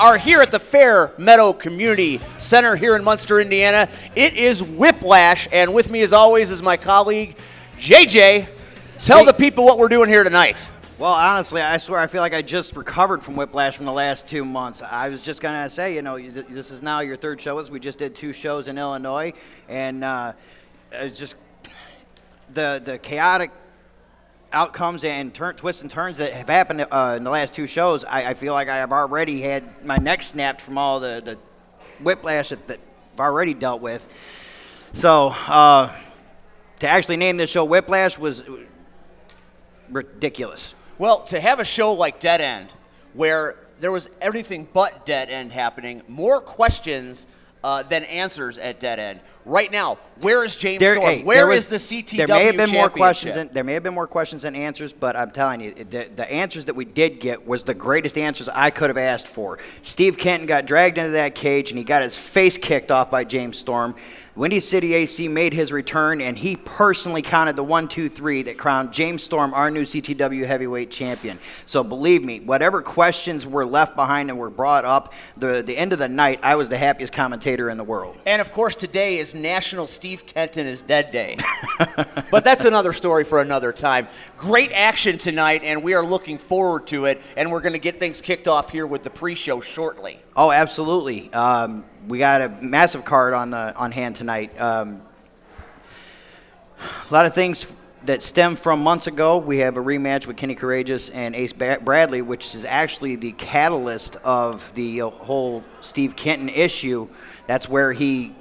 are here at the Fair Meadow Community Center here in Munster, Indiana. It is Whiplash, and with me as always is my colleague, JJ. Tell the people what we're doing here tonight. Well, honestly, I swear I feel like I just recovered from Whiplash from the last 2 months. I was just going to say, this is now your third show. We just did 2 shows in Illinois, and it's just the chaotic outcomes and twists and turns that have happened in the last 2 shows. I feel like I have already had my neck snapped from all the whiplash that I've already dealt with. So to actually name this show Whiplash was ridiculous. Well, to have a show like Dead End, where there was everything but dead end happening, more questions than answers at Dead End. Right now, where is James Storm? Where is the CTW There may have been more championship? there may have been more questions than answers, but I'm telling you, the answers that we did get was the greatest answers I could have asked for. Steve Kenton got dragged into that cage, and he got his face kicked off by James Storm. Windy City AC made his return, and he personally counted the 1, 2, 3 that crowned James Storm our new CTW heavyweight champion. So believe me, whatever questions were left behind and were brought up, the end of the night, I was the happiest commentator in the world. And of course, today is National Steve Kenton is Dead Day. But that's another story for another time. Great action tonight, and we are looking forward to it. And we're going to get things kicked off here with the pre-show shortly. Oh, absolutely. We got a massive card on hand tonight. A lot of things that stem from months ago. We have a rematch with Kenny Courageous and Ace Bradley, which is actually the catalyst of the whole Steve Kenton issue. That's where he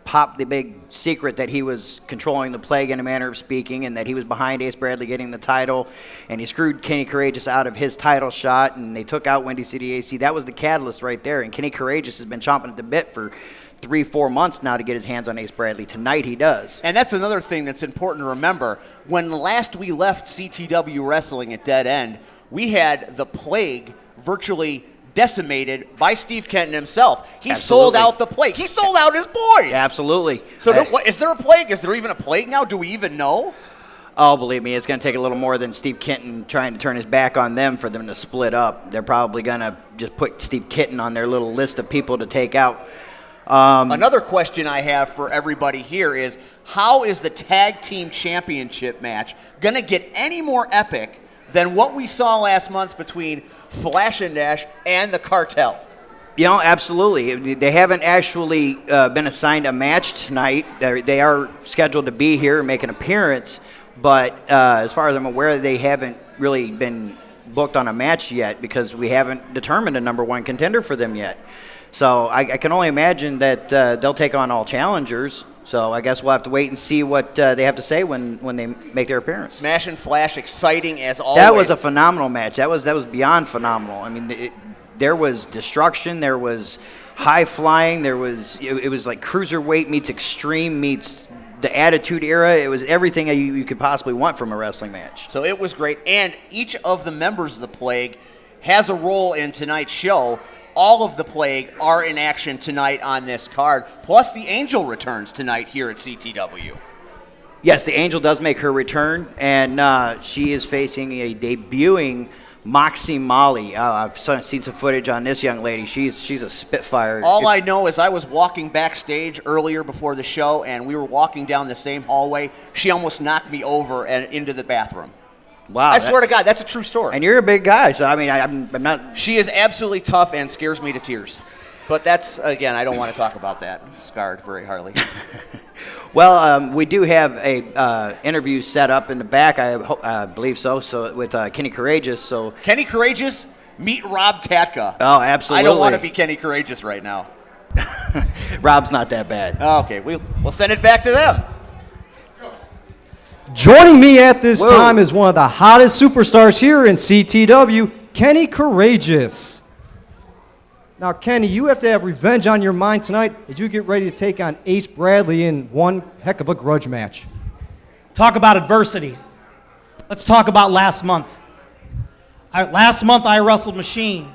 popped the big secret that he was controlling the plague in a manner of speaking, and that he was behind Ace Bradley getting the title, and he screwed Kenny Courageous out of his title shot, and they took out Windy City AC. That was the catalyst right there, and Kenny Courageous has been chomping at the bit for 3-4 months now to get his hands on Ace Bradley. Tonight he does. And that's another thing that's important to remember. When last we left CTW Wrestling at Dead End, we had the plague virtually decimated by Steve Kenton himself. He sold out the plague. He sold out his boys. Absolutely. So is there a plague? Is there even a plague now? Do we even know? Oh, believe me, it's going to take a little more than Steve Kenton trying to turn his back on them for them to split up. They're probably going to just put Steve Kenton on their little list of people to take out. Another question I have for everybody here is, how is the tag team championship match going to get any more epic than what we saw last month between Flash and Dash and the Cartel? Absolutely. They haven't actually been assigned a match tonight. They are scheduled to be here and make an appearance, but as far as I'm aware, they haven't really been booked on a match yet because we haven't determined a number 1 contender for them yet. So I can only imagine that they'll take on all challengers. So I guess we'll have to wait and see what they have to say when they make their appearance. Smash and Flash, exciting as always. That was a phenomenal match. That was beyond phenomenal. I mean, there was destruction. There was high flying. It was like cruiserweight meets extreme meets the Attitude Era. It was everything you could possibly want from a wrestling match. So it was great. And each of the members of the Plague has a role in tonight's show. All of the Plague are in action tonight on this card, plus the Angel returns tonight here at CTW. Yes, the Angel does make her return, and she is facing a debuting Moxie Molly. I've seen some footage on this young lady. She's a spitfire. All I know is I was walking backstage earlier before the show, and we were walking down the same hallway. She almost knocked me over and into the bathroom. Wow. I swear to God, that's a true story. And you're a big guy, so I mean, I'm not... She is absolutely tough and scares me to tears. But that's, again, I don't want to talk about that. Scarred very hardly. Well, we do have a interview set up in the back, I believe so with Kenny Courageous. So Kenny Courageous, meet Rob Tatka. Oh, absolutely. I don't want to be Kenny Courageous right now. Rob's not that bad. Okay, we'll send it back to them. Joining me at this time is one of the hottest superstars here in CTW, Kenny Courageous. Now, Kenny, you have to have revenge on your mind tonight as you get ready to take on Ace Bradley in one heck of a grudge match. Talk about adversity. Let's talk about last month. Last month, I wrestled Machine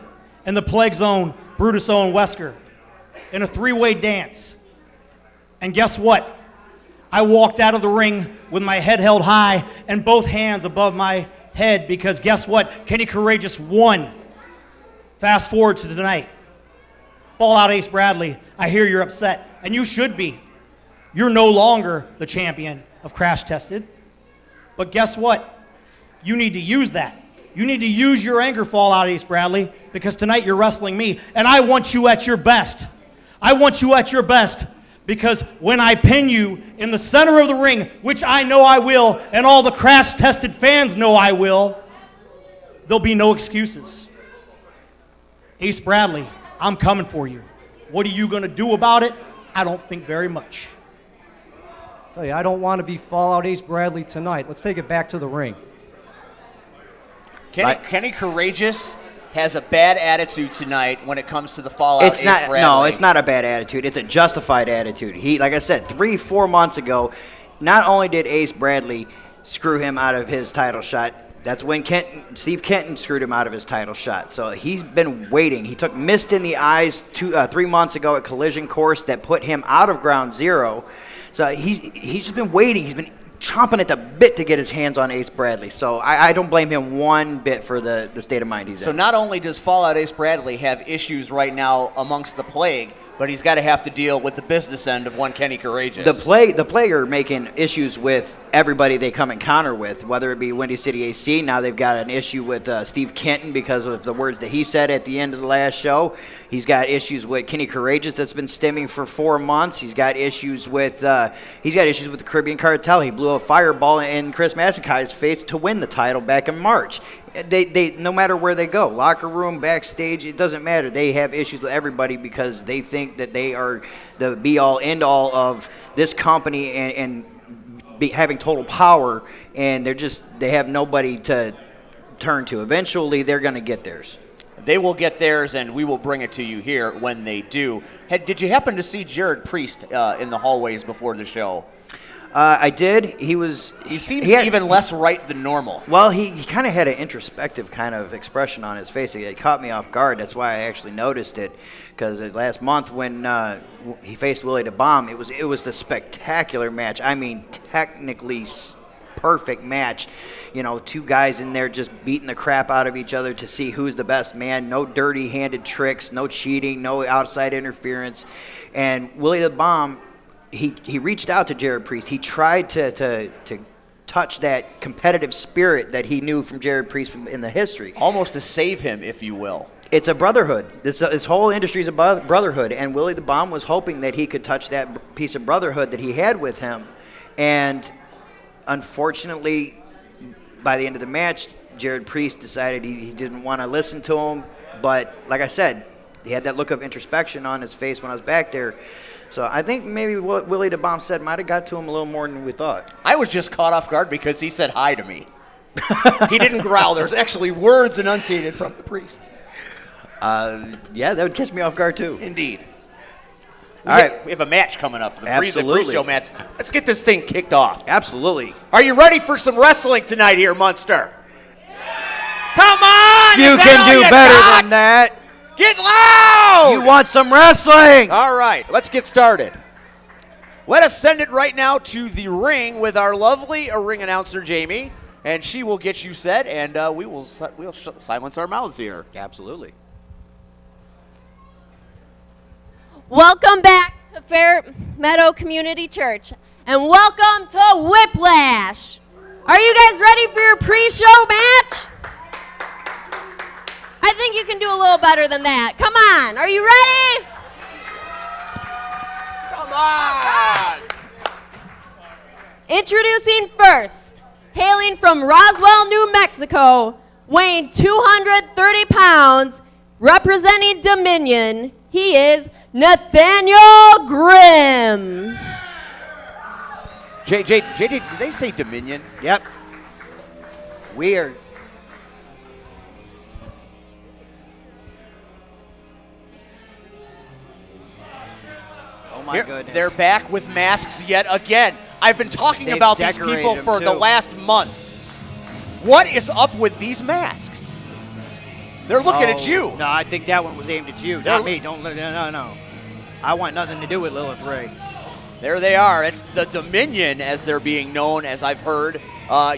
in the Plague Zone, Brutus Owen Wesker, in a 3-way dance. And guess what? I walked out of the ring with my head held high and both hands above my head because guess what? Kenny Courageous won Fast forward to tonight. Fallout Ace Bradley, I hear you're upset, and you should be. You're no longer the champion of Crash Tested. But guess what? You need to use that. You need to use your anger, Fallout Ace Bradley, because tonight you're wrestling me, and I want you at your best. I want you at your best, because when I pin you in the center of the ring, which I know I will, and all the Crash Tested fans know I will, there'll be no excuses. Ace Bradley, I'm coming for you. What are you going to do about it? I don't think very much. I tell you, I don't want to be Fallout Ace Bradley tonight. Let's take it back to the ring. Kenny Courageous has a bad attitude tonight when it comes to the Fallout Ace Bradley. No, it's not a bad attitude. It's a justified attitude. He, like I said, 3-4 months ago, not only did Ace Bradley screw him out of his title shot, that's when Steve Kenton screwed him out of his title shot. So he's been waiting. He took mist in the eyes 3 months ago at Collision Course that put him out of Ground Zero. So he's just been waiting. He's been chomping at the bit to get his hands on Ace Bradley. So I don't blame him one bit for the state of mind he's in. So not only does Fallout Ace Bradley have issues right now amongst the Plague, but he's got to have to deal with the business end of one Kenny Courageous. The Plague are making issues with everybody they come encounter with, whether it be Windy City AC. Now they've got an issue with Steve Kenton because of the words that he said at the end of the last show. He's got issues with Kenny Courageous that's been stemming for 4 months. He's got issues with the Caribbean Cartel. He blew a fireball in Chris Masakai's face to win the title back in March. They no matter where they go, locker room, backstage, it doesn't matter. They have issues with everybody because they think that they are the be-all, end-all of this company and having total power, and they have nobody to turn to. Eventually, they're going to get theirs. They will get theirs, and we will bring it to you here when they do. Did you happen to see Jared Priest in the hallways before the show? I did. He seems even less right than normal. Well, he kind of had an introspective kind of expression on his face. It caught me off guard. That's why I actually noticed it. Because last month when he faced Willie the Bomb, it was the spectacular match. I mean, technically perfect match. You know, two guys in there just beating the crap out of each other to see who's the best man. No dirty-handed tricks, no cheating, no outside interference. And Willie the Bomb, he reached out to Jared Priest. He tried to touch that competitive spirit that he knew from Jared Priest in the history. Almost to save him, if you will. It's a brotherhood. This whole industry is a brotherhood, and Willie the Bomb was hoping that he could touch that piece of brotherhood that he had with him. And unfortunately, by the end of the match, Jared Priest decided he didn't want to listen to him. But like I said, he had that look of introspection on his face when I was back there. So I think maybe what Willie the Bomb said might have got to him a little more than we thought. I was just caught off guard because he said hi to me. He didn't growl. There's actually words enunciated from the priest. Yeah, that would catch me off guard too. Indeed. All right. We have a match coming up. The Absolutely. pre-show match. Let's get this thing kicked off. Absolutely. Are you ready for some wrestling tonight here, Munster? Come on! You can do better than that. Get loud! You want some wrestling? All right, let's get started. Let us send it right now to the ring with our lovely ring announcer, Jamie, and she will get you set, and we'll silence our mouths here. Absolutely. Welcome back to Fair Meadow Community Church, and welcome to Whiplash. Are you guys ready for your pre-show match? I think you can do a little better than that. Come on, are you ready? Come on! Introducing first, hailing from Roswell, New Mexico, weighing 230 pounds, representing Dominion, he is Nathaniel Grimm. JD, did they say Dominion? Yep. Weird. Oh my goodness. They're back with masks yet again. I've been talking They've about these decorated people them, for the too. last month. What is up with these masks? They're looking at you. No, I think that one was aimed at you, not me. No. I want nothing to do with Lilith Ray. There they are. It's the Dominion, as they're being known, as I've heard.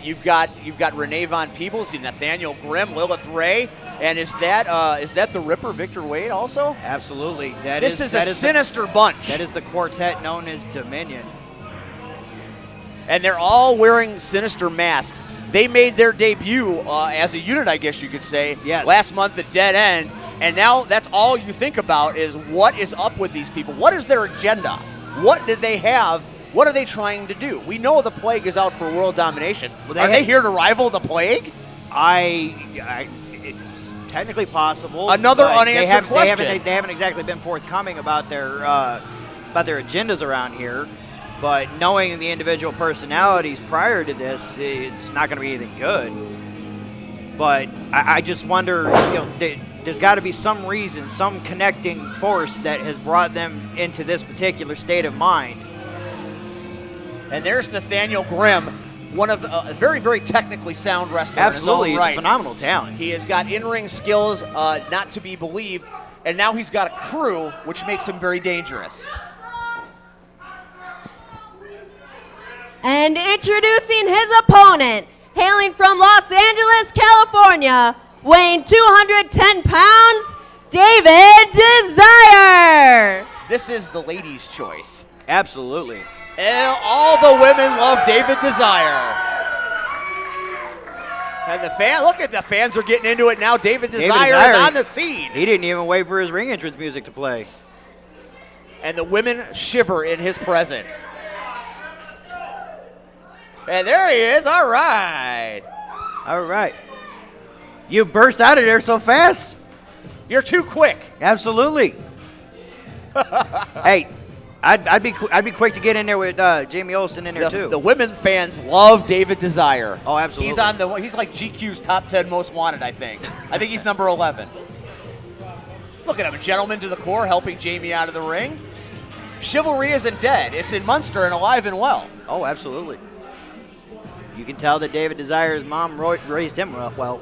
You've got Renee Von Peebles, Nathaniel Grimm, Lilith Ray. And is that the Ripper, Victor Wade, also? Absolutely. This is a sinister bunch. That is the quartet known as Dominion. And they're all wearing sinister masks. They made their debut as a unit, I guess you could say, yes, last month at Dead End. And now that's all you think about is what is up with these people? What is their agenda? What did they have? What are they trying to do? We know the Plague is out for world domination. Well, are they here to rival the Plague? It's technically possible. Another but unanswered question. They haven't exactly been forthcoming about their agendas around here. But knowing the individual personalities prior to this, it's not going to be anything good. But I just wonder, there's got to be some reason, some connecting force that has brought them into this particular state of mind. And there's Nathaniel Grimm, one of a very, very technically sound wrestler. Absolutely, in his own right. He's a phenomenal talent. He has got in-ring skills not to be believed, and now he's got a crew, which makes him very dangerous. And introducing his opponent, hailing from Los Angeles, California, weighing 210 pounds, David Desire. This is the ladies' choice. Absolutely. And all the women love David Desire. And the fans are getting into it now. David Desire is on the scene. He didn't even wait for his ring entrance music to play. And the women shiver in his presence. And there he is. All right. All right. You burst out of there so fast. You're too quick. Absolutely. Hey, I'd be quick to get in there with Jamie Olsen in there too. The women fans love David Desire. Oh, absolutely. He's like GQ's top 10 most wanted, I think. I think he's number 11. Look at him, a gentleman to the core, helping Jamie out of the ring. Chivalry isn't dead. It's in Munster and alive and well. Oh, absolutely. You can tell that David Desire's mom raised him well.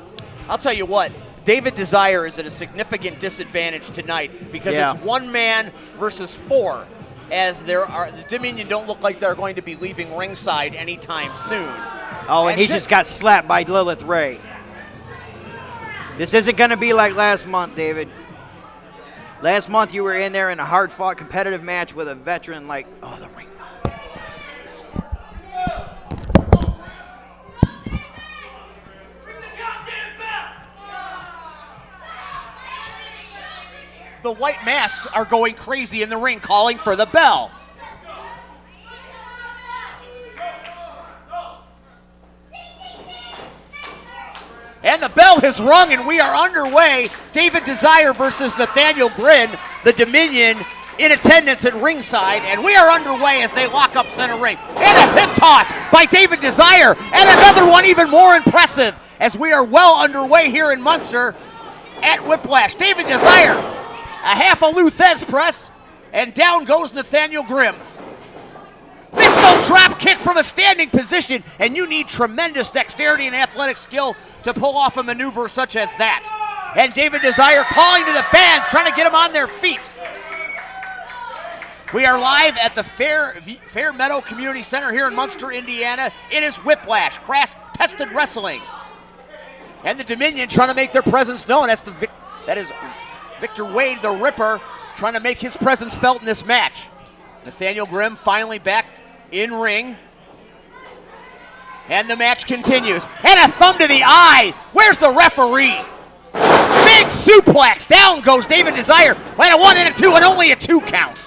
I'll tell you what, David Desire is at a significant disadvantage tonight because it's one man versus four, as the Dominion don't look like they're going to be leaving ringside anytime soon. Oh, and he just got slapped by Lilith Ray. This isn't going to be like last month, David. Last month you were in there in a hard-fought competitive match with a veteran like, the ring. The white masks are going crazy in the ring, calling for the bell. And the bell has rung, and we are underway. David Desire versus Nathaniel Grimm, the Dominion, in attendance at ringside, and we are underway as they lock up center ring. And a hip toss by David Desire, and another one even more impressive as we are well underway here in Munster at Whiplash. David Desire, a half a Luthez press, and down goes Nathaniel Grimm. Missile drop kick from a standing position, and you need tremendous dexterity and athletic skill to pull off a maneuver such as that. And David Desire calling to the fans, trying to get them on their feet. We are live at the Fair Meadow Community Center here in Munster, Indiana. It is Whiplash, crass-tested wrestling. And the Dominion trying to make their presence known. That is Victor Wade, the Ripper, trying to make his presence felt in this match. Nathaniel Grimm finally back in ring. And the match continues. And a thumb to the eye. Where's the referee? Big suplex. Down goes David Desire. And a 1 and a 2 and only a 2 count.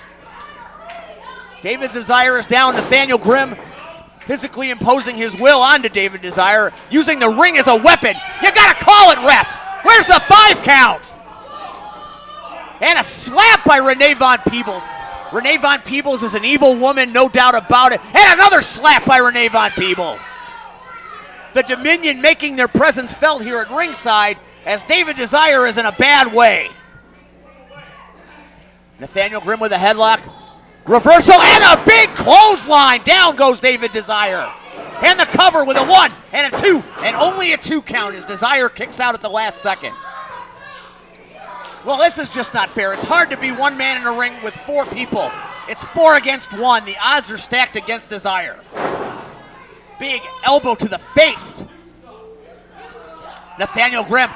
David Desire is down. Nathaniel Grimm physically imposing his will onto David Desire, using the ring as a weapon. You gotta call it, ref. Where's the 5 count? And a slap by Renee Von Peebles. Renee Von Peebles is an evil woman, no doubt about it. And another slap by Renee Von Peebles. The Dominion making their presence felt here at ringside as David Desire is in a bad way. Nathaniel Grimm with a headlock. Reversal and a big clothesline. Down goes David Desire. And the cover with a 1 and a 2 and only a 2 count as Desire kicks out at the last second. Well, this is just not fair. It's hard to be one man in a ring with 4 people. It's 4 against 1. The odds are stacked against Desire. Big elbow to the face. Nathaniel Grimm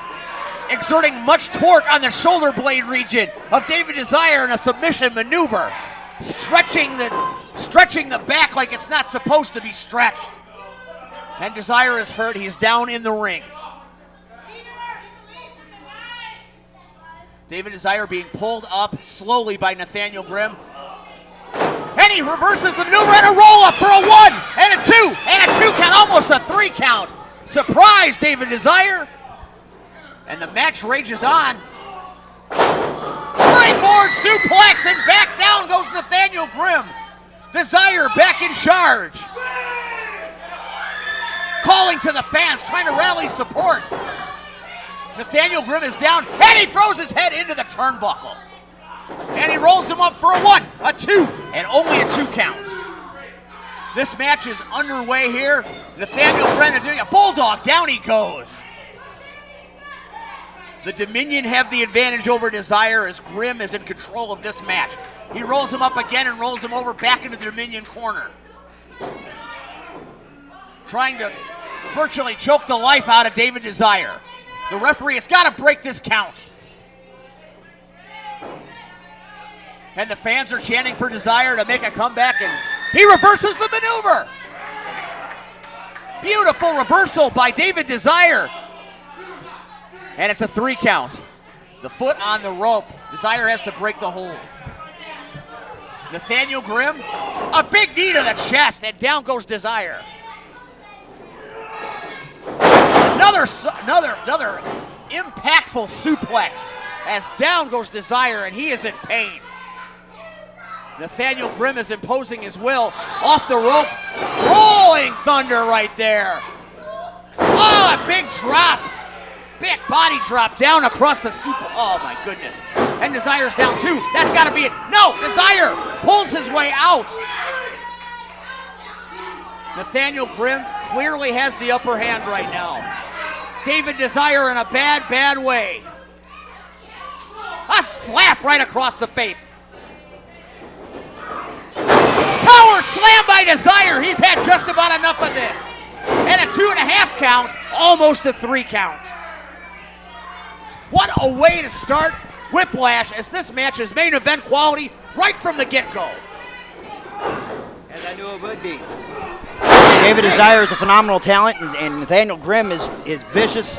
exerting much torque on the shoulder blade region of David Desire in a submission maneuver, stretching the back like it's not supposed to be stretched. And Desire is hurt. He's down in the ring. David Desire being pulled up slowly by Nathaniel Grimm. And he reverses the maneuver and a roll-up for a 1 and a 2 and a 2 count, almost a 3 count. Surprise, David Desire. And the match rages on. Springboard suplex and back down goes Nathaniel Grimm. Desire back in charge. Calling to the fans, trying to rally support. Nathaniel Grimm is down, and he throws his head into the turnbuckle. And he rolls him up for a 1, a 2, and only a 2 count. This match is underway here. Nathaniel Grimm doing a bulldog, down he goes. The Dominion have the advantage over Desire as Grimm is in control of this match. He rolls him up again and rolls him over back into the Dominion corner. Trying to virtually choke the life out of David Desire. The referee has got to break this count. And the fans are chanting for Desire to make a comeback, and he reverses the maneuver. Beautiful reversal by David Desire. And it's a 3 count. The foot on the rope. Desire has to break the hold. Nathaniel Grimm, a big knee to the chest, and down goes Desire. Another impactful suplex as down goes Desire, and he is in pain. Nathaniel Grimm is imposing his will off the rope. Rolling thunder right there. Oh, a big drop. Big body drop down across the super. Oh, my goodness. And Desire's down too. That's got to be it. No, Desire pulls his way out. Nathaniel Grimm clearly has the upper hand right now. David Desire in a bad way. A slap right across the face. Power slam by Desire. He's had just about enough of this. And a 2.5 count, almost a 3 count. What a way to start Whiplash, as this match is main event quality right from the get-go. As I knew it would be. David Desire is a phenomenal talent, and Nathaniel Grimm is vicious.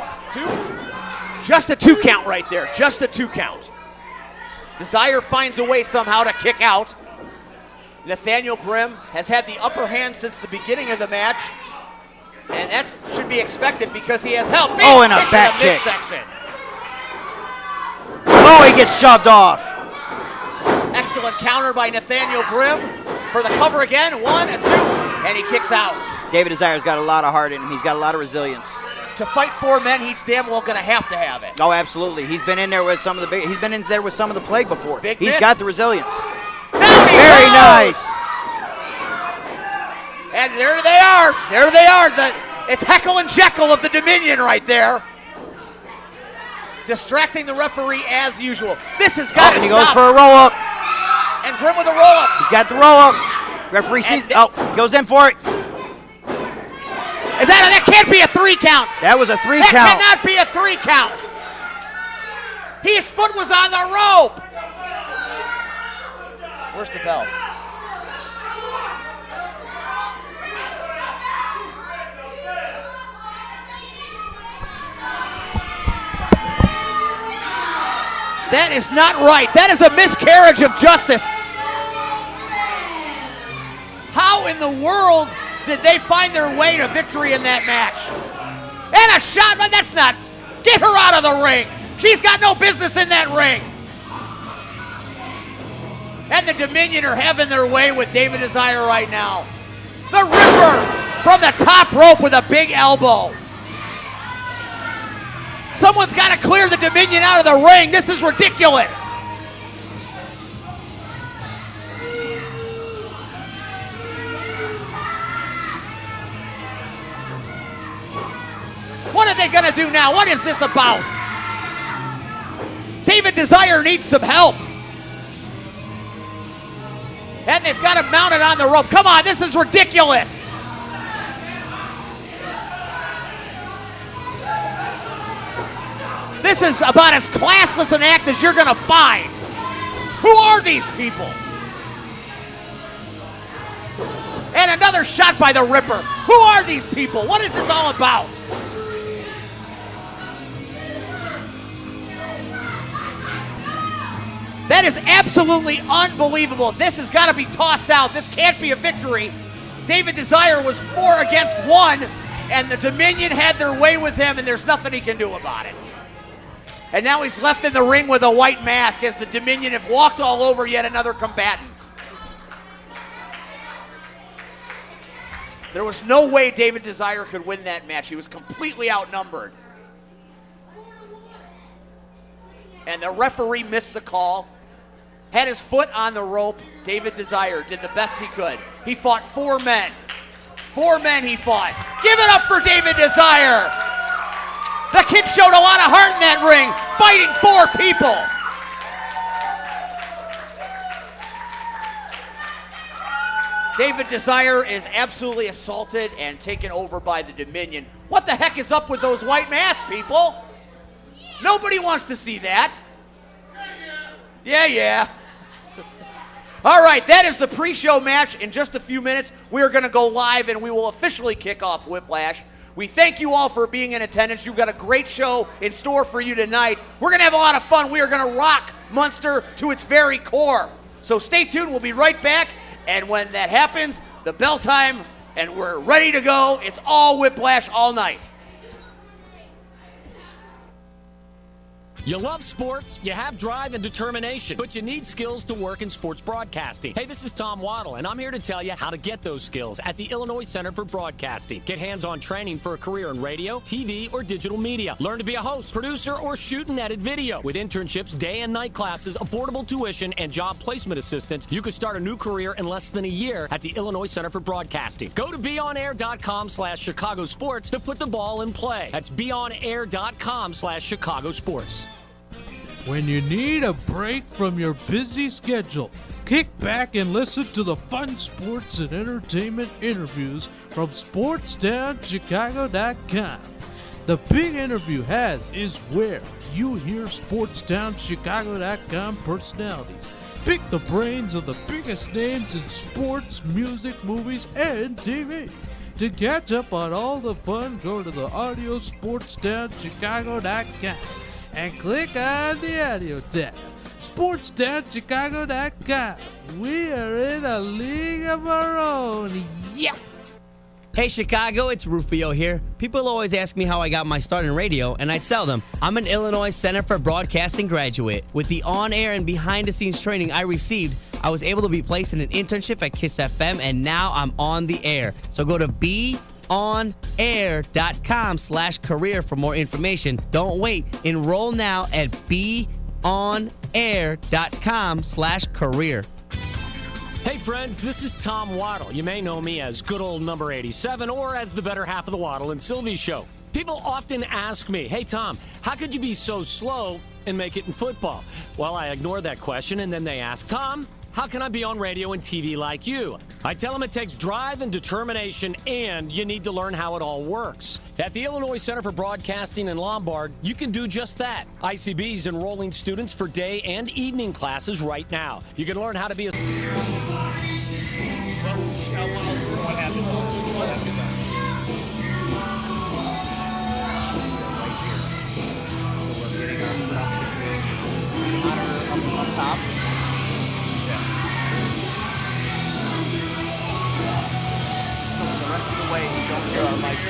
Just a 2 count right there. Just a 2 count. Desire finds a way somehow to kick out. Nathaniel Grimm has had the upper hand since the beginning of the match, and that should be expected because he has help. Oh, and a back kick. Midsection. Oh, he gets shoved off. Excellent counter by Nathaniel Grimm for the cover again. 1, a 2, and he kicks out. David Desire's got a lot of heart in him. He's got a lot of resilience. To fight 4 men, he's damn well going to have it. Oh, absolutely. He's been in there with some of the big. He's been in there with some of the Plague before. Big He's miss. got the resilience. Down he Very goes. nice. And there they are. There they are. It's Heckle and Jekyll of the Dominion right there. Distracting the referee as usual. This has got to And he stop. goes for a roll-up. And Grimm with a roll-up. He's got the roll-up. Referee sees. He goes in for it. That can't be a 3 count. That was a 3 That count. cannot be a 3 count. His foot was on the rope. Where's the bell? That is not right. That is a miscarriage of justice. How in the world did they find their way to victory in that match? And a shot, that's not. Get her out of the ring. She's got no business in that ring. And the Dominion are having their way with David Desire right now. The Ripper from the top rope with a big elbow. Someone's got to clear the Dominion out of the ring. This is ridiculous. What are they going to do now? What is this about? David Desire needs some help. And they've got him mounted on the rope. Come on, this is ridiculous. This is about as classless an act as you're going to find. Who are these people? And another shot by the Ripper. Who are these people? What is this all about? That is absolutely unbelievable. This has got to be tossed out. This can't be a victory. David Desire was 4 against 1, and the Dominion had their way with him, and there's nothing he can do about it. And now he's left in the ring with a white mask as the Dominion have walked all over yet another combatant. There was no way David Desire could win that match. He was completely outnumbered. And the referee missed the call. Had his foot on the rope. David Desire did the best he could. He fought 4 men. 4 men he fought. Give it up for David Desire. The kid showed a lot of heart in that ring, fighting 4 people. David Desire is absolutely assaulted and taken over by the Dominion. What the heck is up with those white masks, people? Nobody wants to see that. Yeah. All right, that is the pre-show match. In just a few minutes, we are going to go live and we will officially kick off Whiplash. We thank you all for being in attendance. You've got a great show in store for you tonight. We're going to have a lot of fun. We are going to rock Munster to its very core. So stay tuned. We'll be right back. And when that happens, the bell time, and we're ready to go. It's all Whiplash all night. You love sports, you have drive and determination, but you need skills to work in sports broadcasting. Hey, this is Tom Waddle, and I'm here to tell you how to get those skills at the Illinois Center for Broadcasting. Get hands-on training for a career in radio, TV, or digital media. Learn to be a host, producer, or shoot and edit video. With internships, day and night classes, affordable tuition, and job placement assistance, you can start a new career in less than a year at the Illinois Center for Broadcasting. Go to beonair.com/Chicago Sports to put the ball in play. That's beonair.com/Chicago Sports. When you need a break from your busy schedule, kick back and listen to the fun sports and entertainment interviews from SportsTownChicago.com. The Big Interview is where you hear SportsTownChicago.com personalities pick the brains of the biggest names in sports, music, movies, and TV. To catch up on all the fun, go to the audio SportsTownChicago.com. and click on the audio tab. SportsTownChicago.com. We are in a league of our own. Yep. Hey Chicago, it's Rufio here. People always ask me how I got my start in radio, and I tell them I'm an Illinois Center for Broadcasting graduate. With the on-air and behind-the-scenes training I received, I was able to be placed in an internship at KISS FM, and now I'm on the air. So go to beonair.com/career for more information. Don't wait. Enroll now at beonair.com/career. Hey friends, this is Tom Waddle. You may know me as good old number 87 or as the better half of the Waddle and Sylvie show. People often ask me, hey Tom, how could you be so slow and make it in football? Well, I ignore that question and then they ask, Tom, how can I be on radio and TV like you? I tell them it takes drive and determination, and you need to learn how it all works. At the Illinois Center for Broadcasting in Lombard, you can do just that. ICB is enrolling students for day and evening classes right now. You can learn how to be a... Top. So for the rest of the way, we don't hear our mics.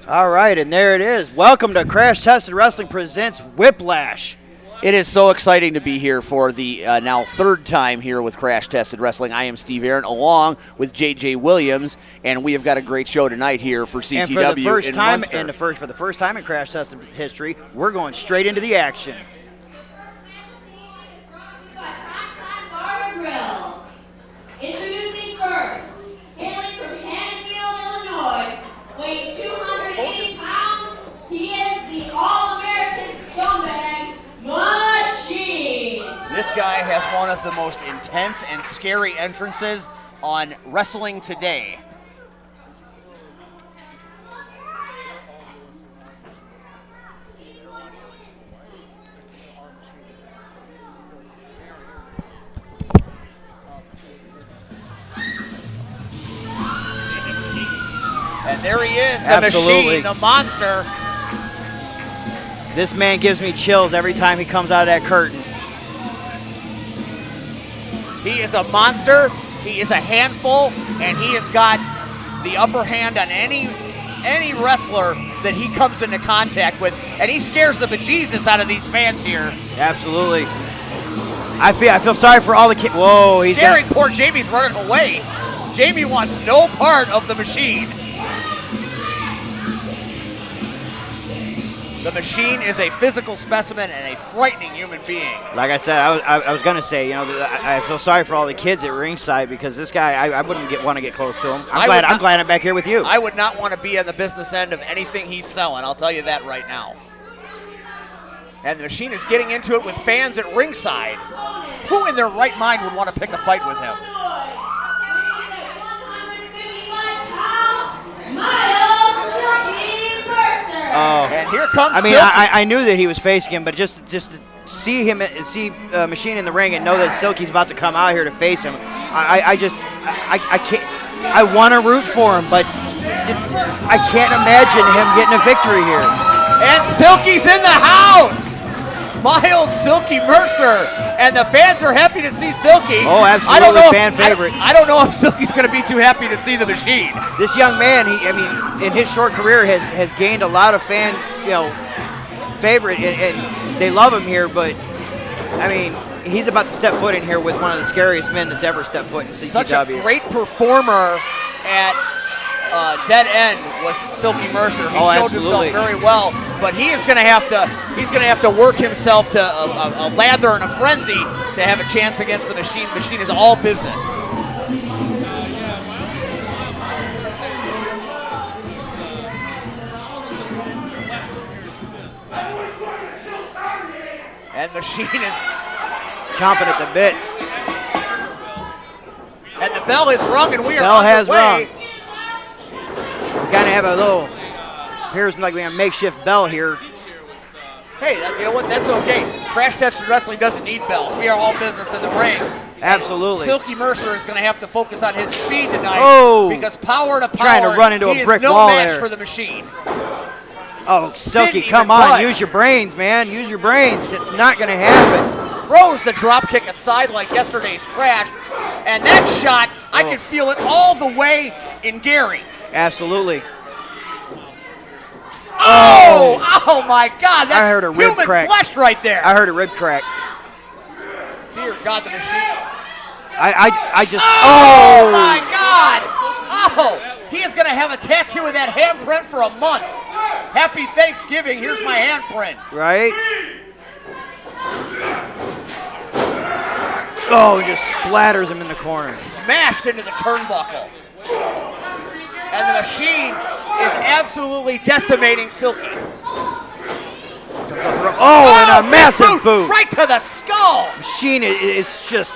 All right, and there it is. Welcome to Crash Tested Wrestling presents Whiplash. It is so exciting to be here for the now third time here with Crash Tested Wrestling. I am Steve Aaron, along with J.J. Williams, and we have got a great show tonight here for CTW And for the first in time, Munster. for the first time in Crash Tested history, we're going straight into the action. Introducing first, hailing from Hannaford, Illinois, weighing 280 pounds, he is the All-American Scumbag Machine. This guy has one of the most intense and scary entrances on Wrestling Today. And there he is, the Absolutely. machine, the monster. This man gives me chills every time he comes out of that curtain. He is a monster, he is a handful, and he has got the upper hand on any wrestler that he comes into contact with, and he scares the bejesus out of these fans here. Absolutely. I feel sorry for all the kids. Whoa, he's Scaring poor Jamie's running away. Jamie wants no part of the machine. The machine is a physical specimen and a frightening human being. Like I said, I was gonna say, I feel sorry for all the kids at ringside because this guy, I wouldn't want to get close to him. I'm glad I'm back here with you. I would not want to be on the business end of anything he's selling. I'll tell you that right now. And the machine is getting into it with fans at ringside. Who in their right mind would want to pick a fight with him? Oh. And here comes I mean, Silky. I knew that he was facing him, but just to see him, see Machine in the ring and know that Silky's about to come out here to face him, I can't. I want to root for him, but I can't imagine him getting a victory here. And Silky's in the house! Miles Silky Mercer. And the fans are happy to see Silky. Oh, absolutely, I don't know fan favorite. I don't know if Silky's going to be too happy to see the machine. This young man, in his short career, has gained a lot of fan, favorite, and they love him here. But I mean, he's about to step foot in here with one of the scariest men that's ever stepped foot in CTW. Such a great performer at Dead End was Silky Mercer. He showed himself very well, but he's going to have to work himself to a lather and a frenzy to have a chance against the machine. Machine is all business. And Machine is chomping at the bit. And the bell has rung, and we are Bell has underway. rung. We kind of have a little, appears like we have a makeshift bell here. Hey, you know what? That's okay. Crash Tested Wrestling doesn't need bells. We are all business in the ring. Absolutely. And Silky Mercer is going to have to focus on his speed tonight. Oh. Because power to power, Trying to run into a he brick is no wall match there. for the machine. Oh, Silky, Didn't come even on. budge. Use your brains, man. Use your brains. It's not going to happen. Throws the drop kick aside like yesterday's trash. And that shot, I could feel it all the way in Gary. Absolutely. Oh my God, that's I heard a rib human crack. flesh right there. I heard a rib crack. Dear God, the machine. I just. Oh my God! Oh, he is going to have a tattoo of that handprint for a month. Happy Thanksgiving. Here's my handprint. Right? Oh, he just splatters him in the corner. Smashed into the turnbuckle. And the machine is absolutely decimating Silky. Oh, and a massive boot. Right to the skull. Machine is just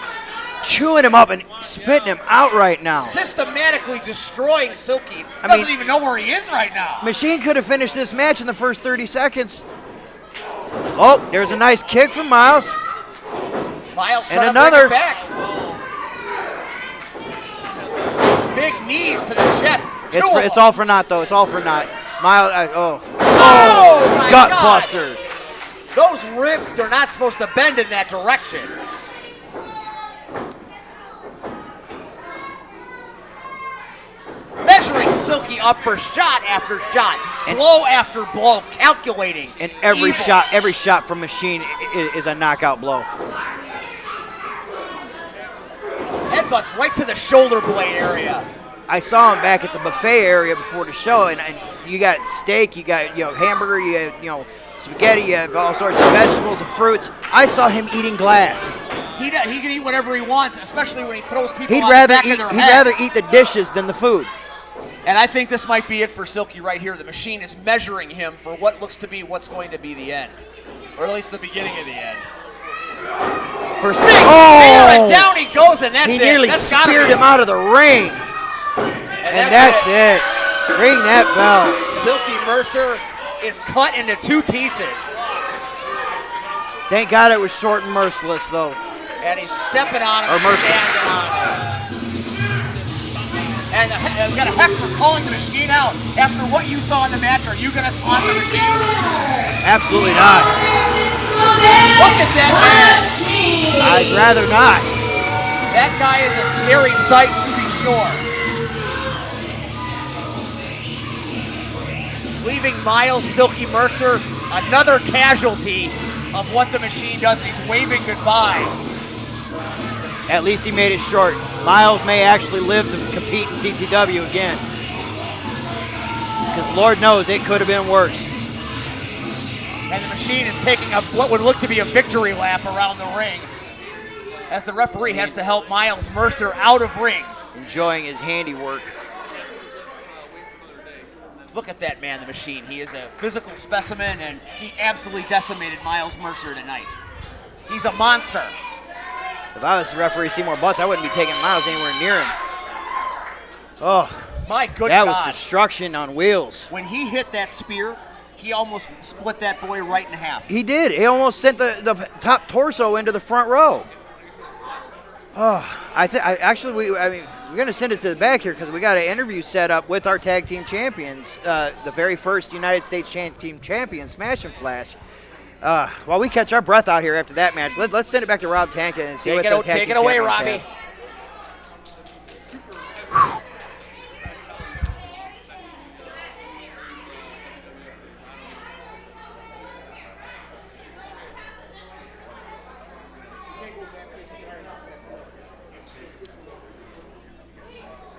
chewing him up and spitting him out right now. Systematically destroying Silky. I Doesn't mean- even know where he is right now. Machine could have finished this match in the first 30 seconds. Oh, there's a nice kick from Miles. Miles And trying another. to bring it back. Big knees to the chest. It's all for naught, though. It's all for naught. Miles, Oh, my gut God. buster. Those ribs, they're not supposed to bend in that direction. Measuring Silky up for shot after shot. blow after blow, calculating. And every evil. shot from Machine is a knockout blow. Headbutts right to the shoulder blade area. I saw him back at the buffet area before the show, and you got steak, you got hamburger, you got spaghetti, you have all sorts of vegetables and fruits. I saw him eating glass. He can eat whatever he wants, especially when he throws people He'd on rather the back eat of their he'd head. rather eat the dishes than the food. And I think this might be it for Silky right here. The Machine is measuring him for what looks to be what's going to be the end, or at least the beginning of the end. For Big spear, and down he goes, and that's he it. nearly That's gotta speared be him out of the ring. And that's it. Ring that bell. Silky Mercer is cut into 2 pieces. Thank God it was short and merciless, though. And he's stepping on him Or and Mercer. standing on him. And we got a heckler calling the Machine out. After what you saw in the match, are you going to taunt the Machine? Absolutely not. Look at that man. I'd rather not. That guy is a scary sight to be sure. Leaving Miles Silky Mercer another casualty of what the Machine does. He's waving goodbye. At least he made it short. Miles may actually live to compete in CTW again. Because Lord knows it could have been worse. And the Machine is taking what would look to be a victory lap around the ring as the referee has to help Miles Mercer out of ring. Enjoying his handiwork. Look at that man, the Machine. He is a physical specimen, and he absolutely decimated Miles Mercer tonight. He's a monster. If I was referee Seymour Butts, I wouldn't be taking Miles anywhere near him. Oh, My good that God. was destruction on wheels. When he hit that spear, he almost split that boy right in half. He did. He almost sent the top torso into the front row. Oh, we're going to send it to the back here because we got an interview set up with our tag team champions, the very first United States tag team champion, Smash and Flash. While we catch our breath out here after that match, let's send it back to Rob Tanka and see what the tag team Take it away, champions Robbie. have.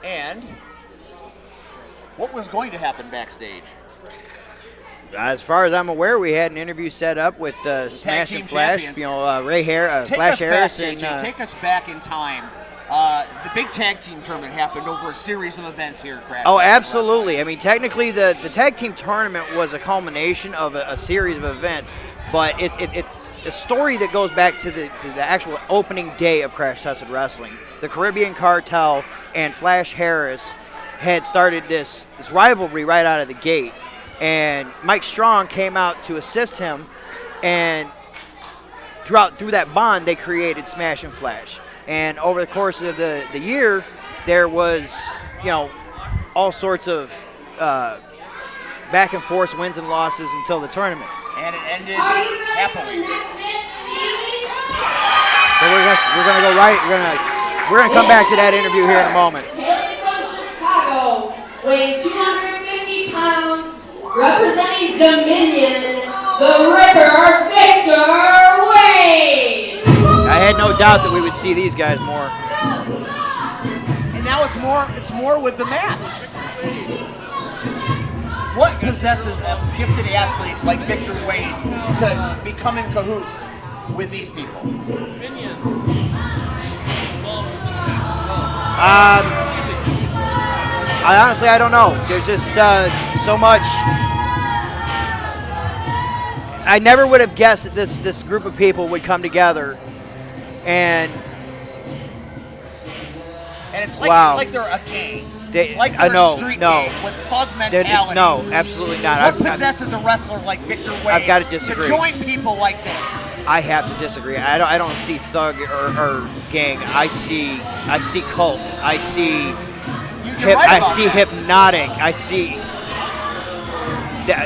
And what was going to happen backstage? As far as I'm aware, we had an interview set up with Smash team and Flash. champions. Ray Hare, Take Flash us Harris, back, and JJ. Take us back in time. The big tag team tournament happened over a series of events here at Crash. oh, absolutely. I mean, technically, the tag team tournament was a culmination of a series of events, but it's a story that goes back to the actual opening day of Crash Tested Wrestling. The Caribbean Cartel and Flash Harris had started this rivalry right out of the gate, and Mike Strong came out to assist him, and through that bond, they created Smash and Flash. And over the course of the year, there was, all sorts of back and forth wins and losses until the tournament. And it ended happily. So we're gonna go right. We're gonna come back to that interview here in a moment. Hailing from Chicago, weighing 250 pounds, representing Dominion, the Ripper, Victor Wade. I had no doubt that we would see these guys more. And now it's more with the masks. What possesses a gifted athlete like Victor Wade to become in cahoots with these people? I don't know. There's just so much. I never would have guessed that this group of people would come together, and it's like wow. it's like they're a gang. They- It's like they're no, a street no. gang with thug mentality. No, absolutely not. What I've- possesses a wrestler like Victor Wade I've gotta disagree. to join people like this? I have to disagree. I don't see thug or gang. I see cult. I see You're right about that. hypnotic. I see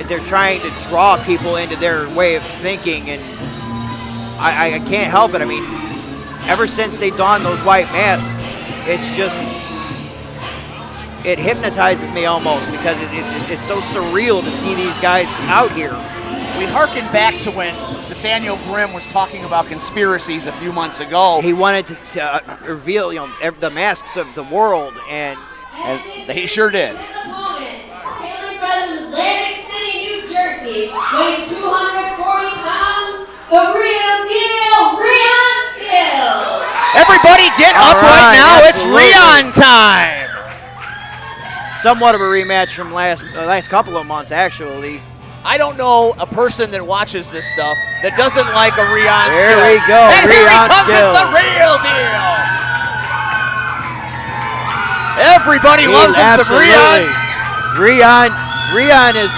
they're trying to draw people into their way of thinking, and I can't help it. I mean, ever since they donned those white masks, it's just it hypnotizes me almost because it's so surreal to see these guys out here. We hearken back to when Nathaniel Grimm was talking about conspiracies a few months ago. He wanted to reveal, the masks of the world, and he sure did. His opponent, hailing from Atlantic City, New Jersey, weighing 240 pounds, the real deal, Rion Skills. Everybody get up right now. It's absolutely. Rion time. Somewhat of a rematch from last couple of months, actually. I don't know a person that watches this stuff that doesn't like a Rion There Skills. we go, And here he Rion comes as the Skills. real deal. Everybody loves him some Rion. Rion is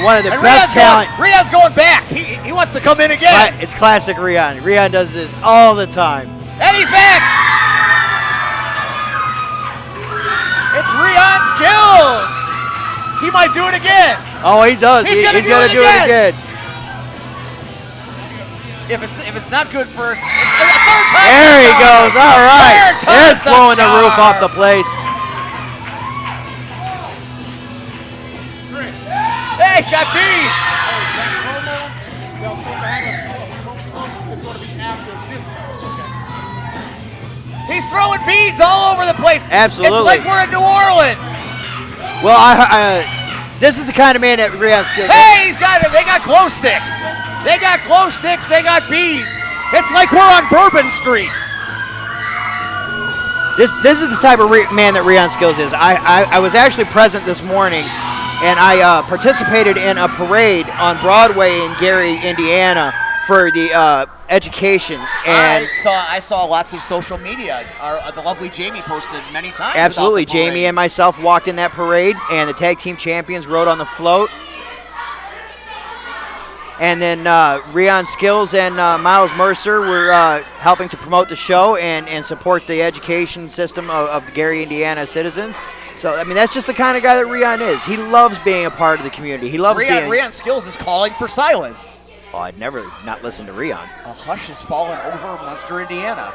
one of the And best talent. Rion's going back. He wants to come in again. It's classic Rion. Rion does this all the time. And he's back. It's Rion Skills. He might do it again. Oh, he does. He's gonna do it again. If it's not good first, third time. There he goes. All right. Third time's It's blowing the roof charm. off the place. Hey, he's got beads. He's throwing beads all over the place. Absolutely. It's like we're in New Orleans. Well, this is the kind of man that Rion Skills. Hey, they got glow sticks. They got glow sticks. They got beads. It's like we're on Bourbon Street. This is the type of man that Rion Skills is. I was actually present this morning, and I participated in a parade on Broadway in Gary, Indiana, for the education. And I saw lots of social media. The lovely Jamie posted many times. absolutely, about the parade. Jamie and myself walked in that parade, and the tag team champions rode on the float. And then Rion Skills and Miles Mercer were helping to promote the show and support the education system of the Gary, Indiana citizens. So, I mean, that's just the kind of guy that Rion is. He loves being a part of the community. He loves being... Rion Skills is calling for silence. Oh, I'd never not listen to Rion. A hush has fallen over Munster, Indiana.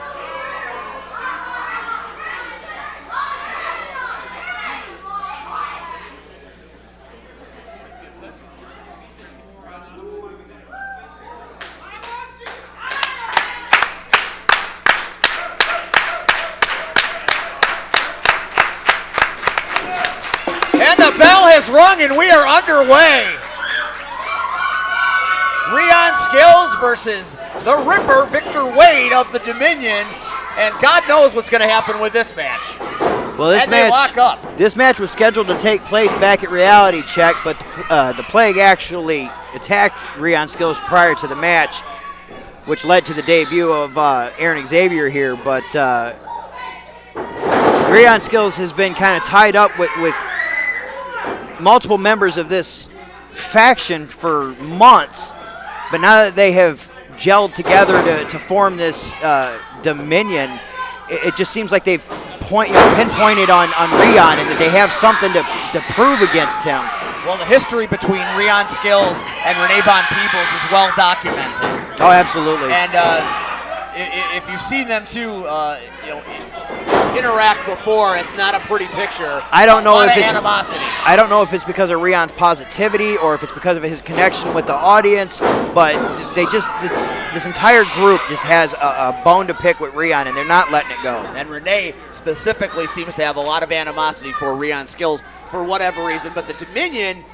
And the bell has rung and we are underway. Rion Skills versus the Ripper, Victor Wade of the Dominion. And God knows what's going to happen with this match. Well, And they lock up. This match was scheduled to take place back at Reality Check, but the Plague actually attacked Rion Skills prior to the match, which led to the debut of Aaron Xavier here. But Rion Skills has been kind of tied up with multiple members of this faction for months. But now that they have gelled together to form this Dominion, it just seems like they've pinpointed on Rion and that they have something to prove against him. Well, the history between Rion Skills and Renee Von Peebles is well documented. Oh, absolutely. And if you've seen them two, interact before, it's not a pretty picture. I don't know if it's animosity. I don't know if it's because of Rion's positivity or if it's because of his connection with the audience, but they just this entire group just has a bone to pick with Rion, and they're not letting it go. And Renee specifically seems to have a lot of animosity for Rion Skills for whatever reason, but the Dominion,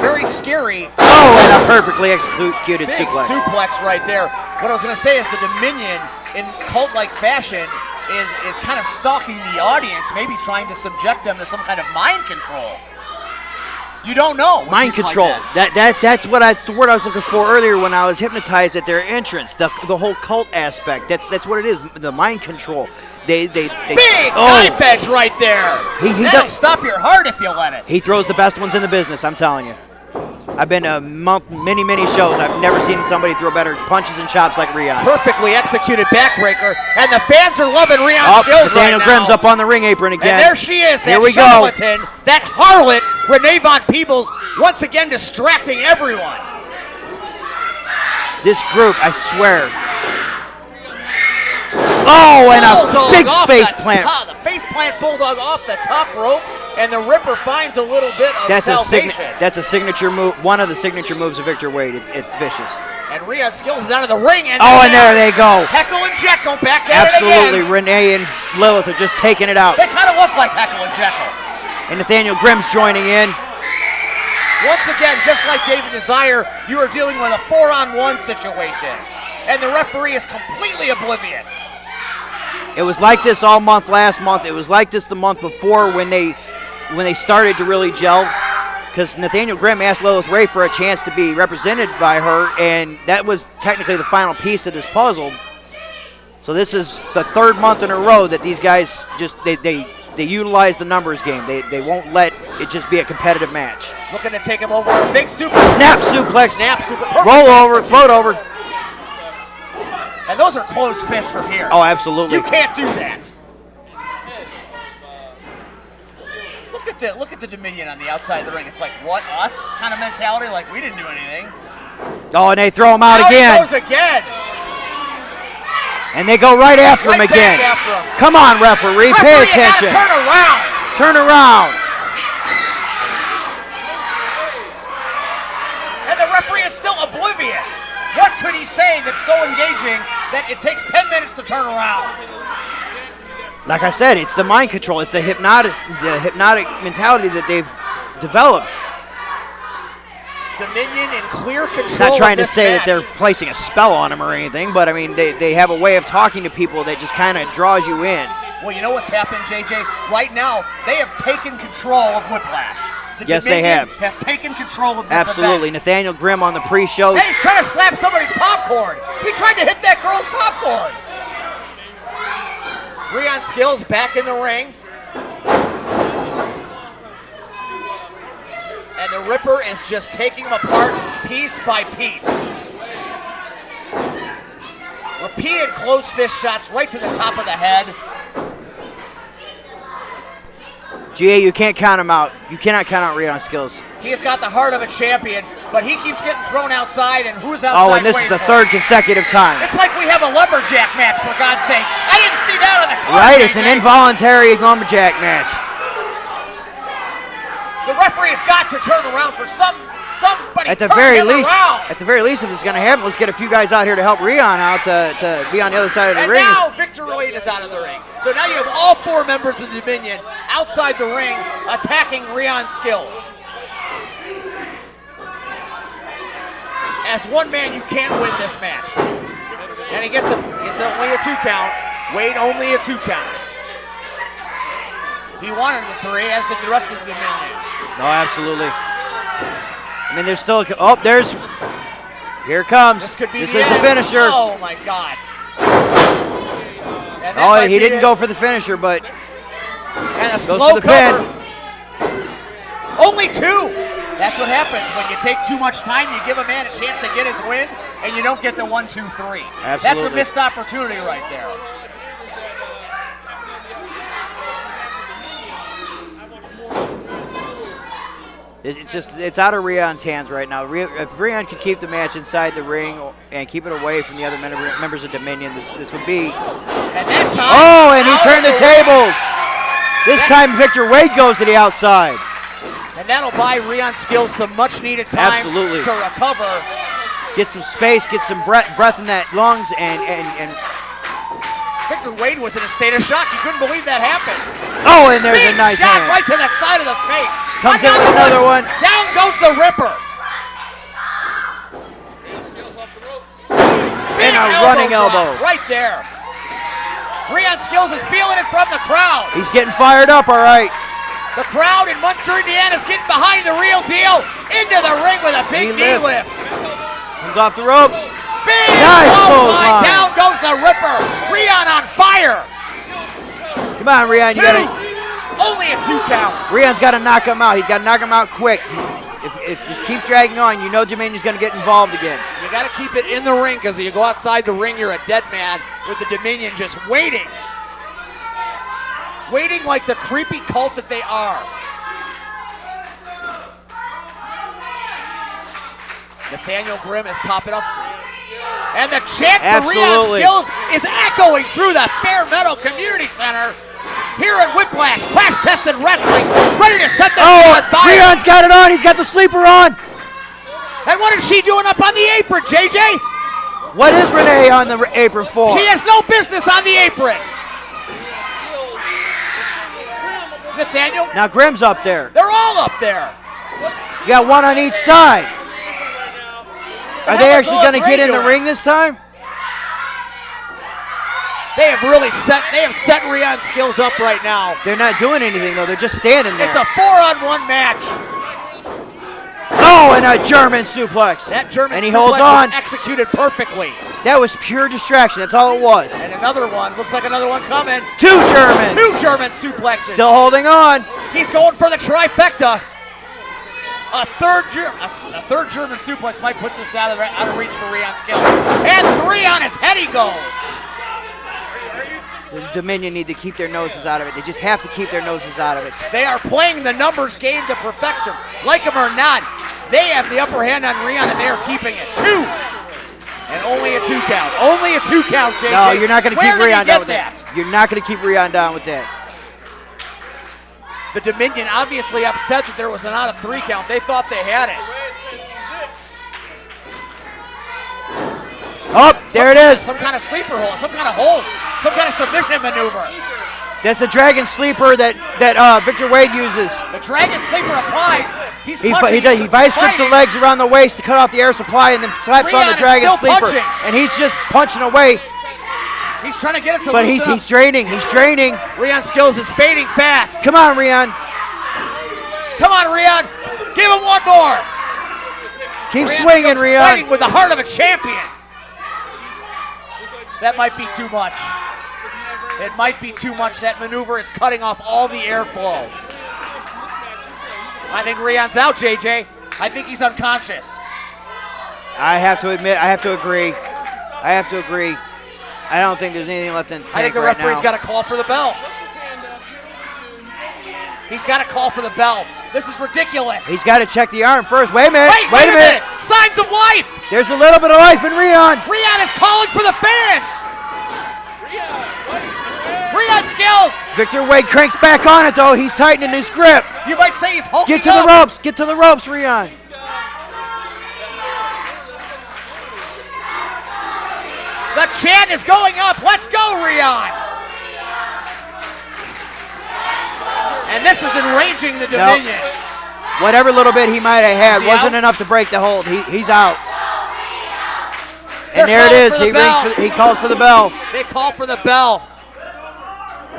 very scary. Oh, and a perfectly executed Big suplex. suplex right there. What I was going to say is the Dominion, in cult-like fashion, is kind of stalking the audience, maybe trying to subject them to some kind of mind control. You don't know. Mind control. Like That's the word I was looking for earlier when I was hypnotized at their entrance. The whole cult aspect. That's what it is. The mind control. They Big knife edge right there. That'll stop your heart if you let it. He throws the best ones in the business. I'm telling you. I've been to many shows. I've never seen somebody throw better punches and chops like Rion. Perfectly executed backbreaker, and the fans are loving Rion Skills Daniel right Grimm's now. up on the ring apron again. And there she is, that Here we charlatan, that harlot, Renee Von Peebles, once again distracting everyone. This group, I swear. Oh, and a big face plant. The face plant bulldog off the top rope. and the Ripper finds a little bit of salvation. That's a signature move. One of the signature moves of Victor Wade. It's vicious. And Rion Skills is out of the ring. And and there they go. Heckle and Jekyll back at Absolutely. it again. Renee and Lilith are just taking it out. They kind of look like Heckle and Jekyll. And Nathaniel Grimm's joining in. Once again, just like David Desire, you are dealing with a 4-on-1 situation. And the referee is completely oblivious. It was like this all month last month. It was like this the month before when they started to really gel. Because Nathaniel Grimm asked Lilith Ray for a chance to be represented by her, and that was technically the final piece of this puzzle. So this is the third month in a row that these guys just they utilize the numbers game. They won't let it just be a competitive match. Looking to take him over. A big suplex. Snap suplex. Snap suplex. Roll over, float over. And those are closed fists from here. Oh, absolutely. You can't do that. Look at the Dominion on the outside of the ring. It's like, what, us kind of mentality? Like, we didn't do anything. Oh, and they throw him out again. He goes again. And they go right after him again. After him. Come on, referee. Pay attention. Turn around. Turn around. And the referee is still oblivious. What could he say that's so engaging that it takes 10 minutes to turn around? Like I said, it's the mind control. It's the hypnotic mentality that they've developed. Dominion in clear control. Not trying to say match. that they're placing a spell on him or anything, but I mean, they have a way of talking to people that just kind of draws you in. Well, you know what's happened, JJ? Right now, they have taken control of Whiplash. Yes, they have. Have taken control of this Absolutely. event. Nathaniel Grimm on the pre-show. Hey, he's trying to slap somebody's popcorn. He tried to hit that girl's popcorn. Rion Skills back in the ring. And the Ripper is just taking him apart piece by piece. Repeated close fist shots right to the top of the head. GA, you can't count him out. You cannot count out Rion Skills. He has got the heart of a champion, but he keeps getting thrown outside, and who's outside? Oh, and this is the third consecutive time. It's like we have a lumberjack match, for God's sake. I didn't see that on the card. Right, it's an involuntary lumberjack match. The referee has got to turn around for somebody. At the very least, if this is going to happen, let's get a few guys out here to help Rion out to be on the other side of the ring. And now Victor Wade is out of the ring. So now you have all four members of the Dominion outside the ring attacking Rion Skills. As one man, you can't win this match. And he gets only a 2 count. Wade only a 2 count. He wanted the 3, as did the rest of the Dominion. No, absolutely. I mean, there's still. Here it comes. This is the finisher. Oh my God. Oh, he didn't go for the finisher, but and a goes slow for the cover. pin. Only 2. That's what happens when you take too much time. You give a man a chance to get his win, and you don't get the 1, 2, 3. Absolutely. That's a missed opportunity right there. It's out of Rion's hands right now. If Rion could keep the match inside the ring and keep it away from the other members of Dominion, this would be. And that time. Oh, and he turned the tables. This time Victor Wade goes to the outside. And that'll buy Rion Skills some much-needed time Absolutely. to recover. Get some space, get some breath in that lungs, and Victor Wade was in a state of shock. He couldn't believe that happened. Oh, and there's Big a nice shot hand. right to the side of the face. Comes in with another one. Down goes the Ripper. And a running elbow. Right there. Rion Skills is feeling it from the crowd. He's getting fired up, all right. The crowd in Munster, Indiana is getting behind the real deal. Into the ring with a big knee lift. Comes off the ropes. Big nice clothesline. clothesline. Down goes the Ripper. Rion on fire. Come on, Rion. You gotta. Only a 2 count. Rion's got to knock him out. He's got to knock him out quick. If this keeps dragging on, you know Dominion's going to get involved again. You got to keep it in the ring, because if you go outside the ring, you're a dead man with the Dominion just waiting. Waiting like the creepy cult that they are. Nathaniel Grimm is popping up. And the chant for Rion Skills is echoing through the Fair Meadow Community Center. here at Whiplash, crash-tested wrestling, ready to set the Oh, on fire. Rion's got it on. He's got the sleeper on. And what is she doing up on the apron, JJ? What is Renee on the apron for? She has no business on the apron. Nathaniel, Now Grimm's up there. they're all up there. You got one on each side. Are they actually going to get in the ring this time? They have set Rion's skills up right now. They're not doing anything, though. They're just standing there. It's a 4-on-1 match. Oh, and a German suplex. That German and he suplex holds on. was executed perfectly. That was pure distraction. That's all it was. And another one. Looks like another one coming. Two Germans. Two German suplexes. Still holding on. He's going for the trifecta. A third German suplex might put this out of reach for Rion Skill. And 3 on his head he goes. The Dominion need to keep their noses out of it. They just have to keep their noses out of it. They are playing the numbers game to perfection. Like them or not, they have the upper hand on Rion and they are keeping it. 2. And only a 2 count. Only a 2 count, JJ. No, you're not going to keep Where did he Rion get down with that? that. You're not going to keep Rion down with that. The Dominion obviously upset that there was not a 3 count. They thought they had it. Oh, there it is. Some kind of sleeper hold, some kind of hold, some kind of submission maneuver. That's the Dragon Sleeper that Victor Wade uses. The Dragon Sleeper applied. He's He punching. he vice grips the legs around the waist to cut off the air supply and then slaps on Rion the is Dragon still Sleeper. punching. And he's just punching away. He's trying to get it to But loosen he's draining. He's draining. up. Rion Skills is fading fast. Come on, Rion. Come on, Rion. Give him one more. Keep Rion swinging, Skills Rion. fighting with the heart of a champion. That might be too much. It might be too much. That maneuver is cutting off all the airflow. I think Rion's out, JJ. I think he's unconscious. I have to admit, I have to agree. I don't think there's anything left in the tank I think the right referee's now. got to call for the bell. He's got to call for the bell. This is ridiculous. He's got to check the arm first. Wait a minute. Wait a minute. Signs of life. There's a little bit of life in Rion. Rion is calling for the fans. Rion Skills. Victor Wade cranks back on it, though. He's tightening his grip. You might say he's hulking Get to the ropes. Get to the ropes, Rion. The chant is going up. Let's go, Rion. And this is enraging the Dominion. Whatever little bit he might have had Is he wasn't out? enough to break the hold. He's out. They're And there it calling is. for the He bell. he calls for the bell. They call for the bell.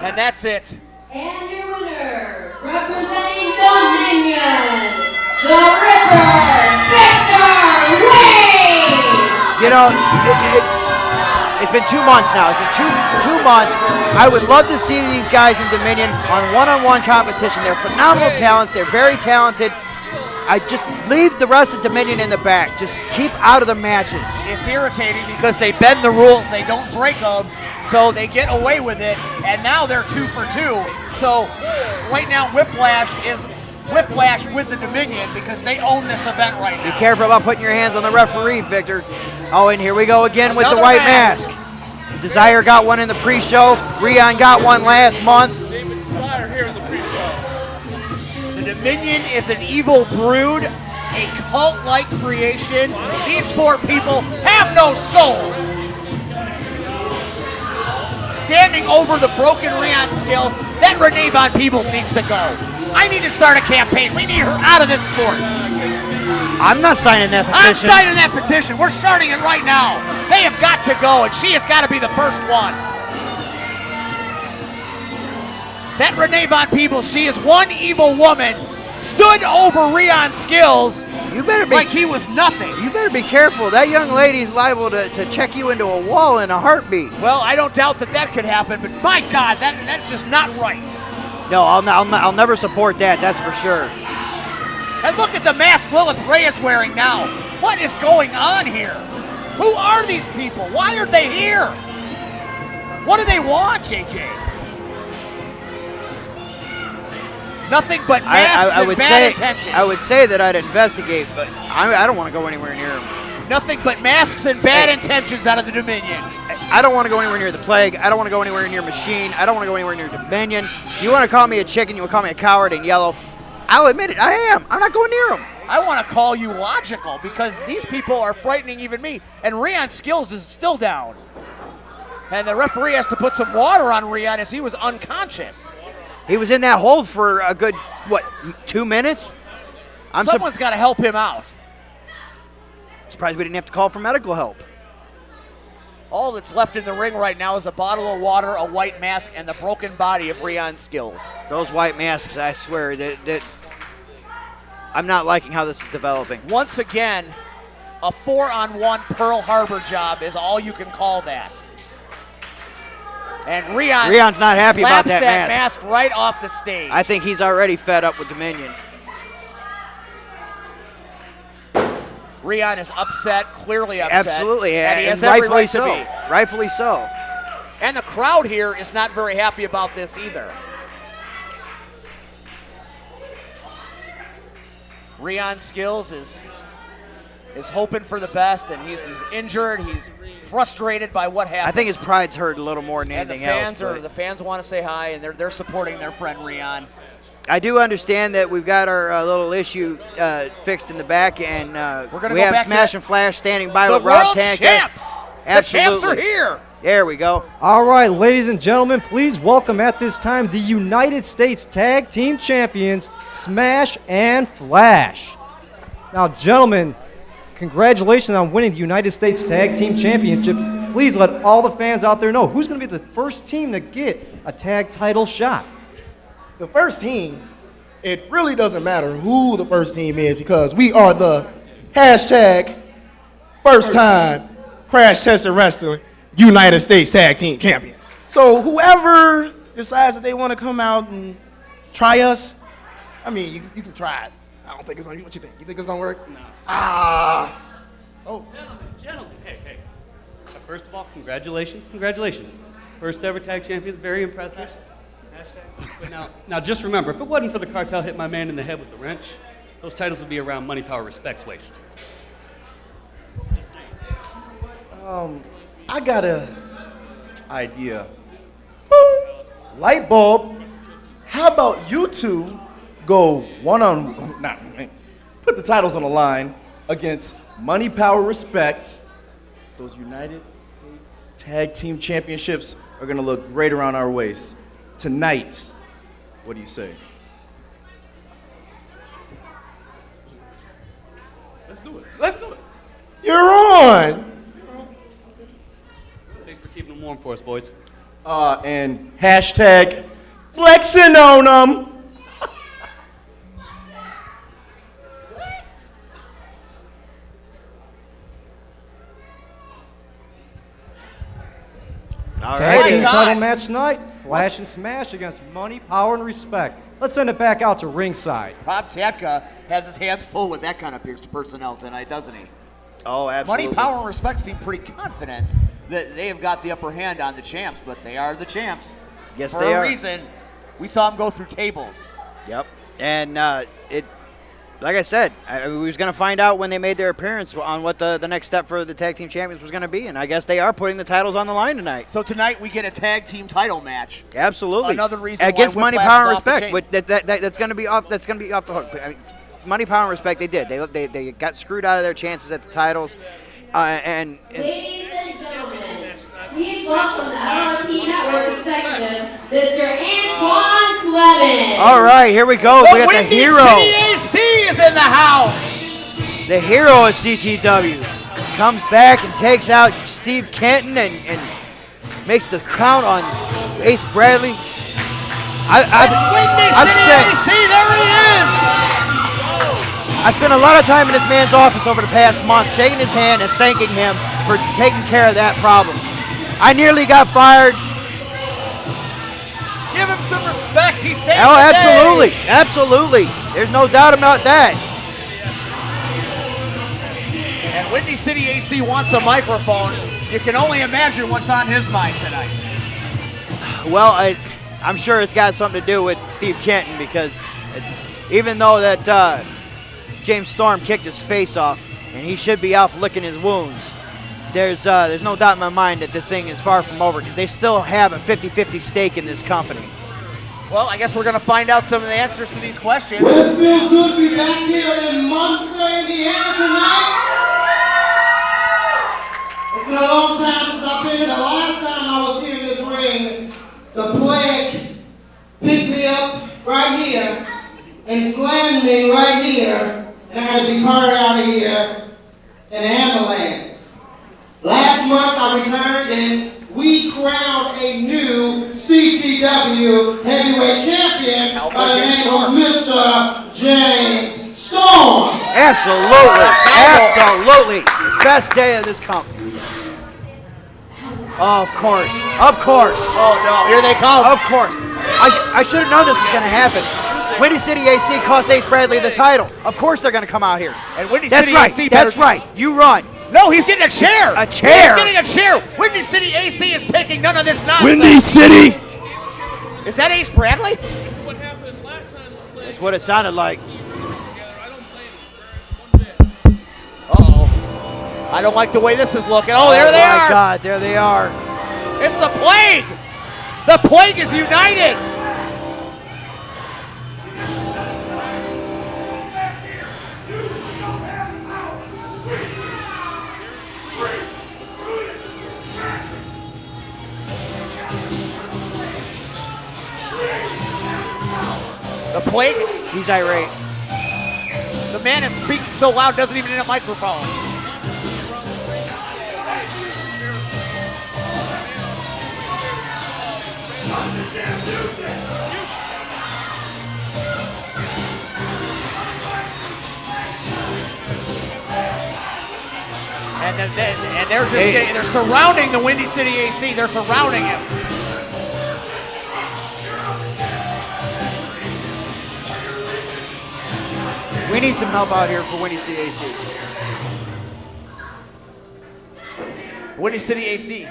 And that's it. And your winner, representing Dominion, the Ripper, Victor Wade! You know, it's been 2 months now. It's been two months. I would love to see these guys in Dominion on one-on-one competition. They're phenomenal talents. They're very talented. I just leave the rest of Dominion in the back. Just keep out of the matches. It's irritating because they bend the rules. They don't break them. So they get away with it. And now they're 2 for 2. So right now Whiplash is Whiplash with the Dominion because they own this event right Be now. careful about putting your hands on the referee, Victor. Oh, and here we go again with the Another white mask. mask. Desire got one in the pre-show. Rion got one last month. The Dominion is an evil brood, a cult-like creation. These 4 people have no soul. Standing over the broken Rion Skills, that Renee Von Peebles needs to go. I need to start a campaign. We need her out of this sport. I'm not signing that petition. I'm signing that petition. We're starting it right now. They have got to go, and she has got to be the first one. That Renee Von Peebles, she is one evil woman, stood over Rion Skills You better be like he was nothing. You better be careful. That young lady's liable to check you into a wall in a heartbeat. Well, I don't doubt that could happen, but my God, that's just not right. No, I'll never support that. That's for sure. And look at the mask Lilith Ray is wearing now. What is going on here? Who are these people? Why are they here? What do they want, JJ? Nothing but masks and bad intentions. I would say that I'd investigate, but I don't want to go anywhere near him. Nothing but masks and bad intentions out of the Dominion. I don't want to go anywhere near the Plague. I don't want to go anywhere near Machine. I don't want to go anywhere near Dominion. You want to call me a chicken, you want to call me a coward and yellow. I'll admit it, I am. I'm not going near them. I want to call you logical because these people are frightening even me. And Rion Skills is still down. And the referee has to put some water on Rion as he was unconscious. He was in that hold for a good, 2 minutes? Someone's got to help him out. Surprised we didn't have to call for medical help. All that's left in the ring right now is a bottle of water, a white mask, and the broken body of Rion Skills. Those white masks, I swear, that I'm not liking how this is developing. Once again, a 4-on-1 Pearl Harbor job is all you can call that. And Rion's not happy about slaps that mask right off the stage. I think he's already fed up with Dominion. Rion is upset, clearly upset. Absolutely, and he has and every rightfully right so. to be. Rightfully so. And the crowd here is not very happy about this either. Rion Skills is hoping for the best, and he's injured. He's frustrated by what happened. I think his pride's hurt a little more than and anything else. else. The fans want to say hi, and they're supporting their friend Rion. I do understand that we've got our little issue fixed in the back, and we have Smash and Flash standing by with Rob Tanka. The world champs! Absolutely. The champs are here! There we go. All right, ladies and gentlemen, please welcome at this time the United States Tag Team Champions, Smash and Flash. Now, gentlemen, congratulations on winning the United States Tag Team Championship. Please let all the fans out there know who's going to be the first team to get a tag title shot. The first team, it really doesn't matter who the first team is because we are the hashtag first time Crash Tester Wrestling United States Tag Team Champions. So whoever decides that they want to come out and try us, I mean, you can try it. I don't think it's going to, what you think? You think it's going to work? No. Oh. Gentlemen, hey. First of all, congratulations. First ever tag champions, very impressive. But now just remember, if it wasn't for the cartel hit my man in the head with the wrench, those titles would be around Money, Power, Respect's waist. I got an idea. Boom. Light bulb. How about you two go put the titles on the line against Money, Power, Respect. Those United States Tag Team Championships are going to look great around our waist. Tonight, what do you say? Let's do it. You're on. Thanks for keeping them warm for us, boys. And hashtag flexing on them. Tag team title match tonight, Flash and Smash against Money, Power, and Respect. Let's send it back out to ringside. Rob Tanka has his hands full with that kind of personnel tonight, doesn't he? Oh, absolutely. Money, Power, and Respect seem pretty confident that they have got the upper hand on the champs, but they are the champs. Yes, For they a are. reason, we saw them go through tables. Yep. And like I said, we was going to find out when they made their appearance on what the next step for the tag team champions was going to be, and I guess they are putting the titles on the line tonight. So tonight we get a tag team title match. Absolutely. Another reason against why Money, Whiplash Power, and is off the Respect. chain. But that's going to be off. That's going to be off the hook. I mean, Money, Power, and Respect. They did. They got screwed out of their chances at the titles. Ladies and gentlemen, please welcome the LRP Network executive, Mr. Antoine Clemens. All right, here we go. We got the Windy hero. City AC is in the house. The hero of CTW comes back and takes out Steve Kenton and makes the count on Ace Bradley. It's Windy City AC. There he is. I spent a lot of time in this man's office over the past month, shaking his hand and thanking him for taking care of that problem. I nearly got fired. Give him some respect. He saved Oh, the absolutely, day. absolutely. There's no doubt about that. And Windy City AC wants a microphone. You can only imagine what's on his mind tonight. Well, I'm sure it's got something to do with Steve Kenton because even though that James Storm kicked his face off and he should be off licking his wounds, there's no doubt in my mind that this thing is far from over because they still have a 50-50 stake in this company. Well, I guess we're going to find out some of the answers to these questions. Well, it feels good to be back here in Munster, Indiana tonight. It's been a long time since I've been here. The last time I was here in this ring, the plague picked me up right here and slammed me right here, and I had to be carted out of here in an ambulance. Last month I returned and we crowned a new CTW heavyweight champion by the name of Mr. James Storm. Absolutely. Absolutely. Best day of this company. Oh, of course. Of course. Oh, no. Here they come. Of course. I should have known this was going to happen. Windy City AC cost Ace Bradley the title. Of course they're going to come out here. And Windy That's City right. AC That's right. You run. No, he's getting a chair. A chair. He's getting a chair. Windy City AC is taking none of this nonsense. Windy City. Is that Ace Bradley? That's what it sounded like. Uh-oh. I don't like the way this is looking. Oh, there they are. Oh, my God. There they are. It's the plague. The plague is united. The plague, He's irate. the man is speaking so loud, doesn't even need a microphone. And they're just they're surrounding the Windy City AC. They're surrounding him. We need some help out here for Windy City AC. Windy City AC.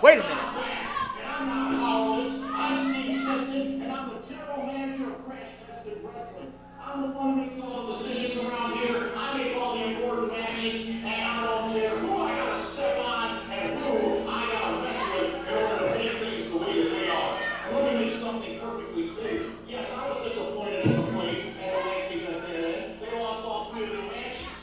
Wait a minute. I'm the one who makes all the decisions around here. I make all the important matches, and I don't care who I gotta step on and who I gotta mess with in order to make things the way that they are. And let me make something perfectly clear. Yes, I was disappointed in the play at the last event they're in. They lost all 3 of their matches.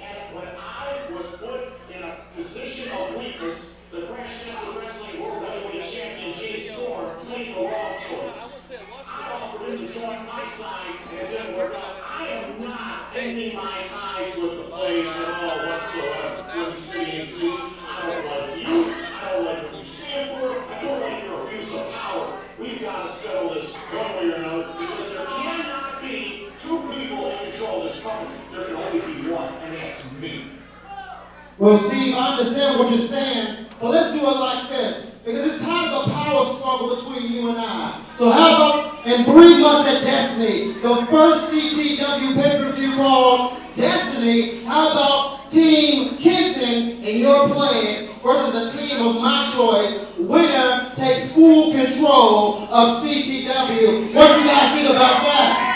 And when I was put in a position of weakness, the Crash Tested Wrestling World Heavyweight Champion Jay Storm made the wrong choice. I offered him to join my side, and it didn't work out. I am not ending my ties with the play at all whatsoever. Windy City AC, I don't like you. I don't like what you stand for. I don't like your abuse of power. We've got to settle this one way or another because there cannot be 2 people in control of this company. There can only be one, and that's me. Well, Steve, I understand what you're saying, but let's do it like this. Because it's kind of a power struggle between you and I. So how about in 3 months at Destiny, the first CTW pay-per-view called Destiny, how about Team Kenton and your plan versus the team of my choice? Winner takes full control of CTW. What do you guys think about that?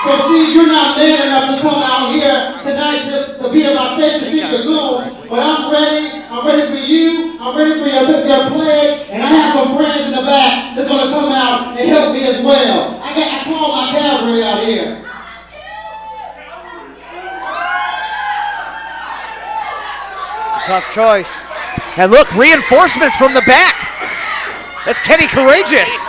So see, you're not man enough to come out here tonight to be in my face to see the goons, but I'm ready. I'm ready for you. I'm ready for your plague, and I have some friends in the back that's going to come out and help me as well. I call my cavalry out here. It's a tough choice. And look, reinforcements from the back. That's Kenny Courageous.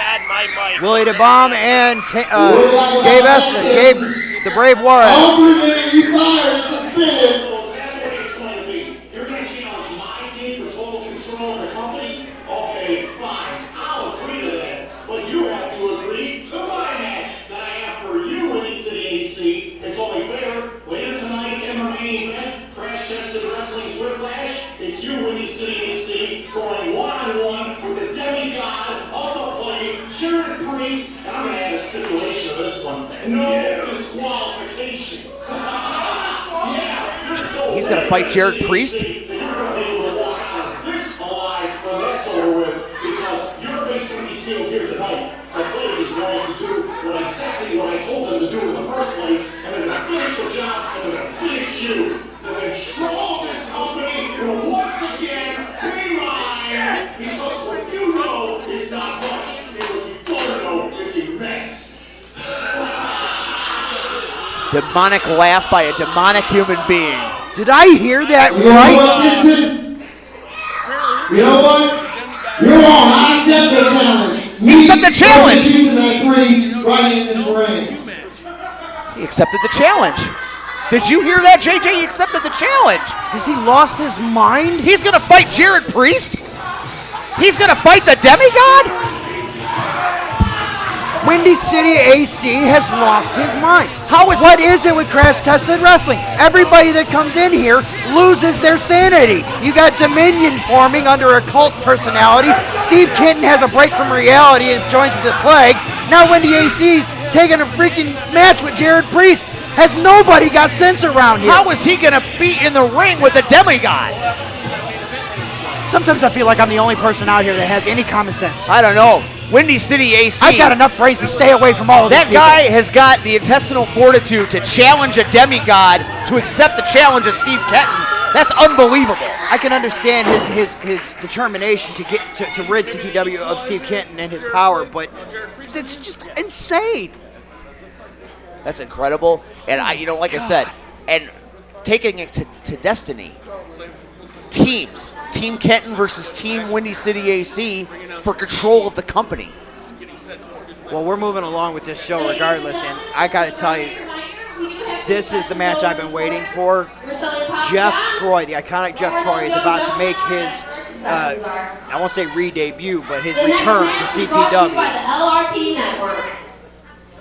Willie DeBomb and Gabe, the Brave Juarez. All 3 men you fired and suspended. So is that the way it's going to be? You're going to challenge my team for total control of the company? Okay, fine. I'll agree to that. But you have to agree to my match that I have for you winning to the AC. It's only fair. Later tonight in the main event, Crash Tested Wrestling's Whiplash. It's you, Windy City AC, going 1-on-1 with the demigod of the play, Sharon Priest. And I'm going to add a stipulation to this one. No disqualification. He's going to fight Jared Priest? You're going to be able to walk out of this alive when that's over with because your face going to be sealed here tonight. The demonic laugh by a demonic human being. Did I hear that You know right? what, Vincent? You know what? You're on. I accept the challenge. You accept the challenge. You tonight, Priest, right in this ring. He accepted the challenge. Did you hear that, JJ? He accepted the challenge. Has he lost his mind? He's going to fight Jared Priest? He's going to fight the demigod? Windy City AC has lost his mind. What is it with Crash Tested Wrestling? Everybody that comes in here loses their sanity. You got Dominion forming under a cult personality. Steve Kenton has a break from reality and joins with the Plague. Now Windy AC's taking a freaking match with Jared Priest. Has nobody got sense around here? How is he going to be in the ring with a demigod? Sometimes I feel like I'm the only person out here that has any common sense. I don't know. Windy City AC. I've got enough brains to stay away from all of That these people. guy has got the intestinal fortitude to challenge a demigod, to accept the challenge of Steve Kenton. That's unbelievable. I can understand his determination to get to rid CTW of Steve Kenton and his power, but it's just insane. That's incredible. And like I said, and taking it to Destiny, teams, Team Kenton versus Team Windy City AC for control of the company. Well, we're moving along with this show regardless, and I got to tell you, this is the match I've been waiting for. Jeff Troy, the iconic Jeff Troy, is about to make his, I won't say re-debut, but his return to CTW. By the LRP Network.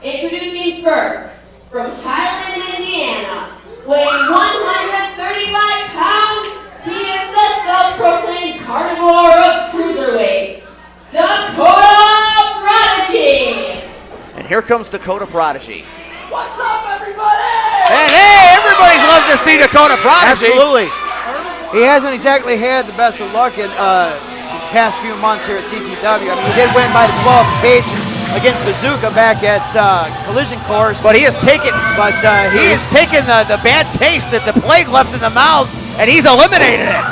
Introducing first, from Highland, Indiana, weighing 135 pounds, he is the self-proclaimed carnivore of cruiserweights, Dakota Prodigy. And here comes Dakota Prodigy. What's up, everybody? And hey, everybody's loved to see Dakota Prodigy. Absolutely. He hasn't exactly had the best of luck in these past few months here at CTW. I mean, he did win by disqualification against Bazooka back at Collision Course. But he has taken the bad taste that the Plague left in the mouths, and he's eliminated it.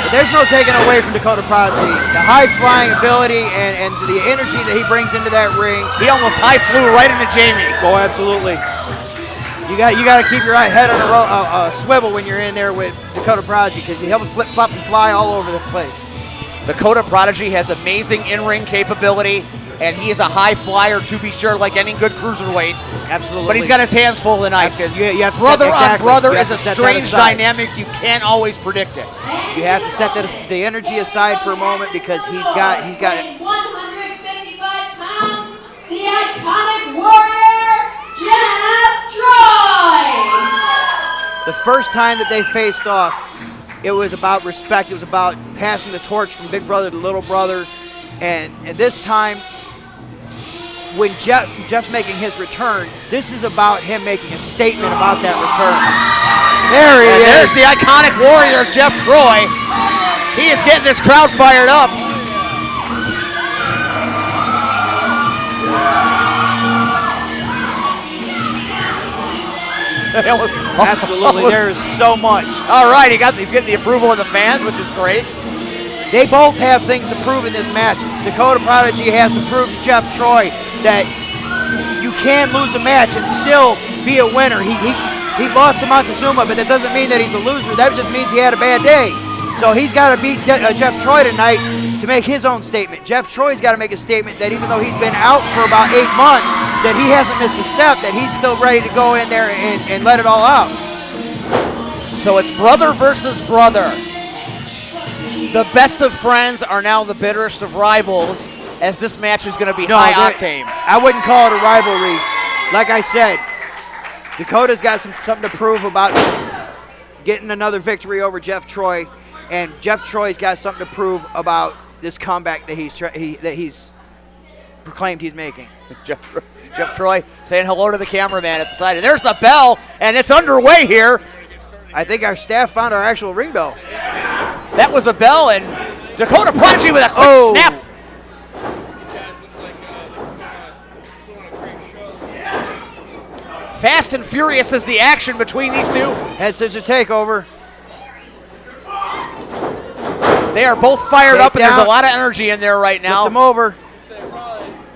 But there's no taking away from Dakota Prodigy. The high-flying ability and the energy that he brings into that ring. He almost high flew right into Jamie. Oh, absolutely. You got to keep your head on a swivel when you're in there with Dakota Prodigy, because he'll flip, flop, and fly all over the place. Dakota Prodigy has amazing in-ring capability, and he is a high flyer, to be sure, like any good cruiserweight. Absolutely. But he's got his hands full tonight, because brother on brother is a strange dynamic. You can't always predict it. You have to set the energy aside for a moment, because he's got 155 pounds, the iconic warrior, Jeff Troy. The first time that they faced off, it was about respect. It was about passing the torch from big brother to little brother. And this time, when Jeff's making his return, this is about him making a statement about that return. There he is. There's the iconic warrior, Jeff Troy. He is getting this crowd fired up. Absolutely, there is so much. All right, he's getting the approval of the fans, which is great. They both have things to prove in this match. Dakota Prodigy has to prove to Jeff Troy that you can lose a match and still be a winner. He lost to Montezuma, but that doesn't mean that he's a loser. That just means he had a bad day. So he's got to beat Jeff Troy tonight to make his own statement. Jeff Troy's got to make a statement that even though he's been out for about 8 months, that he hasn't missed a step, that he's still ready to go in there and let it all out. So it's brother versus brother. The best of friends are now the bitterest of rivals, as this match is going to be high octane. I wouldn't call it a rivalry. Like I said, Dakota's got something to prove about getting another victory over Jeff Troy, and Jeff Troy's got something to prove about this comeback that he's proclaimed he's making. Jeff Troy saying hello to the cameraman at the side. And there's the bell, and it's underway here. I think our staff found our actual ring bell. That was a bell, and Dakota Prodigy with a quick snap. Fast and furious is the action between these two. Head scissor takeover. They are both fired up, and there's a lot of energy in there right now. Lift them over.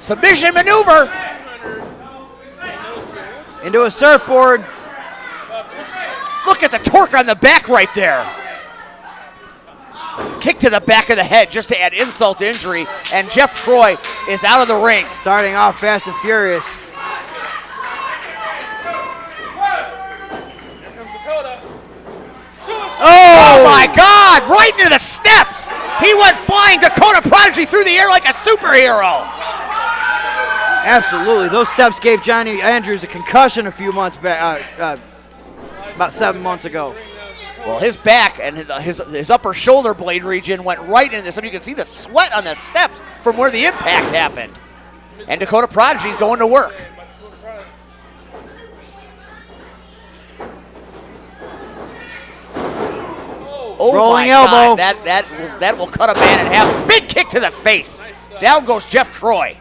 Submission maneuver. Into a surfboard. Look at the torque on the back right there. Kick to the back of the head just to add insult to injury, and Jeff Troy is out of the ring. Starting off fast and furious. Oh my God, right into the steps. He went flying Dakota Prodigy through the air like a superhero. Absolutely. Those steps gave Johnny Andrews a concussion a few months back, about 7 months ago. Well, his back and his upper shoulder blade region went right into this. You can see the sweat on the steps from where the impact happened. And Dakota Prodigy is going to work. Oh, rolling my elbow. God. That will cut a man in half. Big kick to the face. Down goes Jeff Troy.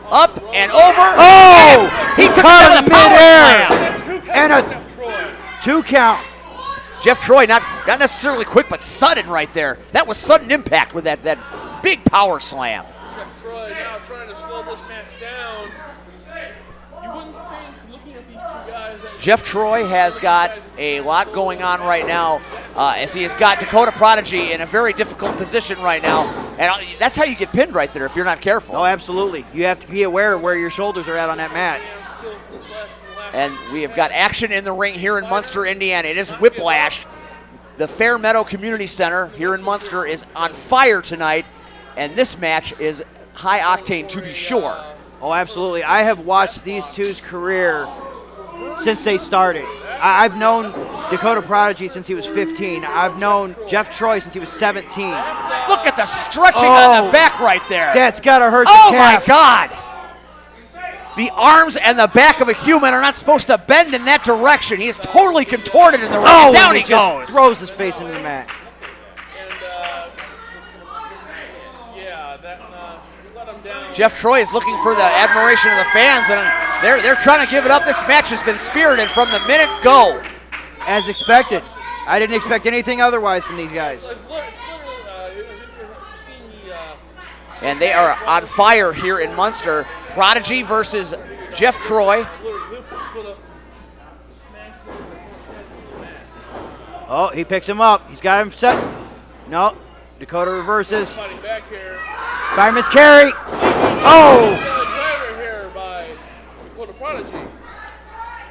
Up and over. Oh! He took it to the power slam. And a 2 count. Jeff Troy, not necessarily quick, but sudden right there. That was sudden impact with that big power slam. Jeff Troy now trying to slow this match down. You wouldn't think, looking at these two guys, that Jeff Troy has got a lot going on right now, as he has got Dakota Prodigy in a very difficult position right now. And that's how you get pinned right there if you're not careful. Oh, absolutely. You have to be aware of where your shoulders are at on that mat. And we have got action in the ring here in Munster, Indiana. It is Whiplash. The Fair Meadow Community Center here in Munster is on fire tonight, and this match is high octane to be sure. Oh, absolutely. I have watched these two's career since they started. I've known Dakota Prodigy since he was 15. I've known Jeff Troy since he was 17. Look at the stretching on the back right there. That's got to hurt the Oh, calf. my God. The arms and the back of a human are not supposed to bend in that direction. He is totally contorted in the ring. Oh, Down and he just goes. throws his face into the mat. Jeff Troy is looking for the admiration of the fans, and they're trying to give it up. This match has been spirited from the minute go. As expected. I didn't expect anything otherwise from these guys. And they are on fire here in Munster. Prodigy versus Jeff Troy. Oh, he picks him up. He's got him set. No. Dakota reverses. Fireman's carry. Oh!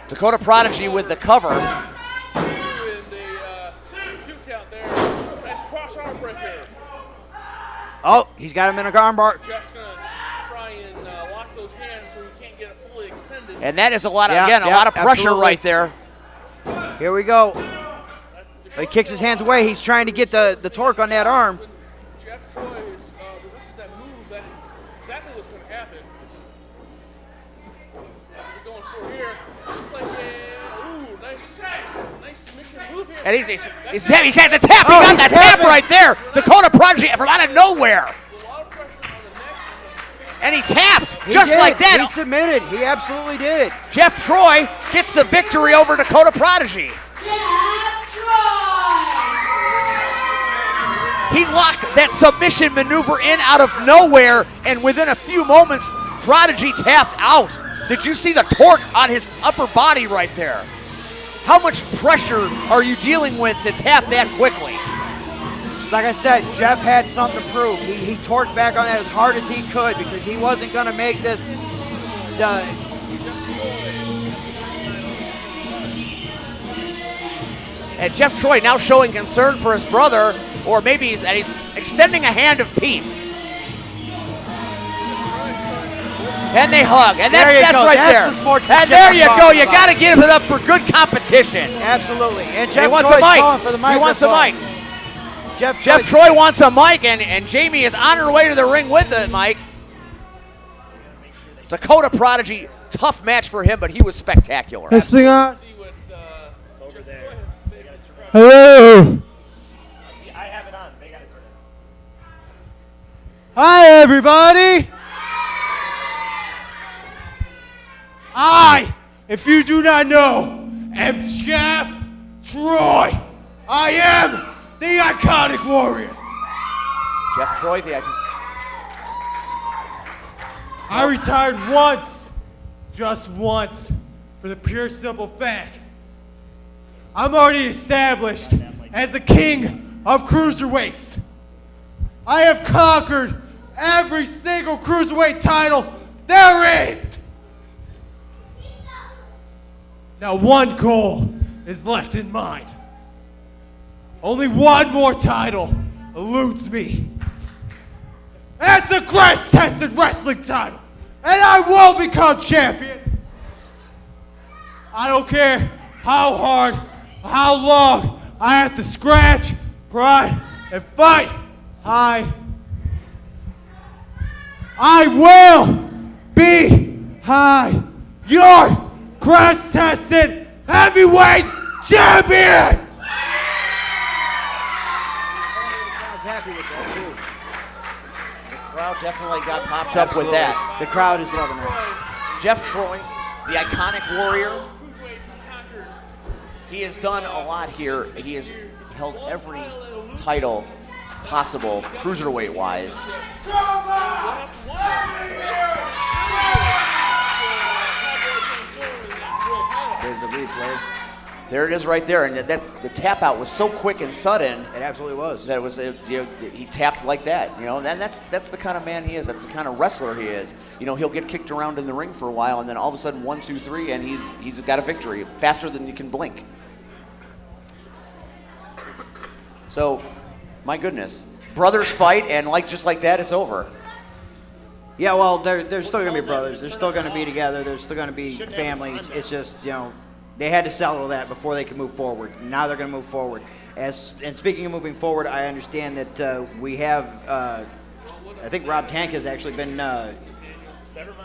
Dakota Prodigy with the cover. Oh, he's got him in a armbar. Jeff's going to try and lock those hands so he can't get it fully extended. And that is a lot of, a lot of pressure absolutely. right there. Here we go. He kicks his hands away. He's trying to get the torque on that arm. Jeff Troy reverses that move. That is exactly what's going to happen. We're going for here. Looks like nice submission move here. And he's he got the tap. He got the tap right there. Dakota Prodigy from out of nowhere. And he taps just like that. He submitted. He absolutely did. Jeff Troy gets the victory over Dakota Prodigy. He locked that submission maneuver in out of nowhere, and within a few moments, Prodigy tapped out. Did you see the torque on his upper body right there? How much pressure are you dealing with to tap that quickly? Like I said, Jeff had something to prove. He torqued back on that as hard as he could because he wasn't going to make this. And Jeff Troy now showing concern for his brother, or maybe he's extending a hand of peace. And they hug, and that's right there. And there you go. You got to give it up for good competition. Absolutely. And Jeff he wants Troy's a mic. calling for the He wants a mic. Jeff Troy wants a mic, and Jamie is on her way to the ring with the mic. Dakota Prodigy, tough match for him, but he was spectacular. This thing on. Hello. Hi, everybody. I, if you do not know, am Jeff Troy. I am the iconic warrior. Jeff Troy, the iconic. I retired once just once for the pure simple fact I'm already established as the king of cruiserweights. I have conquered every single cruiserweight title there is. Now one goal is left in mind. Only one more title eludes me. That's the crash-tested wrestling title. And I will become champion. I don't care how hard, how long I have to scratch, cry, and fight. I will be your crash-tested heavyweight champion. Happy with that too. The crowd definitely got popped up with that. The crowd is loving it. Jeff Troy, the iconic warrior. He has done a lot here. He has held every title possible, cruiserweight-wise. There's the replay. There it is right there, and the tap out was so quick and sudden. It absolutely was. That was he tapped like that, and that's the kind of man he is. That's the kind of wrestler he is. He'll get kicked around in the ring for a while, and then all of a sudden 1, 2, 3, and he's got a victory faster than you can blink. So, my goodness, brothers fight, and just like that, it's over. Yeah, well, they're still gonna be brothers. They're still gonna be together. They're still gonna be family. It's just they had to settle that before they could move forward. Now they're going to move forward. And speaking of moving forward, I understand that we have, I think Rob Tank has actually been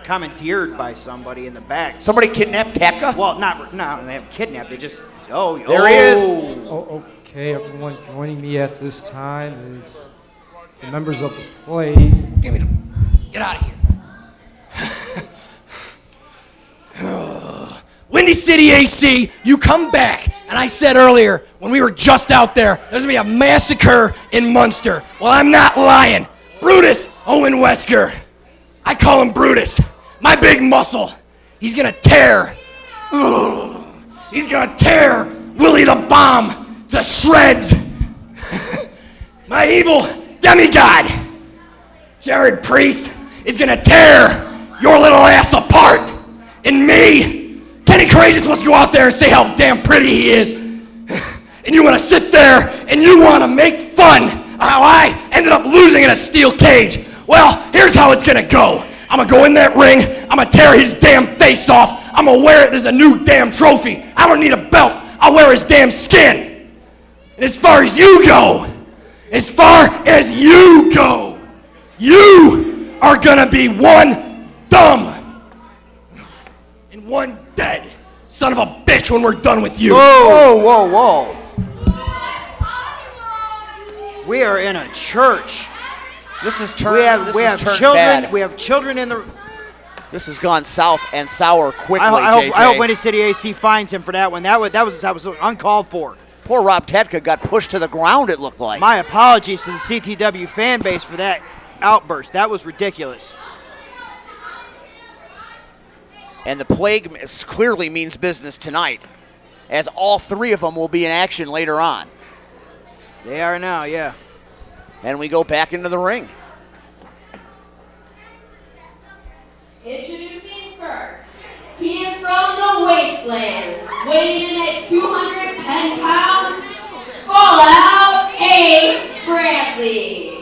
commandeered by somebody in the back. Somebody kidnapped Tapka? Well, not they haven't kidnapped. They just, there he is. Oh, okay, everyone joining me at this time is the members of the Plague. Get out of here. Windy City AC, you come back. And I said earlier, when we were just out there, there's going to be a massacre in Munster. Well, I'm not lying. Brutus Owen Wesker. I call him Brutus. My big muscle. He's going to tear. He's going to tear Willie the Bomb to shreds. My evil demigod, Jared Priest, is going to tear your little ass apart. And me, Kenny Courageous wants to go out there and say how damn pretty he is. And you want to sit there and you want to make fun of how I ended up losing in a steel cage. Well, here's how it's going to go. I'm going to go in that ring. I'm going to tear his damn face off. I'm going to wear it as a new damn trophy. I don't need a belt. I'll wear his damn skin. And as far as you go, you are going to be one dumb and one dead son of a bitch when we're done with you. Whoa. We are in a church. This is turned. We have children. Bad. We have children in the. This has gone south and sour quickly. I hope Windy City AC finds him for that one. That was uncalled for. Poor Rob Tedka got pushed to the ground. It looked like. My apologies to the CTW fan base for that outburst. That was ridiculous. And the Plague clearly means business tonight, as all three of them will be in action later on. They are now, yeah. And we go back into the ring. Introducing first, he is from the Wasteland, weighing in at 210 pounds, Fallout Ace Bradley.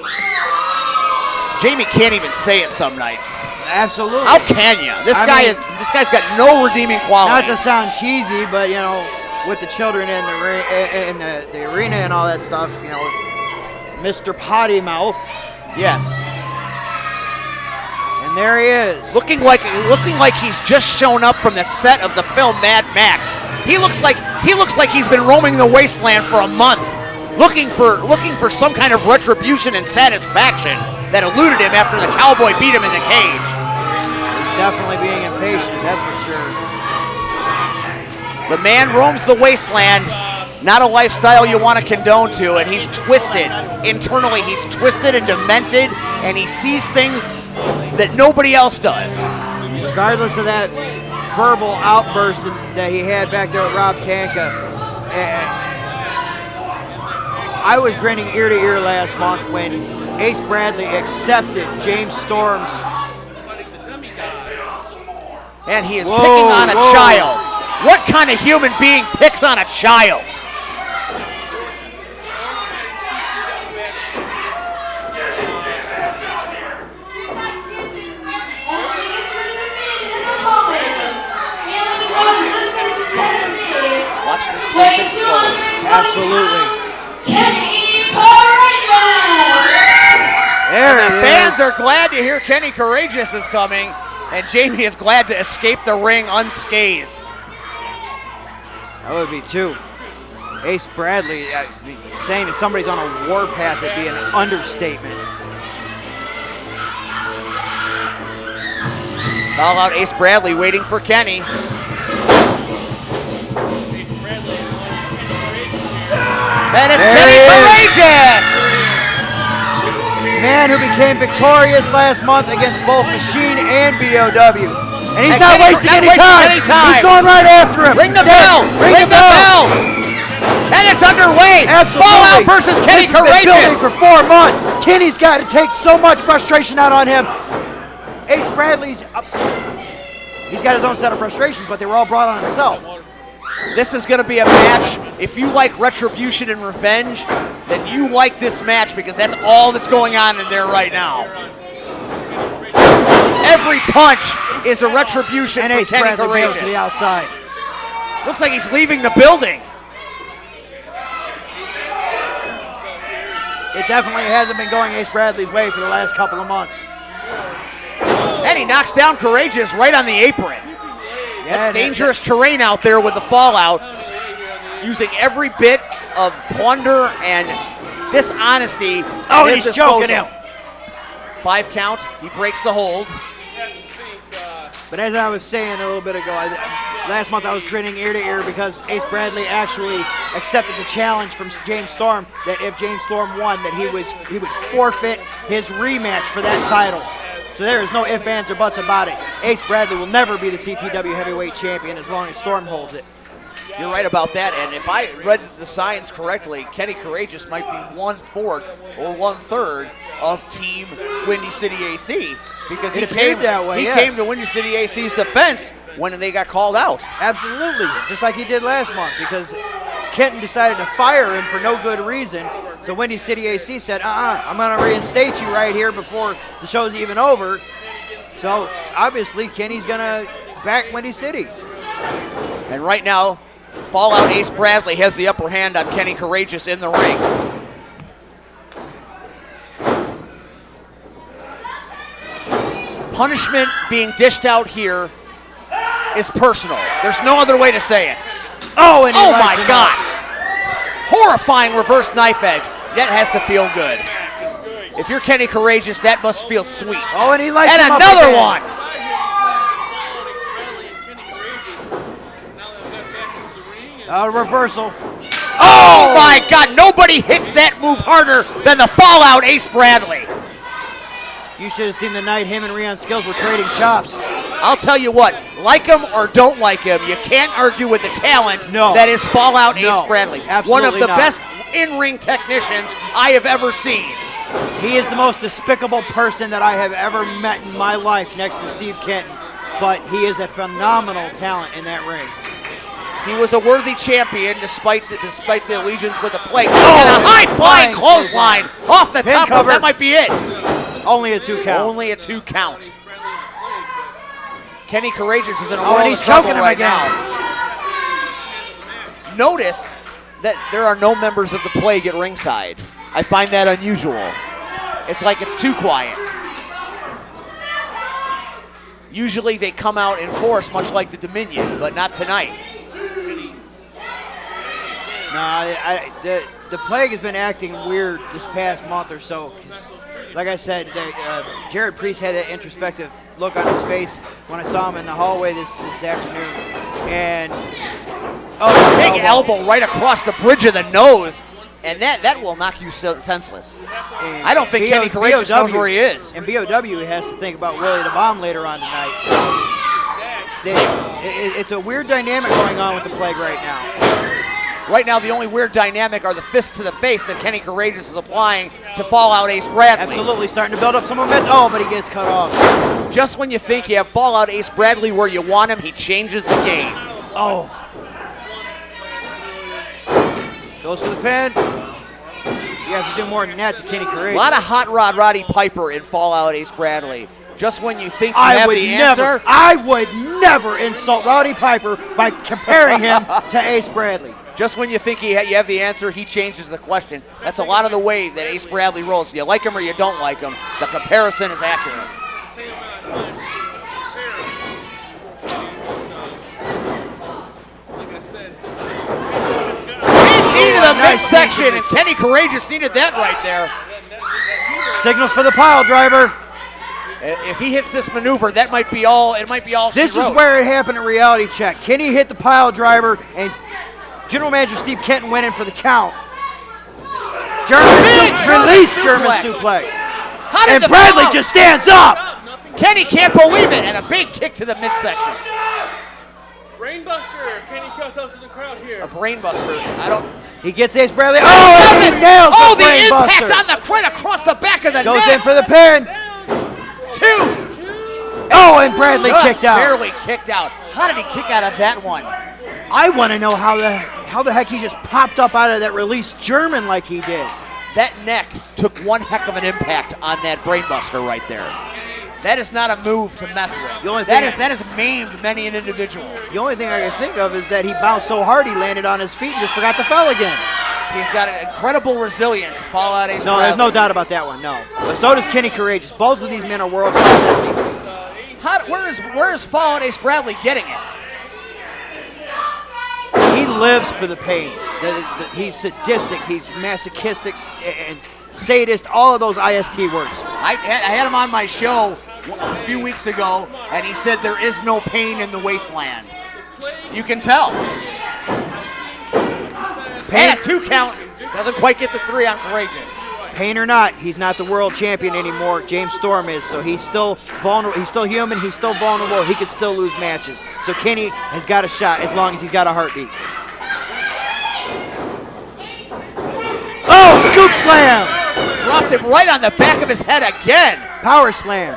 Jamie can't even say it some nights. Absolutely. How can you? This guy's got no redeeming quality. Not to sound cheesy, but with the children in the arena and all that stuff, Mr. Potty Mouth. Yes. And there he is. Looking like he's just shown up from the set of the film Mad Max. He looks like he's been roaming the wasteland for a month, looking for some kind of retribution and satisfaction that eluded him after the cowboy beat him in the cage. He's definitely being impatient, that's for sure. The man roams the wasteland, not a lifestyle you want to condone to, and he's twisted. Internally, he's twisted and demented, and he sees things that nobody else does. Regardless of that, verbal outburst that he had back there with Rob Tanka. I was grinning ear to ear last month when Ace Bradley accepted James Storm's. And he is picking on a child. What kind of human being picks on a child? Watch this place explode. Absolutely. And the fans are glad to hear Kenny Courageous is coming, and Jamie is glad to escape the ring unscathed. That would be too. Ace Bradley, saying that somebody's on a warpath would be an understatement. Foul out Ace Bradley waiting for Kenny. And it's Kenny Courageous! Man who became victorious last month against both Machine and BOW. And he's not wasting any time. He's going right after him. Ring the bell! Ring the bell! And it's underway! Absolutely. Fallout versus Kenny This has been building Courageous! for 4 months. Kenny's got to take so much frustration out on him. Ace Bradley's up. He's got his own set of frustrations, but they were all brought on himself. This is going to be a match. If you like retribution and revenge, then you like this match because that's all that's going on in there right now. Every punch is a retribution And for Ace Kenny Bradley goes to the Courageous. outside. Looks like he's leaving the building. It definitely hasn't been going Ace Bradley's way for the last couple of months. And he knocks down Courageous right on the apron. That's dangerous terrain out there with the Fallout, using every bit of plunder and dishonesty at his he's choking disposal. him. 5 count, he breaks the hold. But as I was saying a little bit ago, last month I was grinning ear to ear because Ace Bradley actually accepted the challenge from James Storm that if James Storm won, that he would forfeit his rematch for that title. So there is no ifs, ands, or buts about it. Ace Bradley will never be the CTW heavyweight champion as long as Storm holds it. You're right about that, and if I read the science correctly, Kenny Courageous might be 1/4 or 1/3 of Team Windy City AC because he came to Windy City AC's defense when they got called out. Absolutely, just like he did last month because Kenton decided to fire him for no good reason. So Windy City AC said, I'm going to reinstate you right here before the show's even over. So obviously Kenny's going to back Windy City. And right now, Fallout Ace Bradley has the upper hand on Kenny Courageous in the ring. Punishment being dished out here is personal. There's no other way to say it. Oh, and oh my God. Horrifying reverse knife edge. That has to feel good. If you're Kenny Courageous, that must feel sweet. Oh, and he lights and him up another again. one. Reversal. Oh my God, nobody hits that move harder than the Fallout Ace Bradley. You should have seen the night him and Rion Skills were trading chops. I'll tell you what, like him or don't like him, you can't argue with the talent that is Fallout Ace Bradley. One of the best in-ring technicians I have ever seen. He is the most despicable person that I have ever met in my life next to Steve Kenton, but he is a phenomenal talent in that ring. He was a worthy champion despite the allegiance with a plate. And a high-flying clothesline off the top of that might be it. Only a 2 count. Only a 2 count. Kenny Courageous is in a and world he's of trouble choking him right again. now. Notice that there are no members of the Plague at ringside. I find that unusual. It's like it's too quiet. Usually they come out in force, much like the Dominion, but not tonight. No, the Plague has been acting weird this past month or so. Like I said, Jared Priest had that introspective look on his face when I saw him in the hallway this afternoon. And big elbow right across the bridge of the nose, and that will knock you senseless. I don't think Kenny Courageous knows where he is. And BOW has to think about Willie the Bomb later on tonight. It's a weird dynamic going on with the Plague right now. Right now, the only weird dynamic are the fists to the face that Kenny Courageous is applying to Fallout Ace Bradley. Absolutely starting to build up some momentum. Oh, but he gets cut off. Just when you think you have Fallout Ace Bradley where you want him, he changes the game. Oh. Goes to the pin. You have to do more than that to Kenny Courageous. A lot of Hot Rod Roddy Piper in Fallout Ace Bradley. Just when you think you have the answer. I would never insult Roddy Piper by comparing him to Ace Bradley. Just when you think you have the answer, he changes the question. That's a lot of the way that Ace Bradley rolls. You like him or you don't like him. The comparison is accurate. Knee to the midsection, and Kenny Courageous needed that right there. Signals for the pile driver. If he hits this maneuver, that might be all. It might be all. This is where it happened in Reality Check. Kenny hit the pile driver, and General Manager Steve Kenton went in for the count. Release German suplex. And Bradley just stands up. Kenny can't believe it, and a big kick to the midsection. Brainbuster. Kenny shouts out to the crowd here. A brainbuster. I don't. He gets Ace Bradley. Oh, and he nails the brainbuster. Impact on the crit across the back of the Goes neck. in for the pin. Two. Oh, and Bradley Just kicked out. Barely kicked out. How did he kick out of that one? I want to know how the heck he just popped up out of that release German like he did. That neck took one heck of an impact on that brainbuster right there. That is not a move to mess with. That has maimed many an individual. The only thing I can think of is that he bounced so hard he landed on his feet and just forgot to fall again. He's got an incredible resilience. Fallout Ace. No, there's no doubt about that one. No, but so does Kenny Courageous. Both of these men are world-class athletes. Where is Fallout Ace Bradley getting it? He lives for the pain. He's sadistic. He's masochistic and sadist. All of those IST words. I had him on my show a few weeks ago, and he said there is no pain in the wasteland. You can tell. Pain. And a 2 count. Doesn't quite get the 3 on Courageous. Pain or not, he's not the world champion anymore. James Storm is, so he's still vulnerable. He's still human. He's still vulnerable. He could still lose matches. So Kenny has got a shot as long as he's got a heartbeat. Oh, scoop slam! Dropped him right on the back of his head again. Power slam.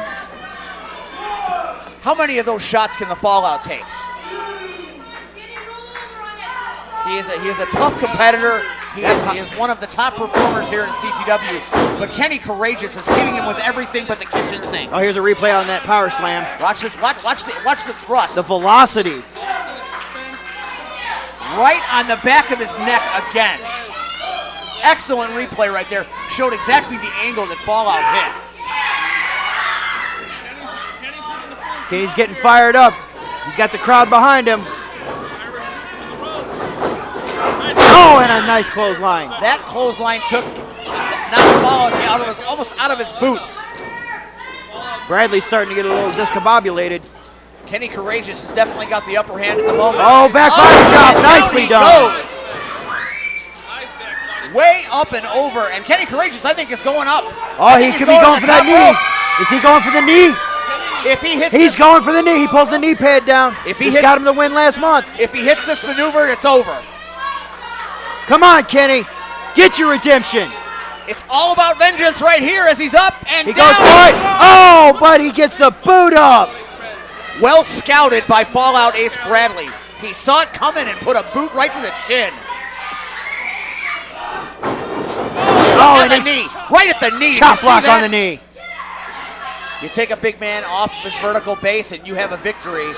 How many of those shots can the Fallout take? He is a tough competitor. He is one of the top performers here in CTW. But Kenny Courageous is hitting him with everything but the kitchen sink. Oh, here's a replay on that power slam. Watch this. Watch the thrust. The velocity. Right on the back of his neck again. Excellent replay right there. Showed exactly the angle that Fallout hit. Kenny's getting fired up. He's got the crowd behind him. Oh, and a nice clothesline. That clothesline knocked Fallout almost out of his boots. Bradley's starting to get a little discombobulated. Kenny Courageous has definitely got the upper hand at the moment. Oh, back body drop. Nicely done. Goes. Way up and over, and Kenny Courageous, I think, is going up. Oh, he could be going for that knee. Is he going for the knee? If he hits, he's going for the knee. He pulls the knee pad down. If he got him the win last month. If he hits this maneuver, it's over. Come on, Kenny, get your redemption. It's all about vengeance right here as he's up and he down. Goes for it. Oh, but he gets the boot up. Well scouted by Fallout Ace Bradley. He saw it coming and put a boot right to the chin. Oh, at the knee, right at the knee. Chop block on the knee. You take a big man off of his vertical base and you have a victory.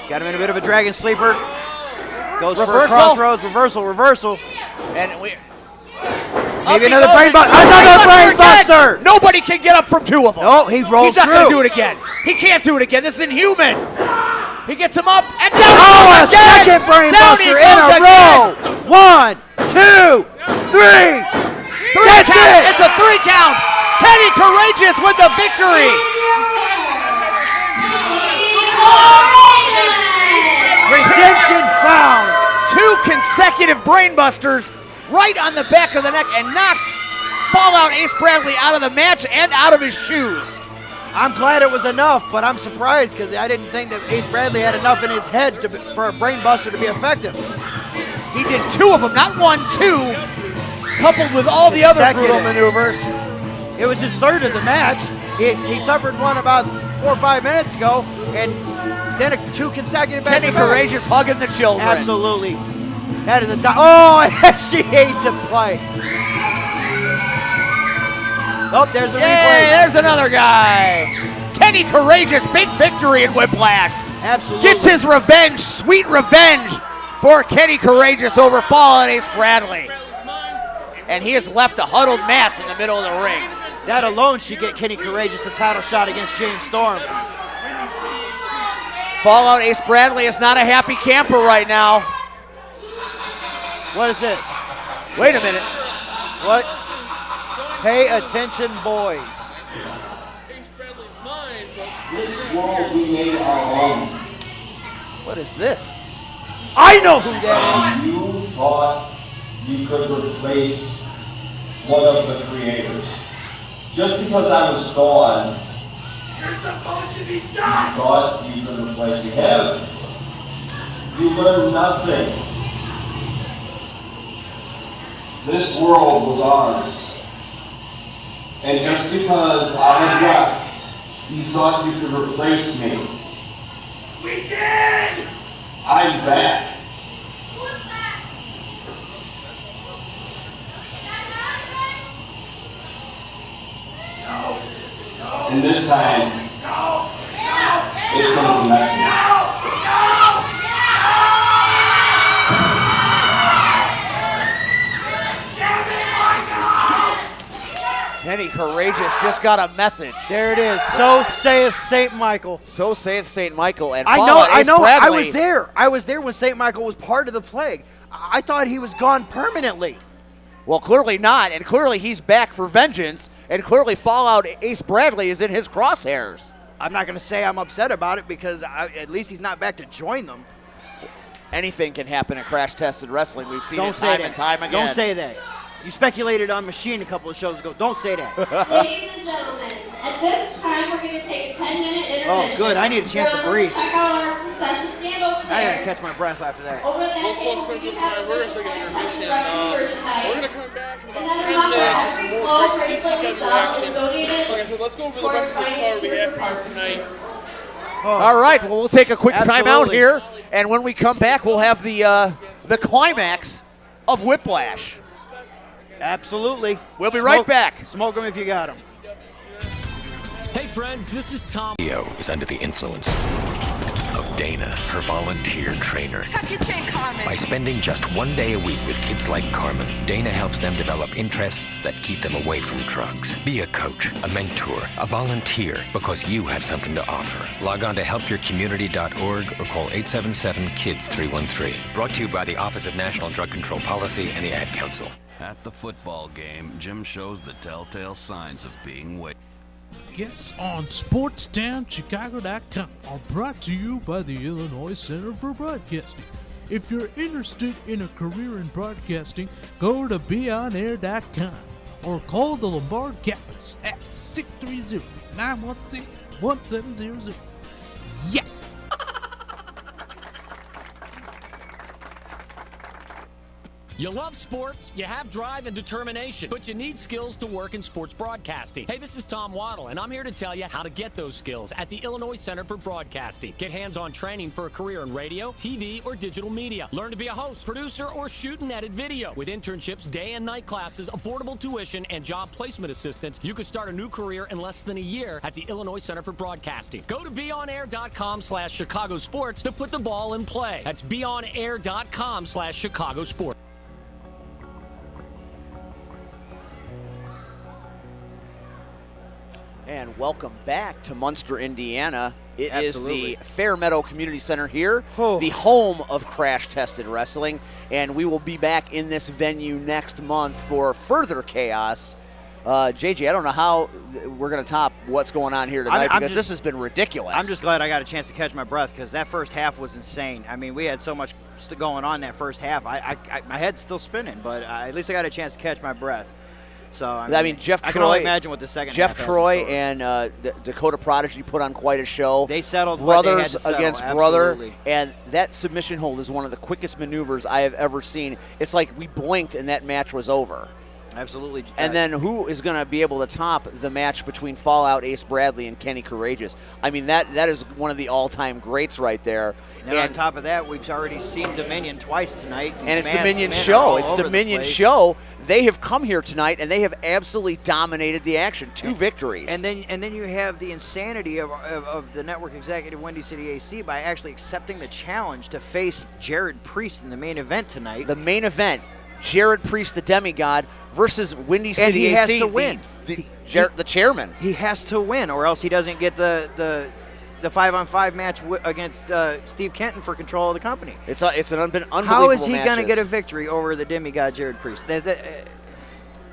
Got him in a bit of a dragon sleeper. Goes reversal. For a crossroads, reversal. And maybe another brainbuster. Another brainbuster. Nobody can get up from 2 of them. Oh, he rolls He's not through. going to do it again. He can't do it again. This is inhuman. He gets him up and down. Oh, a second brainbuster in a row. 1, 2, 3. That's it. It's a 3 count. Kenny Courageous with the victory. Redemption found. 2 consecutive brainbusters right on the back of the neck and knocked Fallout Ace Bradley out of the match and out of his shoes. I'm glad it was enough, but I'm surprised because I didn't think that Ace Bradley had enough in his head for a brain buster to be effective. He did 2 of them, not 1, 2, coupled with all the other brutal maneuvers. It was his third of the match. He suffered one about 4 or 5 minutes ago, and then 2 consecutive back-to-backs. Kenny Courageous hugging the children. Absolutely. That is a oh, she ate the play. Oh, there's a replay. There's another guy. Kenny Courageous, big victory in Whiplash. Absolutely. Gets his revenge, sweet revenge for Kenny Courageous over Fallen Ace Bradley. And he has left a huddled mass in the middle of the ring. That alone should get Kenny Courageous a title shot against James Storm. Fallout Ace Bradley is not a happy camper right now. What is this? Wait a minute. What? Pay attention, boys. This world we made our own. What is this? I know who that is. You thought you could replace one of the creators. Just because I was gone, you're supposed to be done. You thought you could replace him. You learned nothing. This world was ours. And just because I had left, you thought you could replace me. We did! I'm back. Who's that? And this time, it's gonna be messy. Kenny Courageous just got a message. There it is. So saith St. Michael. So saith St. Michael. And I Fallout Ace know. Bradley. I was there. I was there when St. Michael was part of the plague. I thought he was gone permanently. Well, clearly not, and clearly he's back for vengeance, and clearly Fallout Ace Bradley is in his crosshairs. I'm not going to say I'm upset about it because at least he's not back to join them. Anything can happen in Crash Tested Wrestling. We've seen Don't it say time that. and time again. Don't say that. You speculated on Machine a couple of shows ago. Don't say that. Ladies and gentlemen, at this time we're going to take a 10-minute intermission. Oh, good. I need a chance to breathe. Check out our concession stand over there. I got to catch my breath after that. Over that table, we have we're going to take an intermission. We're going to come back in about 10 And then minutes every with flow more great bracelet we CTW sell action. is donated Okay, so let's go over the rest of this card we have for you tonight. All right, well, we'll take a quick timeout Absolutely. here, and when we come back, we'll have the climax of Whiplash. Absolutely. We'll be right back. Smoke them if you got them. Hey friends, this is Tom. Leo is under the influence of Dana, her volunteer trainer. Tuck your chin, Carmen. By spending just 1 day a week with kids like Carmen, Dana helps them develop interests that keep them away from drugs. Be a coach, a mentor, a volunteer, because you have something to offer. Log on to helpyourcommunity.org or call 877-KIDS-313. Brought to you by the Office of National Drug Control Policy and the Ad Council. At the football game, Jim shows the telltale signs of being waited. Guests on SportsTownChicago.com are brought to you by the Illinois Center for Broadcasting. If you're interested in a career in broadcasting, go to BeyondAir.com or call the Lombard Campus at 630-916-1700. Yeah! You love sports, you have drive and determination, but you need skills to work in sports broadcasting. Hey, this is Tom Waddle, and I'm here to tell you how to get those skills at the Illinois Center for Broadcasting. Get hands-on training for a career in radio, TV, or digital media. Learn to be a host, producer, or shoot and edit video. With internships, day and night classes, affordable tuition, and job placement assistance, you could start a new career in less than a year at the Illinois Center for Broadcasting. Go to beonair.com/Chicago Sports to put the ball in play. That's beonair.com/Chicago Sports. And welcome back to Munster, Indiana. It is Absolutely. the Fair Meadow Community Center here, Oh. the home of Crash Tested Wrestling, and we will be back in this venue next month for further chaos. JJ, I don't know how we're going to top what's going on here tonight because this has been ridiculous. I'm just glad I got a chance to catch my breath because that first half was insane. I mean, we had so much going on that first half. My head's still spinning, but at least I got a chance to catch my breath. So I mean, Jeff Troy. I can only imagine what the second Jeff half has in Troy store. and the Dakota Prodigy put on quite a show. They settled what they had brothers to settle, against absolutely. brother, and that submission hold is one of the quickest maneuvers I have ever seen. It's like we blinked and that match was over. Absolutely. And then who is going to be able to top the match between Fallout Ace Bradley and Kenny Courageous? I mean, that is one of the all-time greats right there. And on top of that, we've already seen Dominion twice tonight. And it's Masked Dominion men show. all It's over the Dominion place. show. They have come here tonight and they have absolutely dominated the action. 2 victories. And then you have the insanity of the network executive Windy City AC by actually accepting the challenge to face Jared Priest in the main event tonight. The main event, Jared Priest, the demigod, versus Windy City and he AC, has to win. the chairman. He has to win, or else he doesn't get the 5-on-5 match against Steve Kenton for control of the company. It's an unbelievable How is he matches. going to get a victory over the demigod Jared Priest?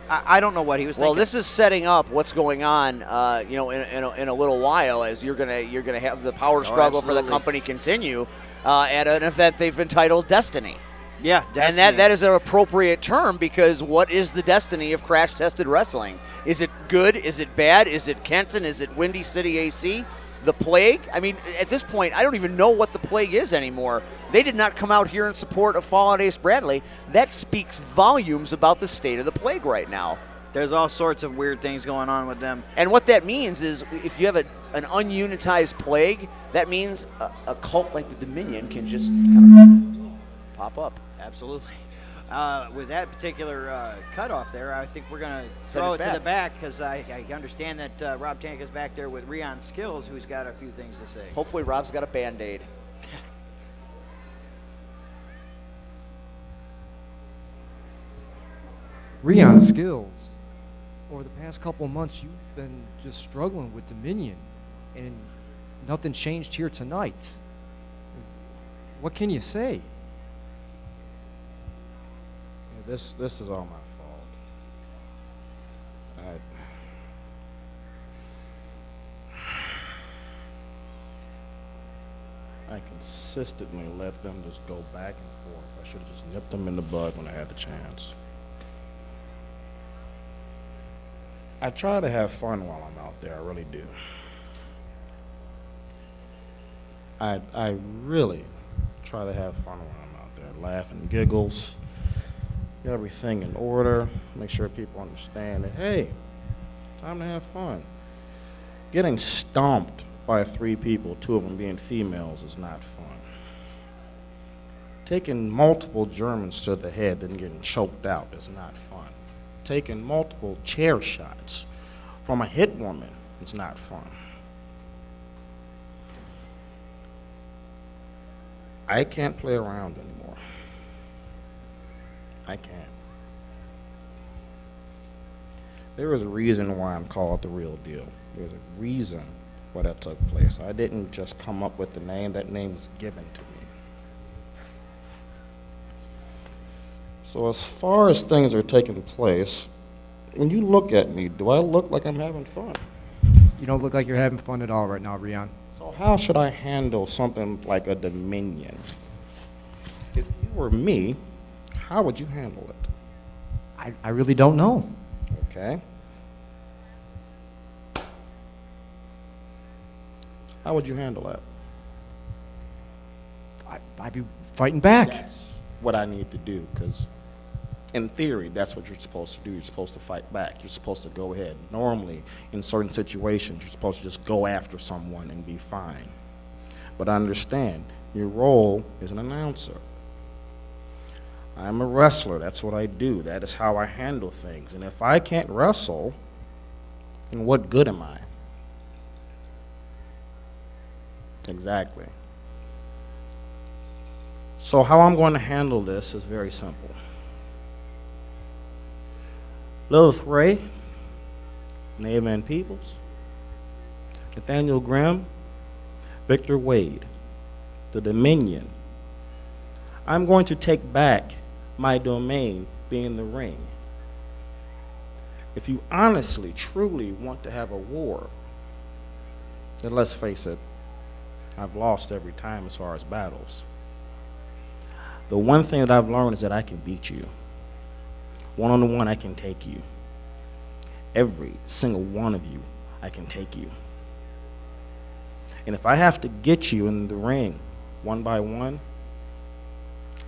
I don't know what he was thinking. Well, this is setting up what's going on, in a little while, as you're gonna have the power struggle for the absolutely. company continue at an event they've entitled Destiny. Yeah, and that is an appropriate term because what is the destiny of Crash Tested Wrestling? Is it good? Is it bad? Is it Kenton? Is it Windy City AC? The Plague? I mean, at this point, I don't even know what the Plague is anymore. They did not come out here in support of Fallout Ace Bradley. That speaks volumes about the state of the Plague right now. There's all sorts of weird things going on with them. And what that means is if you have an ununitized Plague, that means a cult like the Dominion can just kind of pop up. Absolutely. With that particular cutoff there, I think we're going to Send throw it it to the back. back because I understand that Rob Tanka's back there with Rion Skills, who's got a few things to say. Hopefully Rob's got a Band-Aid. Rion Skills, over the past couple of months, you've been just struggling with Dominion, and nothing changed here tonight. What can you say? This is all my fault. I consistently let them just go back and forth. I should have just nipped them in the bud when I had the chance. I try to have fun while I'm out there, I really do. I really try to have fun when I'm out there. Laugh and giggles, get everything in order, make sure people understand that, hey, time to have fun. Getting stomped by 3 people, 2 of them being females, is not fun. Taking multiple Germans to the head and getting choked out is not fun. Taking multiple chair shots from a hit woman is not fun. I can't play around anymore. I can't. There is a reason why I'm called the real deal. There's a reason why that took place. I didn't just come up with the name. That name was given to me. So as far as things are taking place, when you look at me, do I look like I'm having fun? You don't look like you're having fun at all right now, Rion. So how should I handle something like a Dominion? If you were me, how would you handle it? I really don't know. Okay. How would you handle that? I'd be fighting back. That's what I need to do, because in theory, that's what you're supposed to do. You're supposed to fight back. You're supposed to go ahead. Normally, in certain situations, you're supposed to just go after someone and be fine. But understand, your role is an announcer. I'm a wrestler. That's what I do. That is how I handle things. And if I can't wrestle, then what good am I? Exactly. So how I'm going to handle this is very simple. Lilith Ray, Naaman Peoples, Nathaniel Grimm, Victor Wade, the Dominion. I'm going to take back my domain being the ring. If you honestly, truly want to have a war, then let's face it, I've lost every time as far as battles. The one thing that I've learned is that I can beat you. One-on-one, I can take you. every single one of you, I can take you. And if I have to get you in the ring one by one,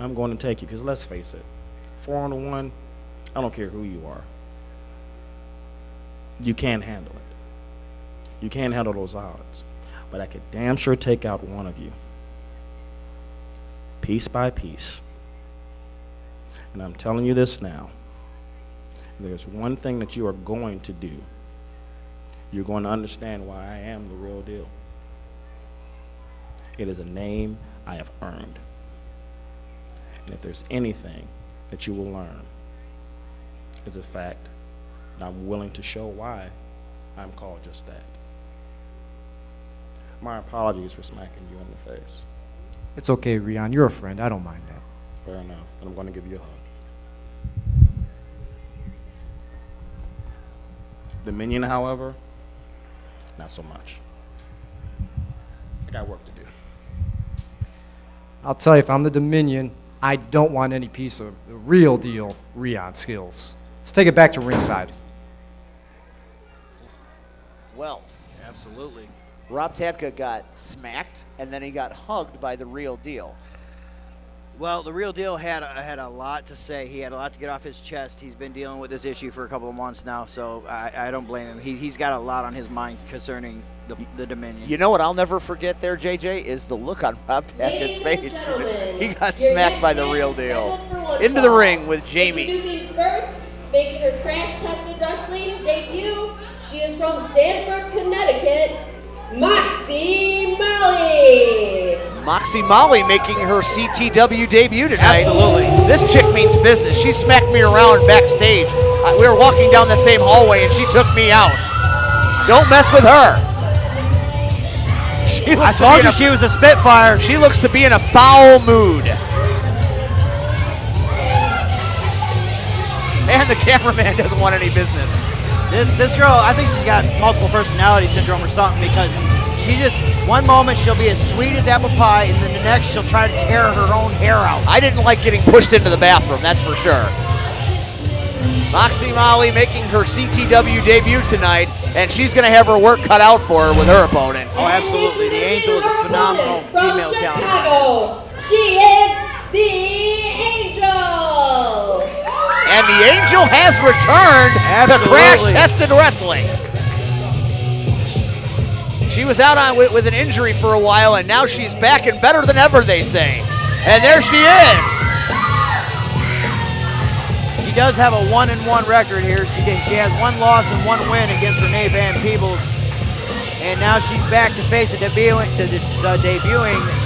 I'm going to take you, because let's face it, 4-on-1, I don't care who you are. You can't handle it. You can't handle those odds. But I could damn sure take out one of you, piece by piece. And I'm telling you this now. There's one thing that you are going to do. You're going to understand why I am the real deal. It is a name I have earned. And if there's anything that you will learn, it's the fact that I'm willing to show why I'm called just that. My apologies for smacking you in the face. It's okay, Rion. You're a friend. I don't mind that. Fair enough. Then I'm going to give you a hug. Dominion, however, not so much. I got work to do. I'll tell you, if I'm the Dominion, I don't want any piece of the real deal Rion skills. Let's take it back to ringside. Well, Absolutely. Rob Tadka got smacked, and then he got hugged by the real deal. Well, the real deal had a lot to say. He had a lot to get off his chest. He's been dealing with this issue for a couple of months now, so I don't blame him. He's got a lot on his mind concerning the Dominion. You know what I'll never forget there, JJ, is the look on Rob Tadka's face. He got smacked by the real deal. Into the ring with Jamie. Introducing first, making her crash-tested wrestling debut, she is from Stamford, Connecticut, Moxie Molly. Moxie Molly making her CTW debut tonight. Absolutely. This chick means business. She smacked me around backstage. We were walking down the same hallway, and she took me out. Don't mess with her. I told you she was a Spitfire. She looks to be in a foul mood. And the cameraman doesn't want any business. This girl, I think she's got multiple personality syndrome or something, because she just, one moment she'll be as sweet as apple pie, and then the next she'll try to tear her own hair out. I didn't like getting pushed into the bathroom, that's for sure. Moxie Molly making her CTW debut tonight, and she's going to have her work cut out for her with her opponent. Oh, absolutely. The Angel is a phenomenal female talent. Chicago, she is the Angel. And the Angel has returned to crash-tested wrestling. She was out with an injury for a while, and now she's back and better than ever, they say. And there she is. She does have a 1-1 record here. She has 1 loss and 1 win against Renee Van Peebles. And now she's back to face the debuting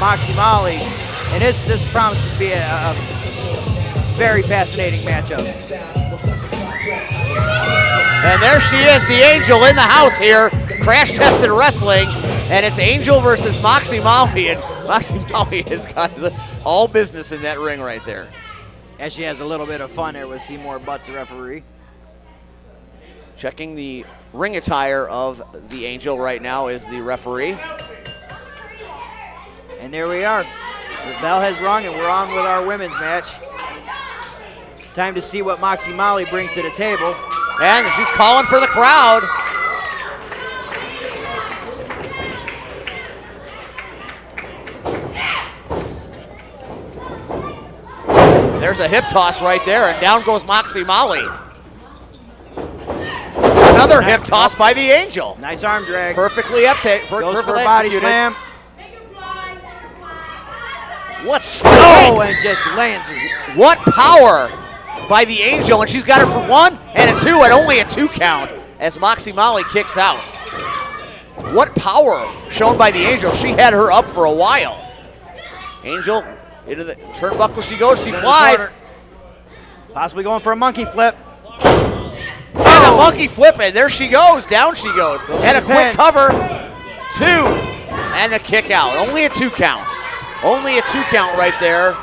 Moxie Molly. And this promises to be a very fascinating matchup. And there she is, the Angel in the house here, crash-tested wrestling, and it's Angel versus Moxie Molly, and Moxie Molly has got all business in that ring right there. As she has a little bit of fun there with Seymour Butts, the referee. Checking the ring attire of the Angel right now is the referee. And there we are. The bell has rung, and we're on with our women's match. Time to see what Moxie Molly brings to the table. And she's calling for the crowd. There's a hip toss right there, and down goes Moxie Molly. Another hip toss by the Angel. Nice arm drag. Perfectly executed. Goes for a body slam. What strength. Oh, and just lands her. What power by the Angel, and she's got her for 1 and a 2 at only a 2 count as Moxie Molly kicks out. What power shown by the Angel. She had her up for a while. Angel into the turnbuckle she goes, she flies. Possibly going for a monkey flip. And a monkey flip, and there she goes, down she goes. And a quick cover, 2, and a kick out. Only a 2 count. Only a 2 count right there.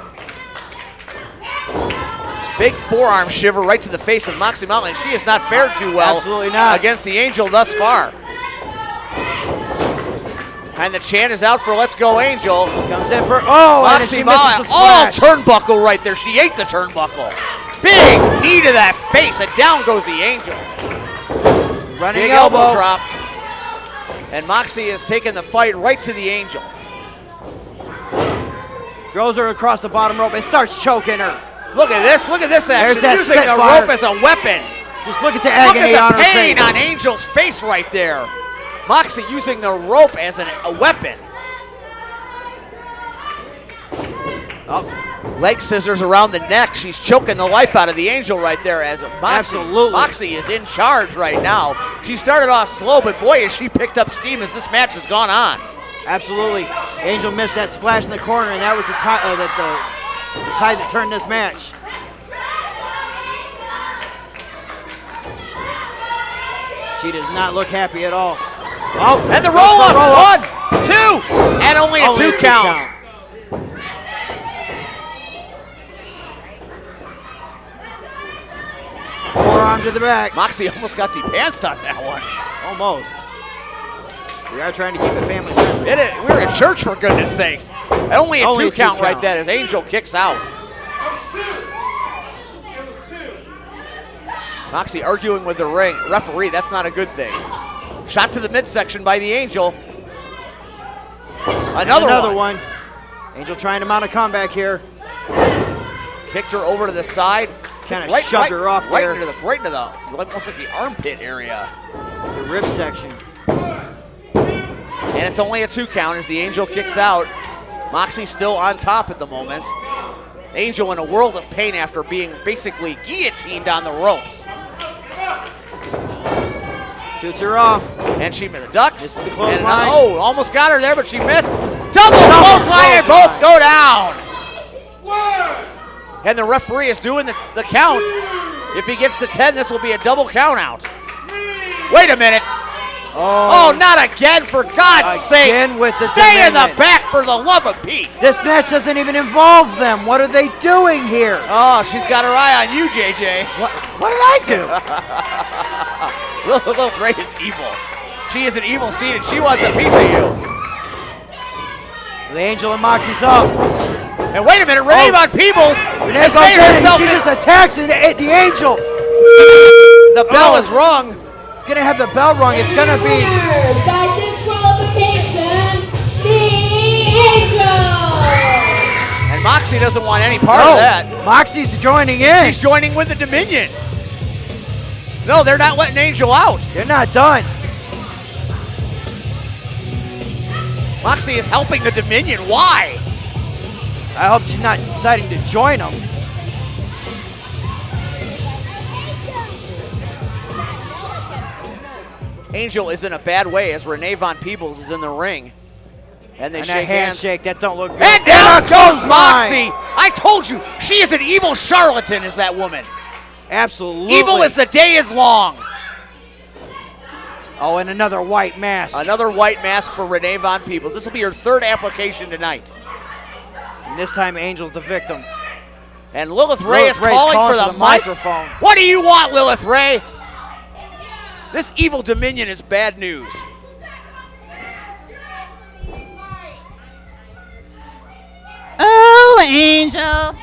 Big forearm shiver right to the face of Moxie Molly, and she has not fared too well Absolutely not. against the Angel thus far. And the chant is out for Let's Go Angel. She comes in for, oh, Moxie and Molly, she misses the splash. turnbuckle right there. She ate the turnbuckle. Big knee to that face, and down goes the Angel. Running Big elbow drop. And Moxie is taking the fight right to the Angel. Throws her across the bottom rope and starts choking her. Look at this action. There's that Using the Spitfire. rope as a weapon. Just look at the agony Look on at her the pain face. on Angel's face right there. Moxie using the rope as a weapon. Oh, leg scissors around the neck. She's choking the life out of the Angel right there as Moxie is in charge right now. She started off slow, but boy, has she picked up steam as this match has gone on. Absolutely. Angel missed that splash in the corner, and that was the tide that turned this match. She does not look happy at all. Oh, and the roll up. 1, 2, and only a 2 count. Forearm to the back. Moxie almost got de-pantsed on that one. Almost. We are trying to keep it family friendly. We're in church, for goodness sakes. And only a 2 count 2 right there as Angel kicks out. Moxie arguing with the referee. That's not a good thing. Shot to the midsection by the Angel. Another one. Angel trying to mount a comeback here. Kicked her over to the side. Kind of shoved her off there. Right into the, almost like the armpit area. The rib section. And it's only a 2 count as the Angel kicks out. Moxie's still on top at the moment. Angel in a world of pain after being basically guillotined on the ropes. Shoots her off. And she ducks. This is the clothesline. Oh, almost got her there, but she missed. Double clothesline and both go down. And the referee is doing the count. If he gets to 10, this will be a double count out. Wait a minute. Oh, not again, for God's sake. With the Stay in the Dominion. back, for the love of Pete. This match doesn't even involve them. What are they doing here? Oh, she's got her eye on you, JJ. What did I do? Lilith Ray is evil. She is an evil seed, and she wants a piece of you. The Angel and Moxie's up. And wait a minute, Renee Von Peebles has Von made Peebles, herself. she just attacks the Angel. The bell is rung. It's gonna have the bell rung. It's gonna be. By disqualification, the Angel. And Moxie doesn't want any part of that. Moxie's joining in. She's joining with the Dominion. No, they're not letting Angel out. They're not done. Moxie is helping the Dominion. Why? I hope she's not deciding to join them. Angel is in a bad way as Renee Von Peebles is in the ring. And they And shake a hands. handshake, that don't look good. And down a goes clothesline. Moxie. I told you, she is an evil charlatan, is that woman. Absolutely. Evil as the day is long. Oh, and another white mask. Another white mask for Renee Von Peebles. This will be her 3rd application tonight. And this time, Angel's the victim. And Lilith Ray is Ray's calling for the mic. microphone. What do you want, Lilith Ray? This evil Dominion is bad news. Oh, Angel.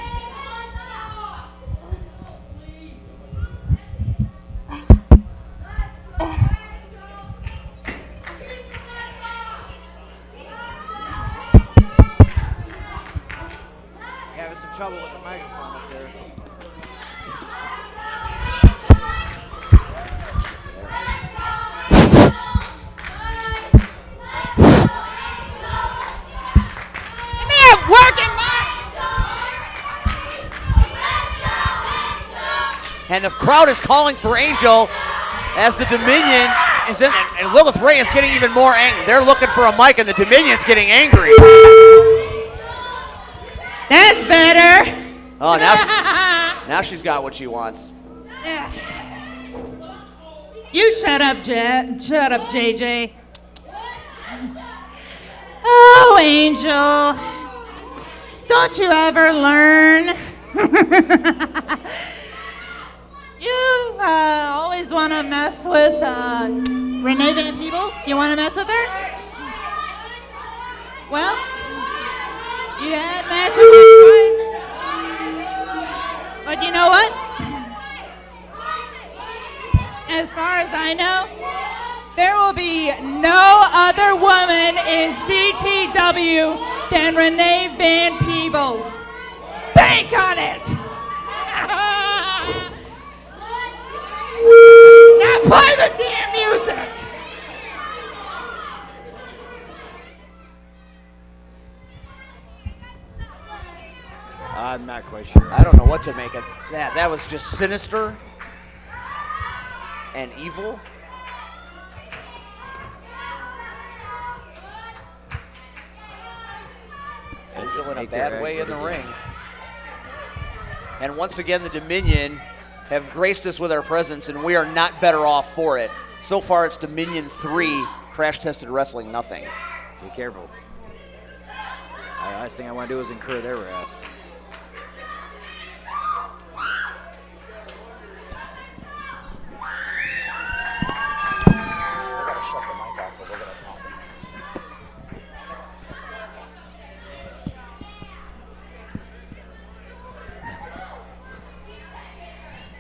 Having some trouble with the microphone up there. And the crowd is calling for Angel as the Dominion is in, and Lilith Ray is getting even more angry. They're looking for a mic, and the Dominion's getting angry. That's better. Oh, now she's got what she wants. You shut up, Shut up, JJ. Oh, Angel. Don't you ever learn? You always want to mess with Renee Van Peebles? You want to mess with her? Well, you had matches twice. But you know what? As far as I know, There will be no other woman in CTW than Renee Van Peebles. Bank on it! Now play the damn music! I'm not quite sure. I don't know what to make of that. That was just sinister and evil. Angel in a bad way in the ring. And once again, the Dominion have graced us with our presence, and we are not better off for it. So far, it's Dominion 3, Crash Tested Wrestling nothing. Be careful. The last thing I want to do is incur their wrath.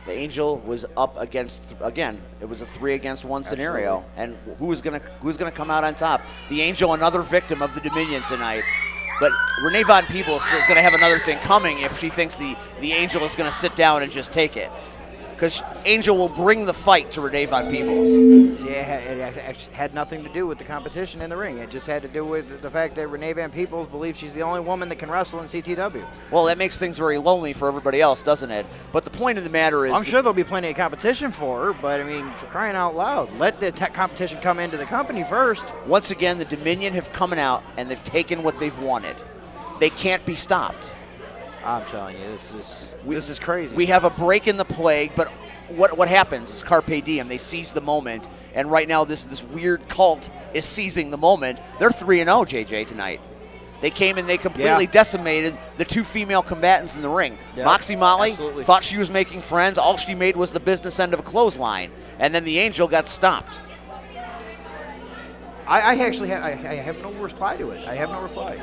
The Angel was up against, again, it was a 3-against-1 scenario. And who's gonna come out on top? The Angel, another victim of the Dominion tonight. But Renee Von Peebles is gonna have another thing coming if she thinks the Angel is gonna sit down and just take it. Because Angel will bring the fight to Renee Von Peebles. Yeah, it had nothing to do with the competition in the ring. It just had to do with the fact that Renee Van Peebles believes she's the only woman that can wrestle in CTW. Well, that makes things very lonely for everybody else, doesn't it? But the point of the matter is... I'm sure there'll be plenty of competition for her, but I mean, for crying out loud, let the competition come into the company first. Once again, the Dominion have come out and they've taken what they've wanted. They can't be stopped. I'm telling you, this is crazy. We have a break in the plague, but what happens is carpe diem. They seize the moment, and right now this weird cult is seizing the moment. They're 3-0, JJ, tonight. They came and they completely decimated the 2 female combatants in the ring. Yep, Moxie Molly absolutely. thought she was making friends. All she made was the business end of a clothesline, and then the Angel got stomped. I actually have no reply to it. I have no reply.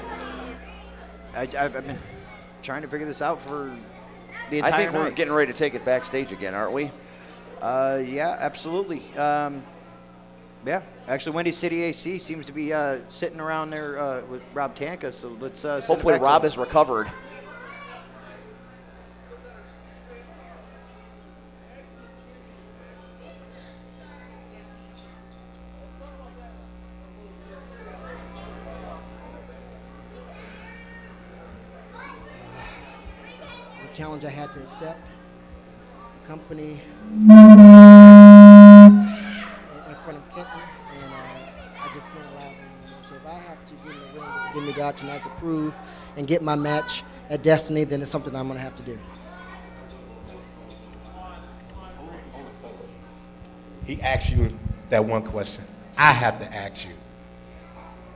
I've been trying to figure this out for the entire I think we're night. getting ready to take it backstage again, aren't we? Yeah, absolutely. Yeah, actually, Windy City AC seems to be sitting around there with Rob Tanka, so let's send it Hopefully back to Rob him. is recovered. Challenge I had to accept. The company in front of Kenton, and I just can't allow them anymore. So if I have to get in the ring and give me God tonight to prove and get my match at Destiny, then it's something I'm going to have to do. He asked you that one question. I have to ask you,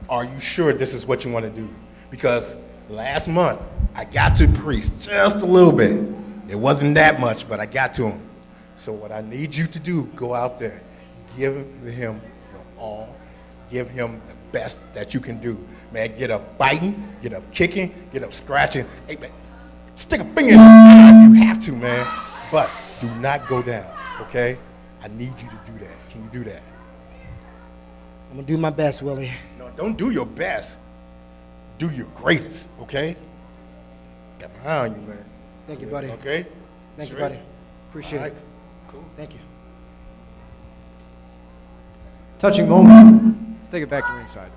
are you sure this is what you want to do? Because last month, I got to Priest just a little bit. It wasn't that much, but I got to him. So what I need you to do, go out there, give him your all, give him the best that you can do. Man, get up biting, get up kicking, get up scratching. Hey, man, stick a finger in his eye if you have to, man. But do not go down, okay? I need you to do that. Can you do that? I'm going to do my best, Willie. No, don't do your best. Do your greatest, okay? Got behind you, man. Thank you, buddy. Okay? Thank you, Straight? buddy. Appreciate All right. it. Cool. Thank you. Touching moment. Let's take it back to ringside.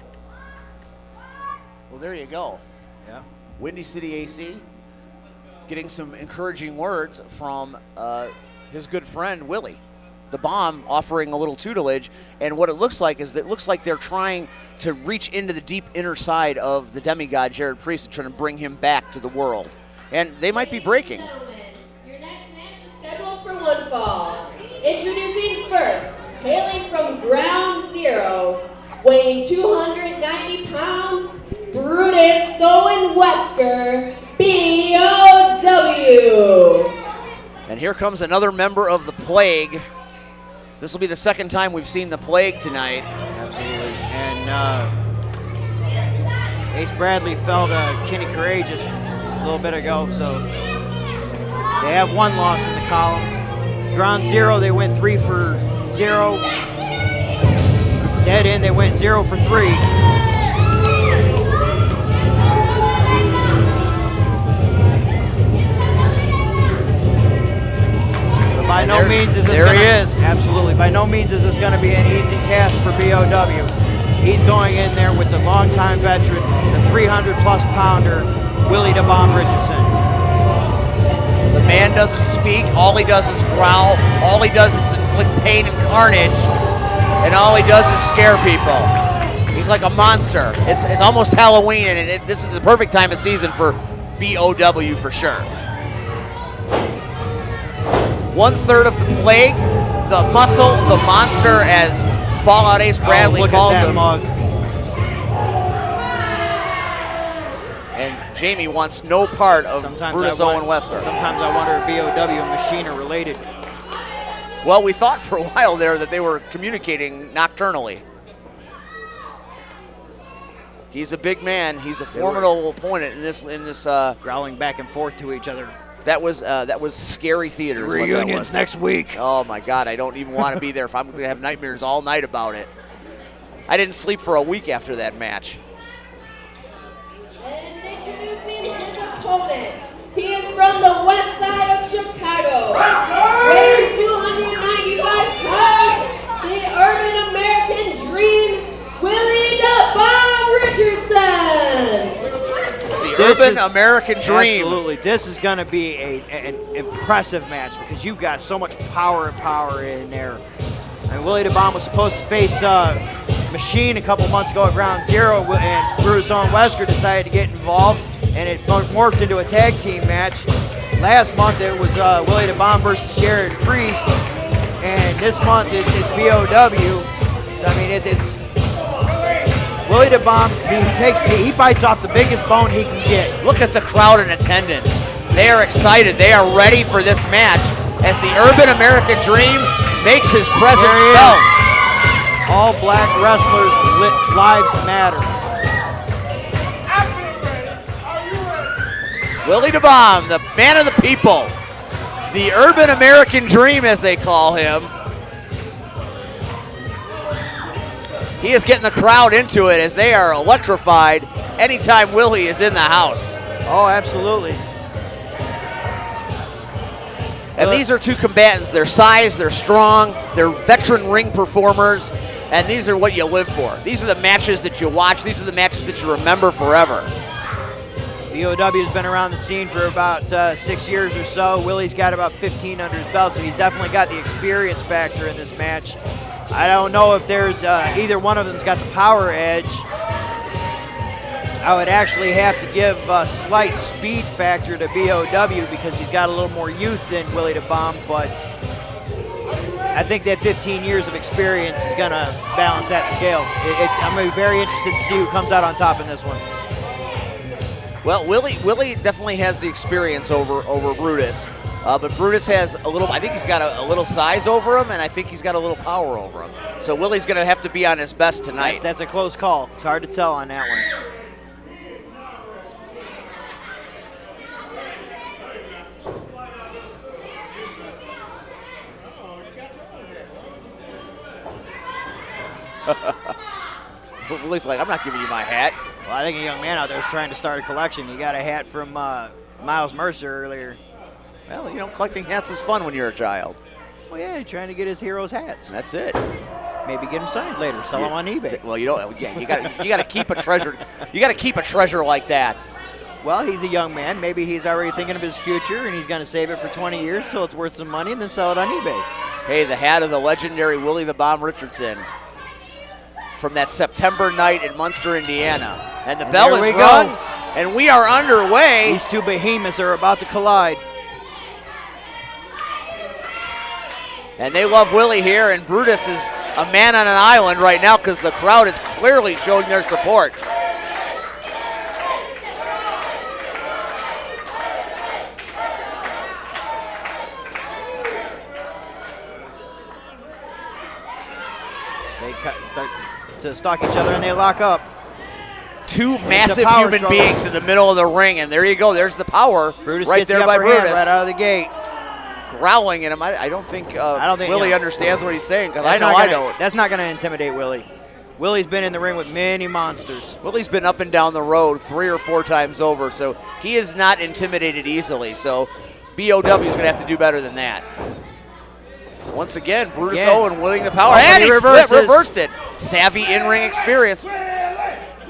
Well, there you go. Yeah. Windy City AC getting some encouraging words from his good friend Willie. The Bomb offering a little tutelage, and what it looks like is that it looks like they're trying to reach into the deep inner side of the demigod Jared Priest and trying to bring him back to the world. And they might be breaking. Your next match is scheduled for one fall. Introducing first, hailing from Ground Zero, weighing 290 pounds, Brutus Owen Wesker, BOW. And here comes another member of the Plague. This will be the second time we've seen the Plague tonight. Absolutely. And Ace Bradley fell to Kenny Courageous a little bit ago, so they have one loss in the column. Ground Zero, they went 3 for 0. Dead end, they went 0 for 3. But by no means is this there gonna, he is. Absolutely. By no means is this going to be an easy task for BOW. He's going in there with the longtime veteran, the 300-plus pounder, Willie the Bomb Richardson. The man doesn't speak. All he does is growl. All he does is inflict pain and carnage. And all he does is scare people. He's like a monster. It's almost Halloween, and this is the perfect time of season for BOW for sure. 1/3 of the plague, the muscle, the monster, as Fallout Ace Bradley calls him. Mug. And Jamie wants no part of Brutus Owen Wesker. Sometimes I wonder if BOW and Machine are related. Well, we thought for a while there that they were communicating nocturnally. He's a big man. He's a formidable opponent in this. Growling back and forth to each other. That was scary theater. Reunions next week. Oh my God! I don't even want to be there. If I'm going to have nightmares all night about it. I didn't sleep for a week after that match. And introducing his opponent. He is from the west side of Chicago. Weighing 295 pounds, the Urban American Dream, Willie the Bomb Richardson. It's the Urban American Dream. Absolutely. This is going to be an impressive match because you've got so much power in there. And Willie the Bomb was supposed to face Machine a couple months ago at Ground Zero, and Brutus Owen Wesker decided to get involved, and it morphed into a tag team match. Last month it was Willie the Bomb versus Jared Priest, and this month it's BOW. I mean, it's Willie the Bomb. He bites off the biggest bone he can get. Look at the crowd in attendance. They are excited. They are ready for this match as the Urban American Dream makes his presence felt. All black wrestlers' lives matter. Willie the Bomb, the man of the people. The Urban American Dream, as they call him. He is getting the crowd into it as they are electrified anytime Willie is in the house. Oh, absolutely. And these are two combatants. Their size, they're strong, they're veteran ring performers, and these are what you live for. These are the matches that you watch. These are the matches that you remember forever. BOW has been around the scene for about 6 years or so. Willie's got about 15 under his belt, so he's definitely got the experience factor in this match. I don't know if there's either one of them's got the power edge. I would actually have to give a slight speed factor to BOW because he's got a little more youth than Willie the Bomb, but I think that 15 years of experience is going to balance that scale. I'm going to be very interested to see who comes out on top in this one. Well, Willie definitely has the experience over Brutus, but Brutus has a little. I think he's got a little size over him, and I think he's got a little power over him. So Willie's going to have to be on his best tonight. That's a close call. It's hard to tell on that one. Willie's like, I'm not giving you my hat. Well, I think a young man out there is trying to start a collection. He got a hat from Miles Mercer earlier. Well, you know, collecting hats is fun when you're a child. Well, yeah, he's trying to get his heroes' hats. That's it. Maybe get them signed later. Sell them on eBay. Well, you don't. Yeah, you got to keep a treasure. You got to keep a treasure like that. Well, he's a young man. Maybe he's already thinking of his future, and he's going to save it for 20 years till it's worth some money, and then sell it on eBay. Hey, the hat of the legendary Willie the Bomb Richardson from that September night in Munster, Indiana. And the bell is rung, and we are underway. These two behemoths are about to collide. And they love Willie here, and Brutus is a man on an island right now because the crowd is clearly showing their support. They start to stalk each other, and they lock up. Two massive human beings in the middle of the ring, and there you go. There's the power Brutus right gets there the by upper hand Brutus. right out of the gate. Growling at him. I don't think Willie understands what he's saying because I know I don't. That's not going to intimidate Willie. Willie's been in the ring with many monsters. Willie's been up and down the road 3 or 4 times over, so he is not intimidated easily. So BOW is going to have to do better than that. Once again, Brutus Owen willing the power, and he reversed it. Savvy in-ring experience. Man,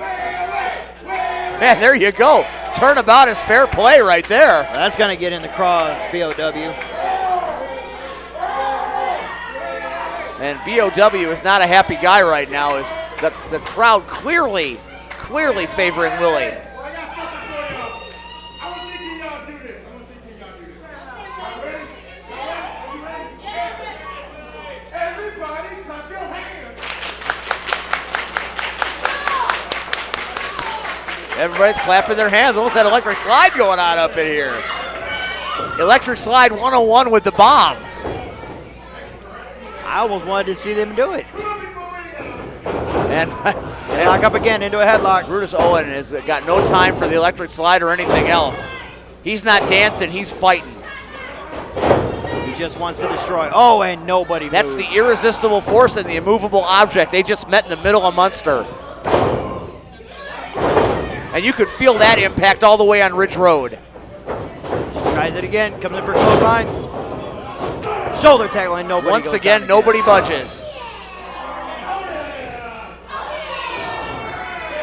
there you go. Turnabout is fair play right there. Well, that's going to get in the crowd, BOW. And BOW is not a happy guy right now. Is the crowd clearly favoring Willie. Everybody's clapping their hands. Almost that electric slide going on up in here. Electric slide 101 with the bomb. I almost wanted to see them do it. And lock up again into a headlock. Brutus Owen has got no time for the electric slide or anything else. He's not dancing, he's fighting. He just wants to destroy. Oh, and nobody That's moves. the irresistible force and the immovable object. They just met in the middle of Munster. And you could feel that impact all the way on Ridge Road. She tries it again, comes in for a clothesline. Shoulder tackle, and nobody Once goes again, down nobody budges.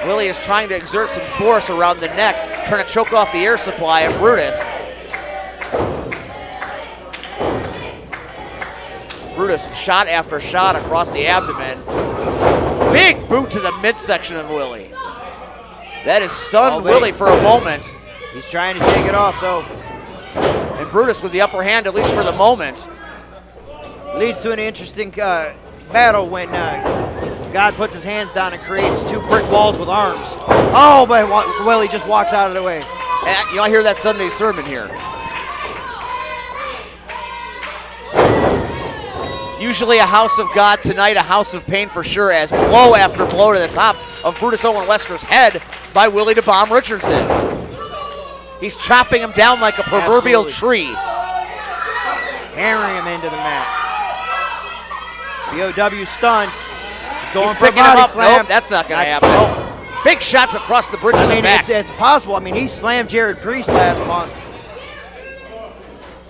Willie is trying to exert some force around the neck, trying to choke off the air supply of Brutus. Brutus shot after shot across the abdomen. Big boot to the midsection of Willie. That has stunned Willie for a moment. He's trying to shake it off, though. And Brutus with the upper hand, at least for the moment. Leads to an interesting battle when God puts his hands down and creates 2 brick walls with arms. Oh, but Willie just walks out of the way. And you know, I hear that Sunday sermon here. Usually a house of God, tonight a house of pain for sure, as blow after blow to the top of Brutus Owen Wesker's head by Willie the Bomb Richardson. He's chopping him down like a proverbial tree. Hammering him into the mat. BOW stunned. He's going He's for a picking him body up. slam. Nope, that's not going to happen. Big shot across the bridge of the back. It's possible. I mean, he slammed Jared Priest last month.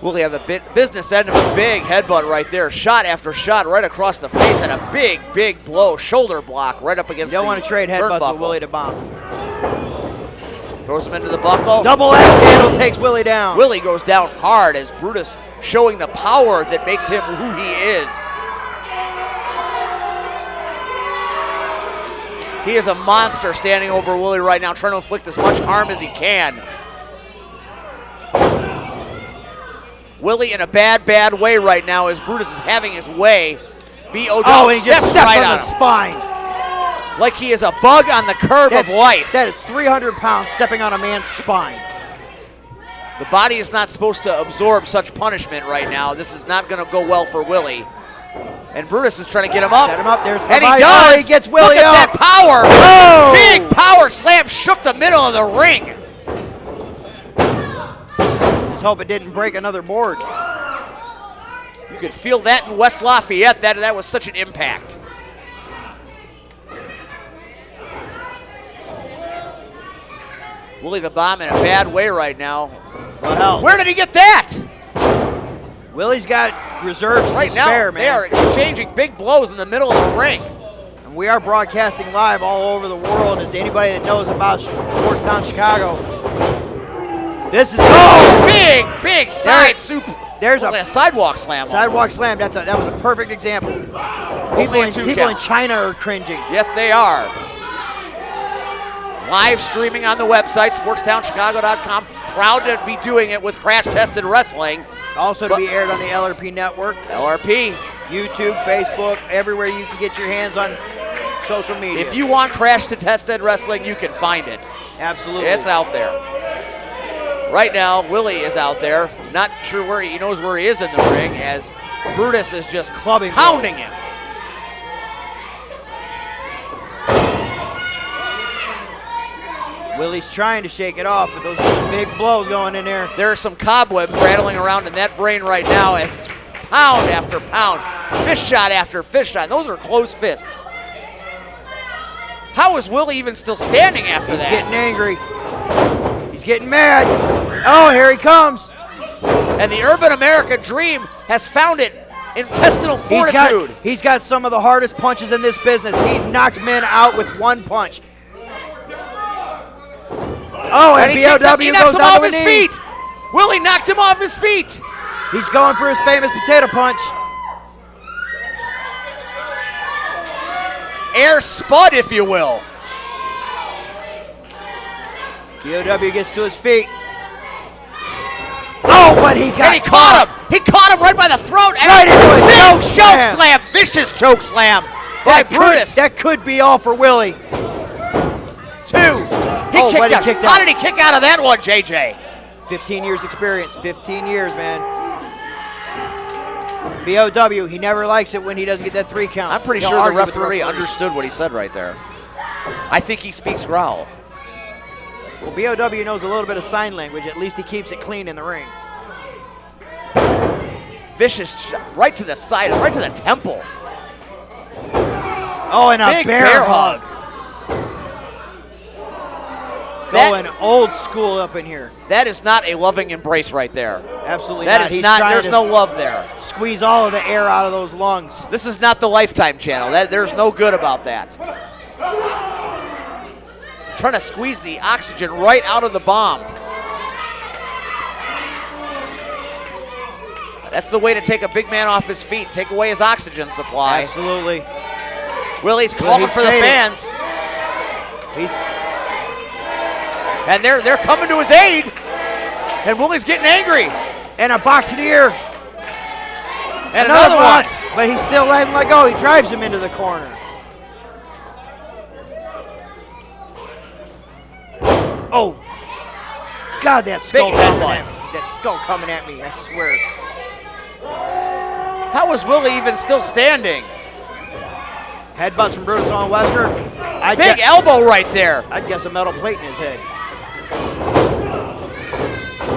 Willie have the business end of a big headbutt right there. Shot after shot right across the face, and a big blow, shoulder block right up against the You don't want to trade headbutts turnbuckle. with Willie the Bomb. Throws him into the buckle. Double axe handle takes Willie down. Willie goes down hard as Brutus showing the power that makes him who he is. He is a monster standing over Willie right now, trying to inflict as much harm as he can. Willie in a bad way right now as Brutus is having his way. B.O.W. he just steps right on the him. spine. Like he is a bug on the curb of life. That is 300 pounds stepping on a man's spine. The body is not supposed to absorb such punishment right now. This is not going to go well for Willie. And Brutus is trying to get him up. Set him up. There's the and he body. does. Oh, he gets Willie Look at up. that power. Oh. Big power slam shook the middle of the ring. Just hope it didn't break another board. You could feel that in West Lafayette. That was such an impact. Willie the Bomb in a bad way right now. Well, hell. Where did he get that? Willie's got reserves Right to now, spare, man. they are exchanging big blows in the middle of the ring. And we are broadcasting live all over the world. As to anybody that knows about Sportstown, Chicago, this is big side soup. There's a sidewalk slam. Sidewalk slam. That was a perfect example. People in China are cringing. Yes, they are. Live streaming on the website, sportstownchicago.com. Proud to be doing it with Crash Tested Wrestling. Also to be aired on the LRP network. LRP. YouTube, Facebook, everywhere you can get your hands on social media. If you want Crash Tested Wrestling, you can find it. Absolutely. It's out there. Right now, Willie is out there. Not sure where he knows where he is in the ring as Brutus is just pounding him. Willie's trying to shake it off, but those are some big blows going in there. There are some cobwebs rattling around in that brain right now as it's pound after pound, fist shot after fist shot. Those are closed fists. How is Willie even still standing after He's that? getting angry. He's getting mad. Oh, here he comes. And the urban American dream has found it. Intestinal fortitude. He's got some of the hardest punches in this business. He's knocked men out with one punch. Oh, and BOW he knocks goes him down off to a his knee. feet. Willie knocked him off his feet. He's going for his famous potato punch. Air spud, if you will. BOW gets to his feet. Oh, but he caught him. He caught him right by the throat. And right into a big choke slam. Vicious choke slam by Brutus. That could be all for Willie. 2. He kicked out. How did he kick out of that one, JJ? 15 years experience. 15 years, man. BOW, he never likes it when he doesn't get that 3 count. I'm pretty sure the referee understood what he said right there. I think he speaks growl. Well, BOW knows a little bit of sign language. At least he keeps it clean in the ring. Vicious shot right to the side, right to the temple. Oh, and a big bear hug. That- Going old school up in here. That is not a loving embrace right there. Absolutely That not. is He's not. trying There's to no love there. Squeeze all of the air out of those lungs. This is not the Lifetime channel. There's no good about that. Trying to squeeze the oxygen right out of the bomb. That's the way to take a big man off his feet. Take away his oxygen supply. Absolutely. Willie's calling for the fans. And they're coming to his aid. And Willie's getting angry. And a box in the ears. And another box, one. but he still hasn't let go. He drives him into the corner. Oh. God, that skull coming at me. That skull coming at me, I swear. How is Willie even still standing? Headbutts from Brutus on Wesker. Big elbow right there. I'd guess a metal plate in his head.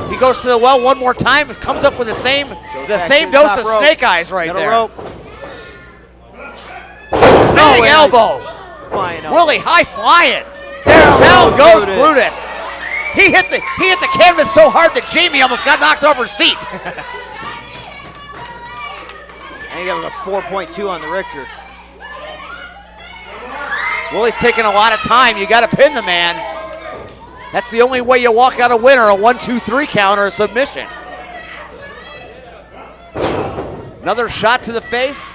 He goes to the well one more time. Comes up with the same dose of snake eyes right there. Rope. Big elbow. Flying elbow. Willie high flying. Down goes Brutus. He hit the canvas so hard that Jamie almost got knocked off her seat. And he got a 4.2 on the Richter. Willie's taking a lot of time. You got to pin the man. That's the only way you walk out a winner, a 1-2-3 count or a submission. Another shot to the face.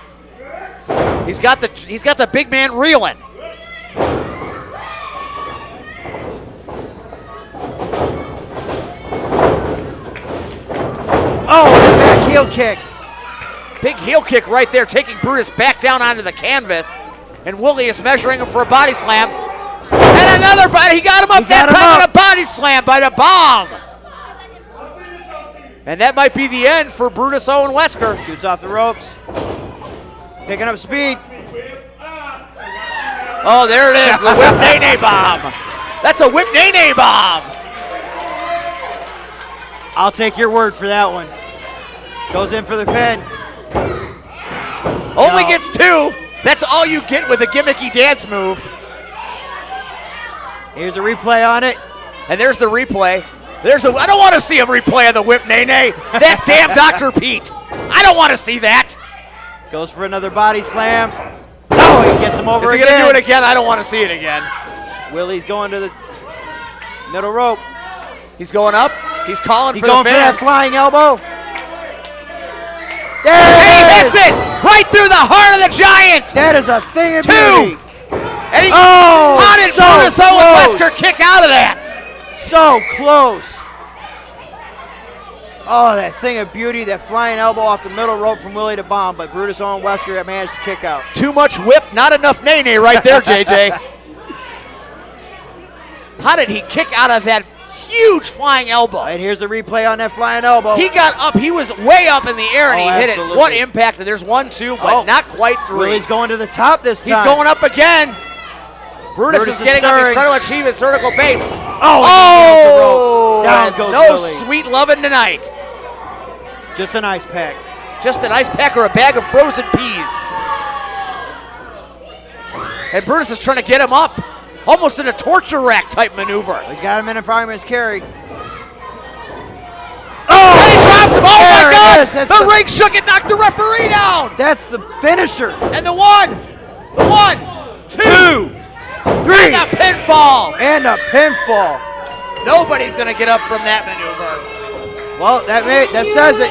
He's got the big man reeling. Oh, and a back heel kick. Big heel kick right there, taking Brutus back down onto the canvas. And Willie is measuring him for a body slam. And another body. He got him up that time on a body slam by the bomb. And that might be the end for Brutus Owen Wesker. Shoots off the ropes. Picking up speed. Oh, there it is, the whip nay bomb. That's a whip nay bomb. I'll take your word for that one. Goes in for the pin. Only gets 2. That's all you get with a gimmicky dance move. Here's a replay on it. And there's the replay. I don't want to see a replay of the whip nay. That damn Dr. Pete. I don't want to see that. Goes for another body slam. Oh, he gets him over again. Is he going to do it again? I don't want to see it again. Willie's going to the middle rope. He's going up. He's calling for the going fans. for that flying elbow. There and he it hits it right through the heart of the Giant. That is a thing of 2. beauty. And how did Brutus Owen Wesker kick out of that? So close. Oh, that thing of beauty, that flying elbow off the middle rope from Willie to bomb, but Brutus Owen Wesker managed to kick out. Too much whip, not enough nay right there, JJ. How did he kick out of that huge flying elbow? And here's the replay on that flying elbow. He got up. He was way up in the air, and he hit absolutely. it. One impact, and there's 1, 2, but not quite 3. Willie's going to the top this time. He's going up again. Brutus is getting up. He's trying to achieve his vertical base. Oh! Down goes no Willie. sweet loving tonight. Just an ice pack. Just an ice pack or a bag of frozen peas. And Brutus is trying to get him up. almost in a torture rack type maneuver. He's got him in a fireman's carry. Oh! And he drops him. Oh There my it God! is. That's The the- ring shook and knocked the referee down. That's the finisher. And the 1, 2, 3. and a pinfall. And a pinfall. Nobody's gonna get up from that maneuver. Well, that says it.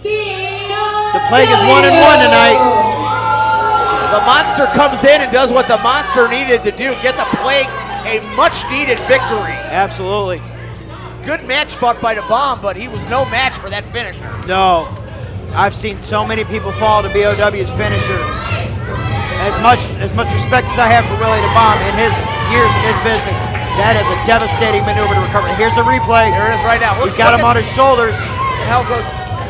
The Plague is 1-1 tonight. The Monster comes in and does what the Monster needed to do, get the Plague a much-needed victory. Absolutely. Good match fought by the Bomb, but he was no match for that finisher. No. I've seen so many people fall to BOW's finisher. As much respect as I have for Willie the Bomb in his years in his business, that is a devastating maneuver to recover. Here's the replay. Here it is right now. He's got him on his shoulders. And how it goes,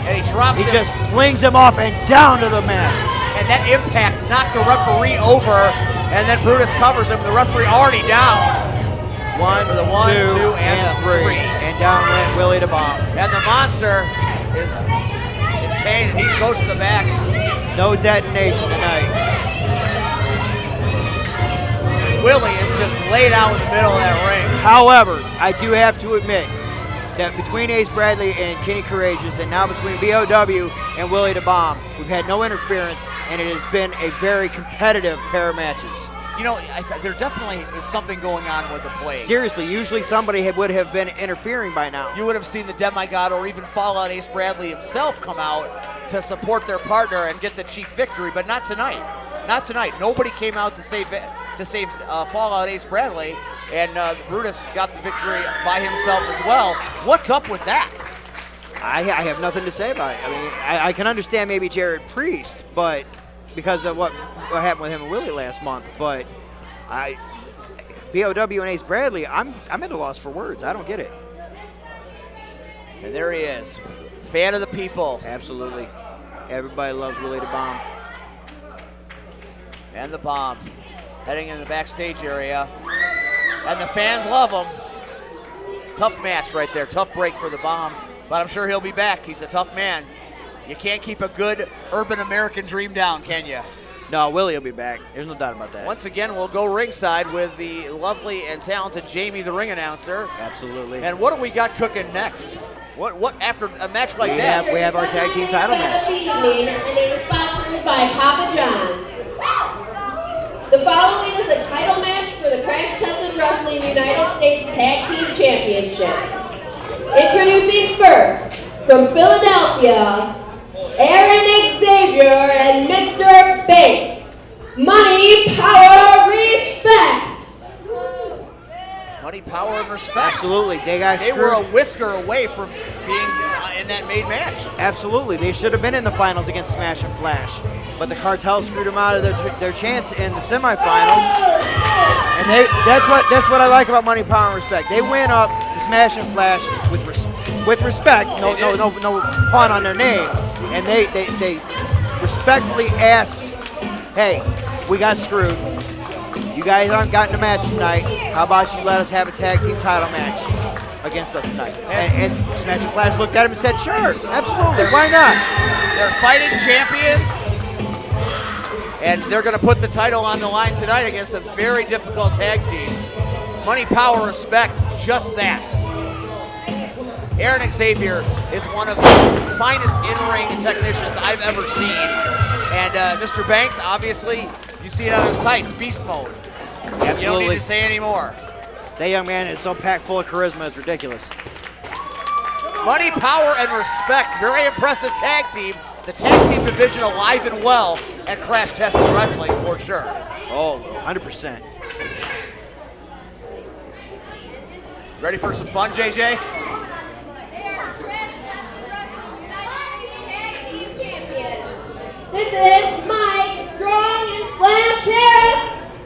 and he drops He him. just flings him off and down to the mat. And that impact knocked the referee over, and then Brutus covers him. The referee already down. For the 1, 2, and the 3. And down went Willie the Bomb. And the Monster is in pain, and he goes to the back. No detonation tonight. Willie is just laid out in the middle of that ring. However, I do have to admit that between Ace Bradley and Kenny Courageous, and now between BOW and Willie the Bomb, we've had no interference, and it has been a very competitive pair of matches. You know, there definitely is something going on with the Plague. Seriously, usually somebody would have been interfering by now. You would have seen the Demigod or even Fallout Ace Bradley himself come out to support their partner and get the cheap victory, but not tonight. Not tonight. Nobody came out to save Fallout Ace Bradley, and Brutus got the victory by himself as well. What's up with that? I have nothing to say about it. I mean, I can understand maybe Jared Priest, but because of what happened with him and Willie last month, but BOW and Ace Bradley, I'm at a loss for words. I don't get it. And there he is, fan of the people. Absolutely. Everybody loves Willie the Bomb. And the Bomb heading in the backstage area. And the fans love him. Tough match right there. Tough break for the Bomb. But I'm sure he'll be back. He's a tough man. You can't keep a good urban American dream down, can you? No, Willie will be back. There's no doubt about that. Once again, we'll go ringside with the lovely and talented Jamie, the ring announcer. Absolutely. And what do we got cooking next? What after a match like that? We have our tag team title match. This evening, and it is sponsored by Papa John's. The following is a title match for the Crash Tested Wrestling United States Tag Team Championship. Introducing first, from Philadelphia, Aaron Xavier and Mr. Banks. Money, power, respect. Money, power, and respect. Absolutely. They were a whisker away from being in that main match. Absolutely. They should have been in the finals against Smash and Flash. But the Cartel screwed them out of their chance in the semifinals. And that's what I like about Money, Power, and Respect. They went up to Smash and Flash with respect, no pun on their name, and they respectfully asked, hey, we got screwed. You guys aren't gotten a match tonight. How about you let us have a tag team title match against us tonight? And Smash and Flash looked at him and said, sure, absolutely, why not? They're fighting champions, and they're going to put the title on the line tonight against a very difficult tag team. Money, power, respect, just that. Aaron Xavier is one of the finest in-ring technicians I've ever seen. And Mr. Banks, obviously, you see it on his tights, beast mode. Absolutely. You don't need to say any more. That young man is so packed full of charisma, it's ridiculous. Money, power, and respect. Very impressive tag team. The tag team division alive and well at Crash Tested Wrestling for sure. Oh, 100%. Ready for some fun, JJ? This is Mike, Strong, and Flash Harris.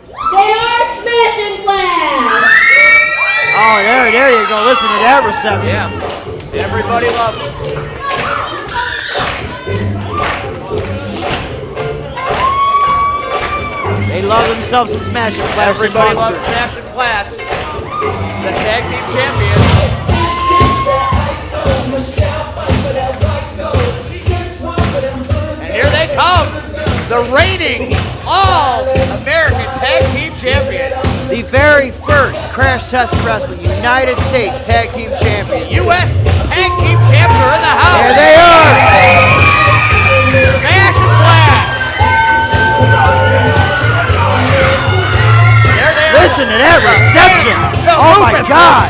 They are Smash and Flash. Oh, there you go. Listen to that reception. Yeah. Everybody loves it. They love themselves some Smash and Flash. Everybody loves Smash and Flash. The tag team champions. And here they come. the reigning All-American Tag Team Champions. The very first Crash Test Wrestling United States Tag Team Champions. U.S. Tag Team Champs are in the house. There they are. Smash and Flash. There they are. Listen to that reception. Oh my God.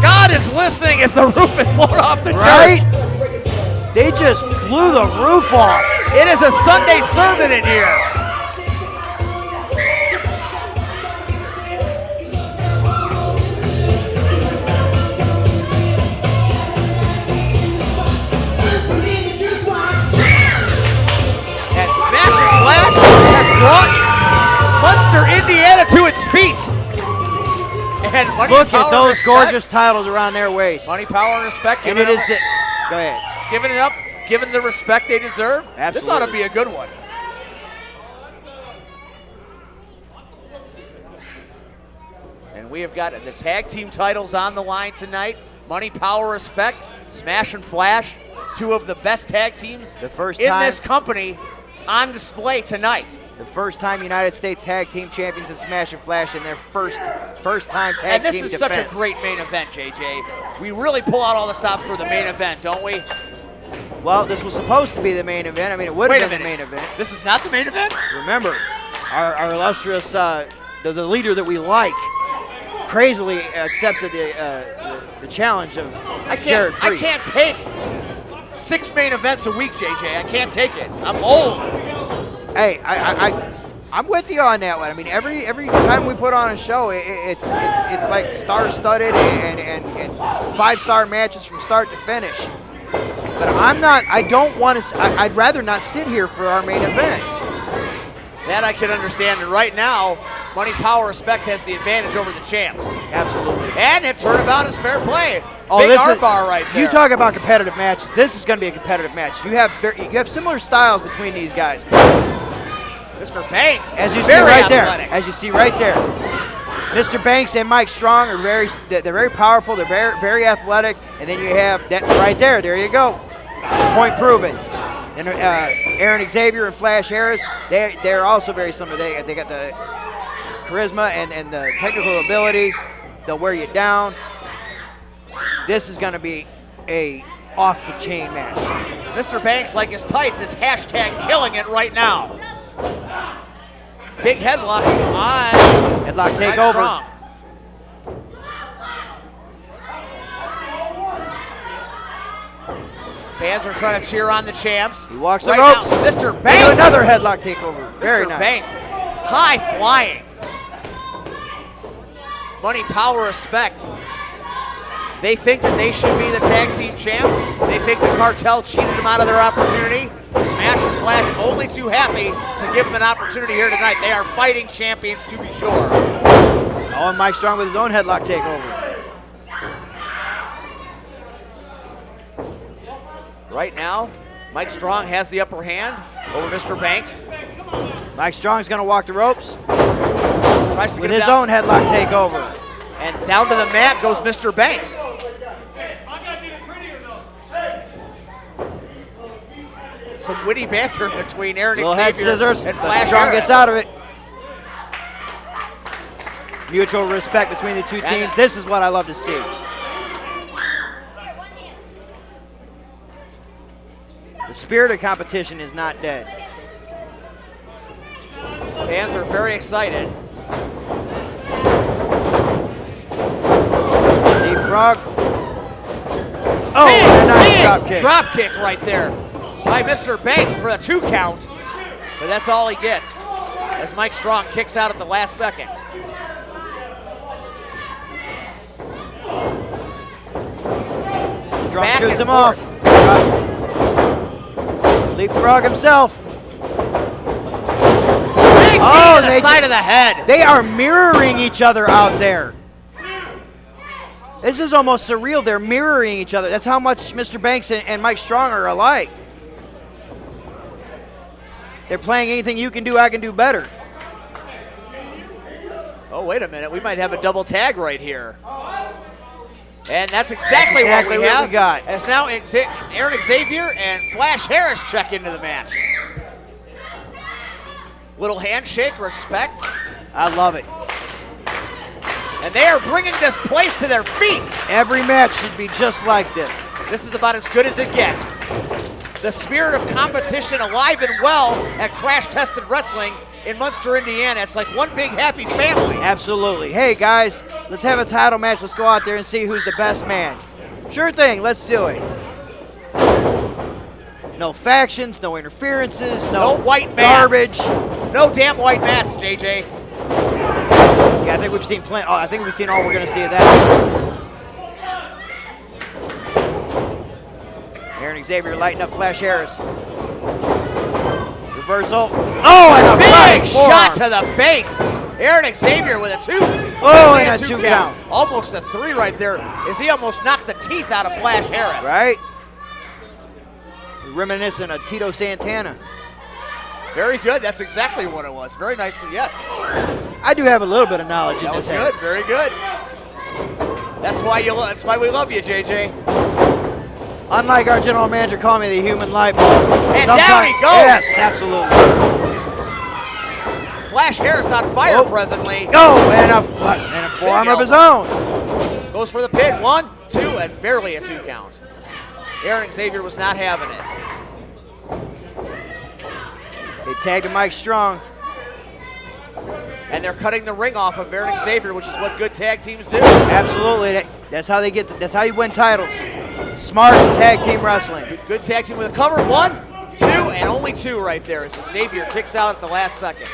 God is listening as the roof is blown off the Right? church. They just blew the roof off. It is a Sunday sermon in here. And Smash and Flash has brought Munster, Indiana to its feet. And Money, Look Power, at those Respect. gorgeous titles around their waist. Money, Power, and Respect. And giving it is up- the. Go ahead. Giving it up, giving the respect they deserve. This Absolutely. ought to be a good one. And we have got the tag team titles on the line tonight. Money, Power, Respect, Smash and Flash, two of the best tag teams The first in time. this company on display tonight. The first time United States Tag Team Champions in Smash and Flash in their first time tag And this team is defense. such a great main event, JJ. We really pull out all the stops for the main event, don't we? Well, this was supposed to be the main event. I mean, it would Wait have a been the main minute. event. This is not the main event? Remember, our illustrious, the leader that we like, crazily accepted the challenge of Jared I Priest. can't take 6 main events a week, JJ. I can't take it. I'm old. Hey, I'm with you on that one. I mean, every time we put on a show, it's like star-studded and 5-star matches from start to finish. But I don't want to. I'd rather not sit here for our main event. That I can understand. And right now, Money, Power, Respect has the advantage over the champs. Absolutely. And it turnabout is fair play. Oh, Big this armbar right there. You talk about competitive matches. This is going to be a competitive match. You have similar styles between these guys. Mr. Banks, As you see very right athletic. there. As you see right there. Mr. Banks and Mike Strong are they're very powerful. They're very athletic. And then you have that right there. There you go. Point proven. And Aaron Xavier and Flash Harris, they're also very similar. They got the charisma and the technical ability. They'll wear you down. This is going to be a off-the-chain match. Mr. Banks, like his tights, is hashtag killing it right now. Big headlock on. Headlock Mike takeover. Strong. Fans are trying to cheer on the champs. He walks the Right ropes. now, Mr. They do Banks. another headlock takeover. Very Mr. nice. Banks, high flying. Money, Power, Respect. They think that they should be the tag team champs. They think the cartel cheated them out of their opportunity. Smash and Flash only too happy to give them an opportunity here tonight. They are fighting champions to be sure. Oh, and Mike Strong with his own headlock takeover. Right now, Mike Strong has the upper hand over Mr. Banks. Mike Strong's going to walk the ropes Tries to with get him his down. own headlock takeover. And down to the mat goes Mr. Banks. Some witty banter between Aaron Little head Xavier scissors, and but Flash Strong Harris. gets out of it. Mutual respect between the two teams. This is what I love to see. The spirit of competition is not dead. Fans are very excited. Deep frog. Oh, and a nice drop kick. Drop kick right there by Mr. Banks for a 2 count. But that's all he gets as Mike Strong kicks out at the last second. Strong Back shoots and him forth. off. Leapfrog himself. Big knee to the side of the head. They are mirroring each other out there. This is almost surreal. They're mirroring each other. That's how much Mr. Banks and Mike Strong are alike. They're playing anything you can do, I can do better. Oh, wait a minute. We might have a double tag right here. And that's exactly what we have. got. As now Aaron Xavier and Flash Harris check into the match. Little handshake, respect. I love it. And they are bringing this place to their feet. Every match should be just like this. This is about as good as it gets. The spirit of competition alive and well at Crash Tested Wrestling in Munster, Indiana. It's like one big happy family. Absolutely. Hey, guys, let's have a title match. Let's go out there and see who's the best man. Sure thing. Let's do it. No factions, no interferences, no white masks. garbage. No damn white masks, JJ. Yeah, I think we've seen plenty. Oh, I think we've seen all we're going to see of that. Aaron Xavier lighting up Flash Harris. Reversal. Oh, and a big forearm. shot to the face. Aaron Xavier with a 2. Oh, Only and a 2 count. Almost a 3 right there as he almost knocked the teeth out of Flash Harris. Right? Reminiscent of Tito Santana. Very good. That's exactly what it was. Very nicely, yes. I do have a little bit of knowledge in That this was head. good. Very good. That's why That's why we love you, JJ. Unlike our general manager calling me the human light bulb. And down he goes. Yes, absolutely. Flash Harris on fire presently. Oh, and a forearm of his own. Goes for the pin. 1, 2, and barely a 2 count. Aaron Xavier was not having it. They tagged Mike Strong. And they're cutting the ring off of Aaron Xavier, which is what good tag teams do. Absolutely. That's how they get. That's how you win titles. Smart tag team wrestling. Good tag team with a cover. 1, 2, and only 2 right there as Xavier kicks out at the last second.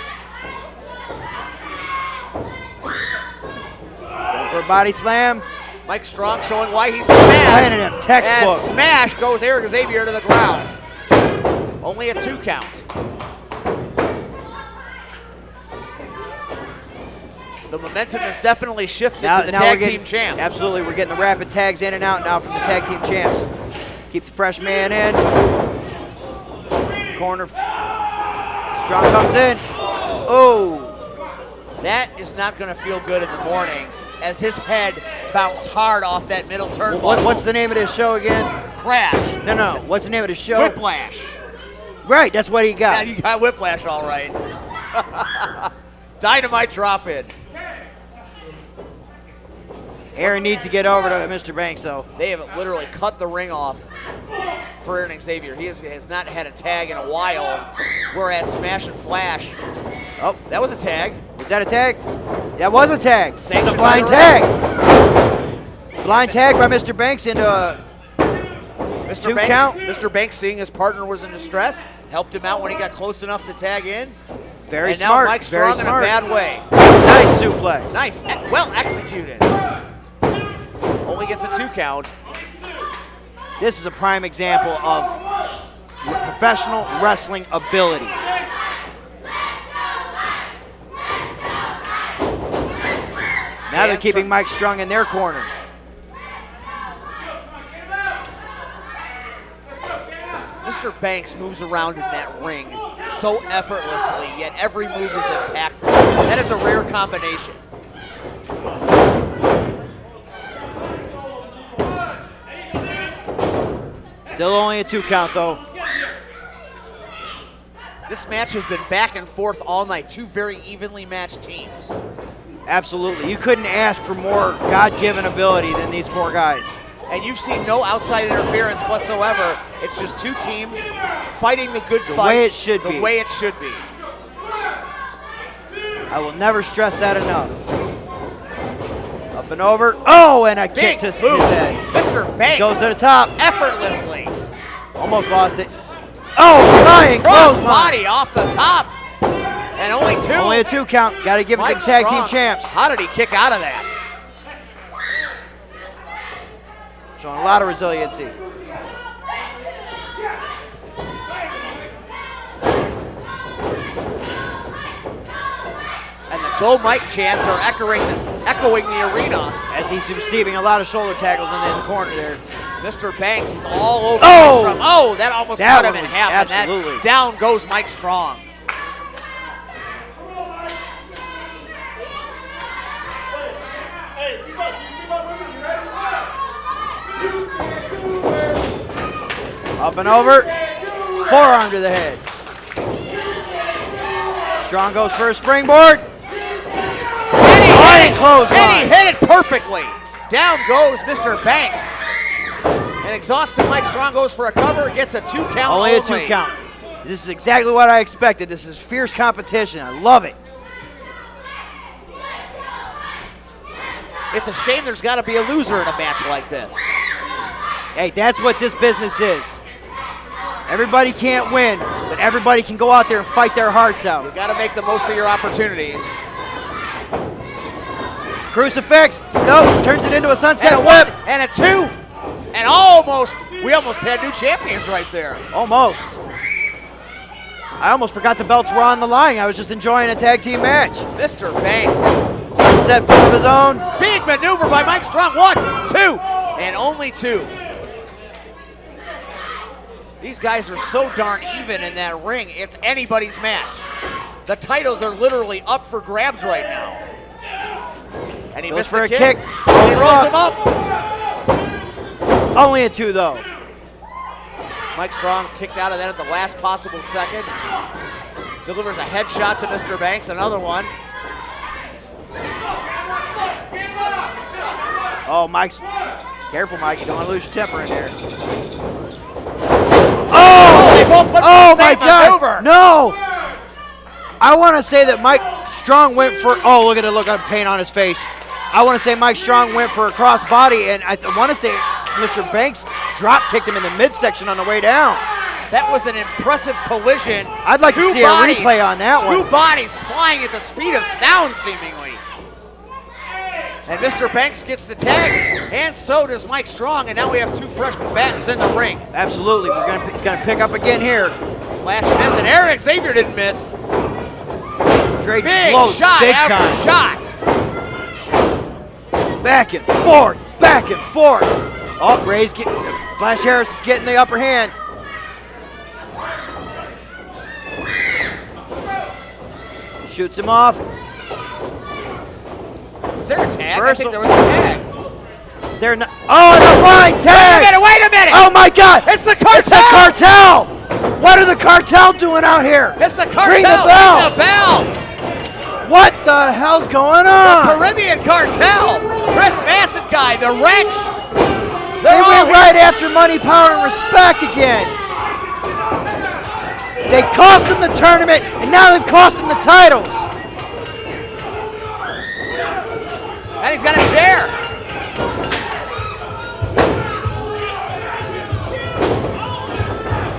Going for a body slam. Mike Strong showing why he's smashed. Landed him. Textbook. As smash goes Aaron Xavier to the ground. Only a 2 count. The momentum has definitely shifted to the tag team champs. Absolutely, we're getting the rapid tags in and out now from the tag team champs. Keep the fresh man in. Corner. Strong comes in. Oh. That is not going to feel good in the morning as his head bounced hard off that middle turnbuckle. What's the name of this show again? Crash. No. What's the name of the show? Whiplash. Right, that's what he got. Yeah, you got Whiplash all right. Dynamite drop in. Aaron needs to get over to Mr. Banks, though. They have literally cut the ring off for Aaron Xavier. He has not had a tag in a while, whereas Smash and Flash. Oh, that was a tag. Was that a tag? That was a tag. It's a Sanctioned blind by the tag. Blind tag by Mr. Banks into a Mr. 2 Banks, count. Mr. Banks, seeing his partner was in distress, helped him out when he got close enough to tag in. Very and smart. now Mike Very Strong in a smart. bad way. Nice suplex. Nice. Well executed. Only gets a 2 count. This is a prime example of professional wrestling ability. Now they're keeping Mike Strong in their corner. Mr. Banks moves around in that ring so effortlessly, yet every move is impactful. That is a rare combination. Still only a 2 count, though. This match has been back and forth all night. 2 very evenly matched teams. Absolutely. You couldn't ask for more God-given ability than these 4 guys. And you've seen no outside interference whatsoever. It's just 2 teams fighting the good fight. The way it should be. The way it should be. I will never stress that enough. Up and over. Oh, and a kick to his head. Mr. Banks Goes to the top. effortlessly. Almost lost it. Oh, flying Cross close body off the top. And only 2. Only a 2 count. Got to give it to Mike the tag team Strong. champs. How did he kick out of that? Showing a lot of resiliency. And the Go Mike chants are echoing the arena. As he's receiving a lot of shoulder tackles in the corner there. Mr. Banks is all over Oh! Mike Strong. Oh, that almost That cut him one in was half. And absolutely. that down goes Mike Strong. Up and over. Forearm to the head. Strong goes for a springboard. And he hit it perfectly. Down goes Mr. Banks. And exhausted Mike Strong goes for a cover, gets a 2 count. Only a 2 count. This is exactly what I expected. This is fierce competition. I love it. It's a shame there's got to be a loser in a match like this. Hey, that's what this business is. Everybody can't win, but everybody can go out there and fight their hearts out. You got to make the most of your opportunities. Crucifix, nope, turns it into a sunset and a whip. 1 and a 2, and we almost had new champions right there. Almost. I almost forgot the belts were on the line. I was just enjoying a tag team match. Mr. Banks. Sunset flip of his own. Big maneuver by Mike Strong. 1, 2, and only 2. These guys are so darn even in that ring. It's anybody's match. The titles are literally up for grabs right now. And he goes missed for the a kick. kick. He throws him up. Only a 2 though. Mike Strong kicked out of that at the last possible second. Delivers a headshot to Mr. Banks, another one. Oh, Mike's, careful Mike, you don't want to lose your temper in there. Oh, they both went oh for the my same God, maneuver. no. I want to say that Mike Strong went for, oh, look at the look of pain on his face. I want to say Mike Strong went for a cross body, and I want to say Mr. Banks drop kicked him in the midsection on the way down. That was an impressive collision. I'd like to see a replay on that one. Two bodies flying at the speed of sound, seemingly. And Mr. Banks gets the tag, and so does Mike Strong, and now we have 2 fresh combatants in the ring. Absolutely, he's gonna pick up again here. Flash missed, and Eric Xavier didn't miss. Drake big blows shot big after time. shot. Back and forth, back and forth. Oh, Flash Harris is getting the upper hand. Shoots him off. Was there a tag? I think there was a tag. Is there no? Oh, the blind tag! Wait a minute! Oh my God! It's the cartel! It's the cartel! What are the cartel doing out here? It's the cartel! Ring the bell! Ring the bell! What the hell's going on? The Caribbean cartel! Chris Masson guy, the wrench! They went right after money, power, and respect again. They cost them the tournament, and now they've cost them the titles. And he's got a chair.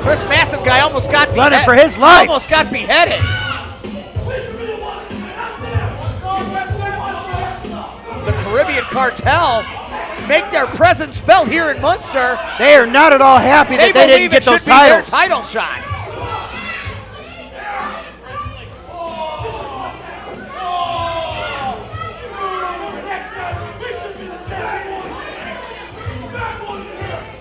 Chris Masson guy almost got running for his life. Almost got beheaded. The Caribbean cartel make their presence felt here in Munster. They are not at all happy that they didn't get those titles. Their title shot.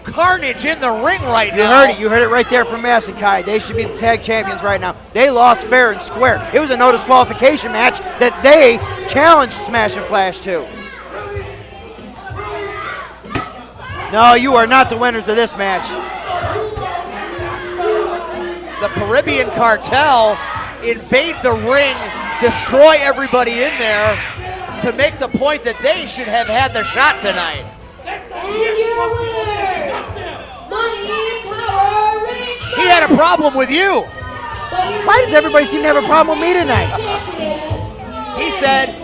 Carnage in the ring right now. You heard it right there from Masakai. They should be the tag champions right now. They lost fair and square. It was a no disqualification match that they challenged Smash and Flash to. No, you are not the winners of this match. The Caribbean cartel invade the ring, destroy everybody in there to make the point that they should have had the shot tonight. He had a problem with you. Why does everybody seem to have a problem with me tonight? He said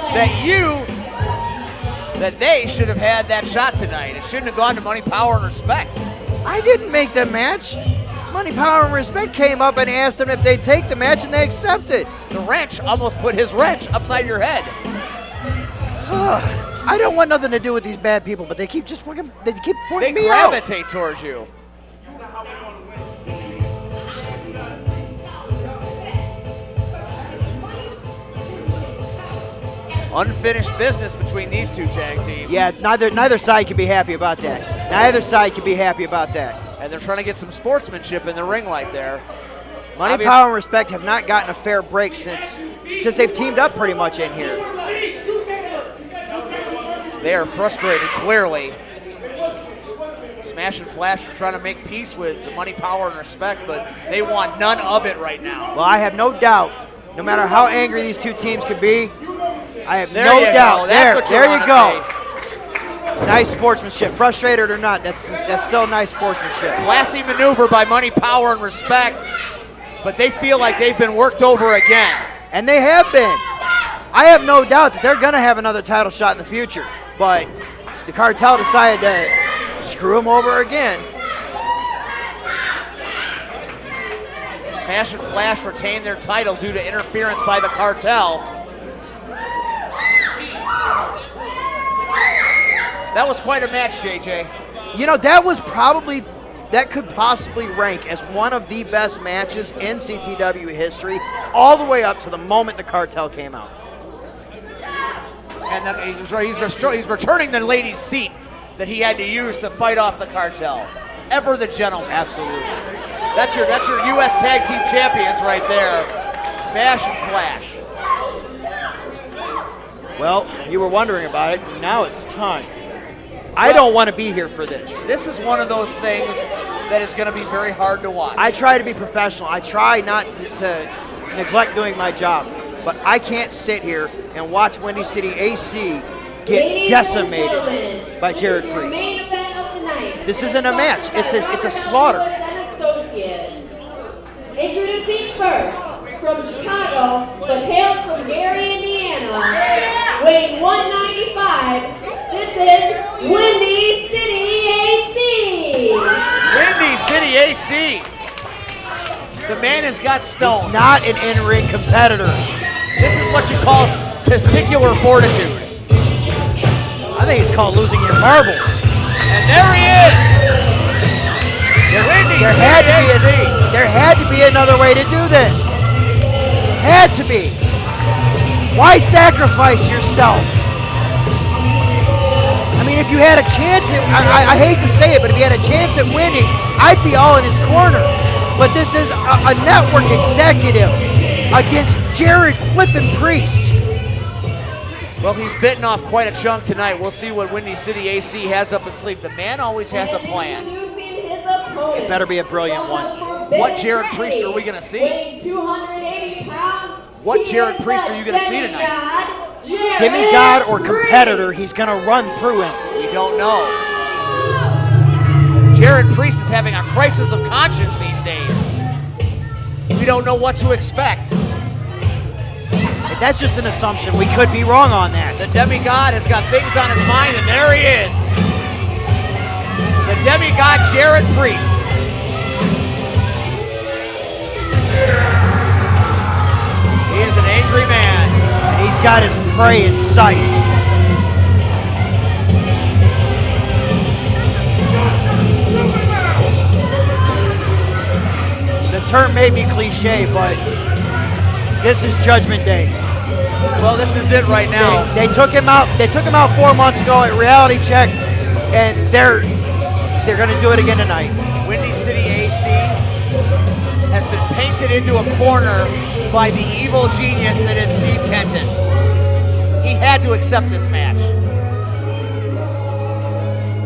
that they should have had that shot tonight. It shouldn't have gone to Money, Power, and Respect. I didn't make the match. Money, Power, and Respect came up and asked them if they'd take the match, and they accepted. The wrench almost put his wrench upside your head. I don't want nothing to do with these bad people, but they keep pointing me out. They gravitate towards you. Unfinished business between these two tag teams. Yeah, neither side can be happy about that. Neither side can be happy about that. And they're trying to get some sportsmanship in the ring right there. Money, Power, and Respect have not gotten a fair break since they've teamed up pretty much in here. They are frustrated, clearly. Smash and Flash are trying to make peace with the Money, Power, and Respect, but they want none of it right now. Well, I have no doubt No matter how angry these two teams could be, I have There no you doubt. go. That's what you there wanna you go. Nice sportsmanship. Frustrated or not, that's still nice sportsmanship. Classy maneuver by Money, Power, and Respect, but they feel like they've been worked over again. And they have been. I have no doubt that they're going to have another title shot in the future, but the Cartel decided to screw them over again. Smash and Flash retain their title due to interference by the Cartel. That was quite a match, JJ. You know, that could possibly rank as one of the best matches in CTW history, all the way up to the moment the Cartel came out. And he's returning the lady's seat that he had to use to fight off the Cartel. Ever the gentleman. Absolutely. That's your U.S. Tag Team Champions right there. Smash and Flash. Well, you were wondering about it. Now it's time. I don't want to be here for this. This is one of those things that is going to be very hard to watch. I try to be professional. I try not to neglect doing my job. But I can't sit here and watch Windy City AC get decimated by Jared Priest. This isn't a match. It's a slaughter. Introducing first, from Chicago, but hails from Gary, Indiana, weighing 195, this is Windy City AC. Windy City AC. The man has got stones. He's not an in-ring competitor. This is what you call testicular fortitude. I think it's called losing your marbles. And there he is. Windy City AC. There had to be another way to do this. Had to be. Why sacrifice yourself? I mean, if you had a chance at, I hate to say it, but if you had a chance at winning, I'd be all in his corner. But this is a network executive against Jared flippin' Priest. Well, he's bitten off quite a chunk tonight. We'll see what Windy City AC has up his sleeve. The man always has a plan. It better be a brilliant one. What Jared Priest are we going to see? What Jared Priest are you going to see tonight? Demigod or competitor, he's going to run through him. We don't know. Jared Priest is having a crisis of conscience these days. We don't know what to expect. That's just an assumption. We could be wrong on that. The Demigod has got things on his mind, and there he is. The Demigod, Jared Priest. He is an angry man. And he's got his prey in sight. The term may be cliche, but this is Judgment Day. Well, this is it right now. They took him out. They took him out 4 months ago at Reality Check, and they're going to do it again tonight. Windy City AC has been painted into a corner by the evil genius that is Steve Kenton. He had to accept this match.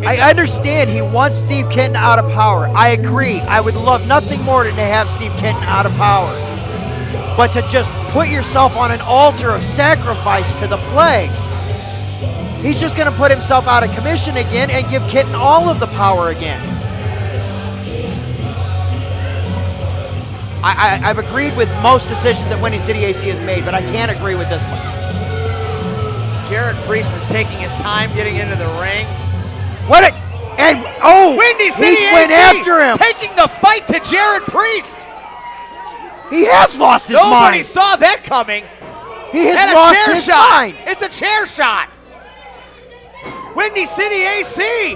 I understand he wants Steve Kenton out of power. I agree. I would love nothing more than to have Steve Kenton out of power. But to just put yourself on an altar of sacrifice to the plague, he's just going to put himself out of commission again and give Kenton all of the power again. I've agreed with most decisions that Windy City AC has made, but I can't agree with this one. Jared Priest is taking his time getting into the ring. Windy City AC went after him. Taking the fight to Jared Priest. He has lost his mind. Nobody saw that coming. He has and lost a chair his shot. mind. It's a chair shot. Windy City AC.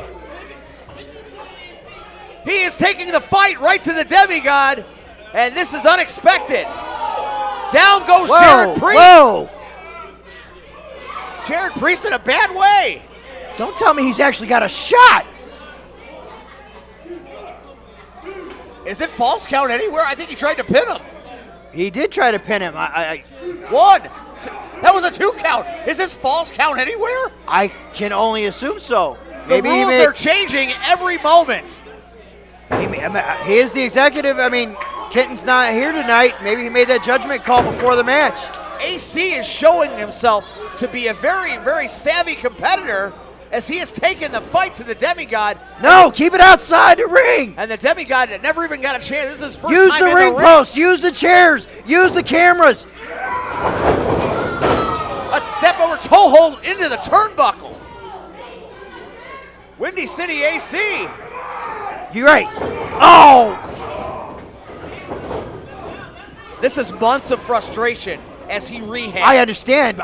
He is taking the fight right to the Demigod, and this is unexpected. Down goes Jared Priest. Whoa! Jared Priest in a bad way. Don't tell me he's actually got a shot. Is it false count anywhere? I think he tried to pin him. He did try to pin him. One. That was a 2 count. Is this false count anywhere? I can only assume so. The rules are changing every moment. He is the executive. I mean, Kenton's not here tonight. Maybe he made that judgment call before the match. AC is showing himself to be a very, very savvy competitor as he has taken the fight to the demigod. No, keep it outside the ring. And the demigod never even got a chance. This is his first Use time the in ring the post. Use the chairs. Use the cameras. A step over toe hold into the turnbuckle. Windy City AC. You're right. Oh! This is months of frustration as he rehabs. I understand,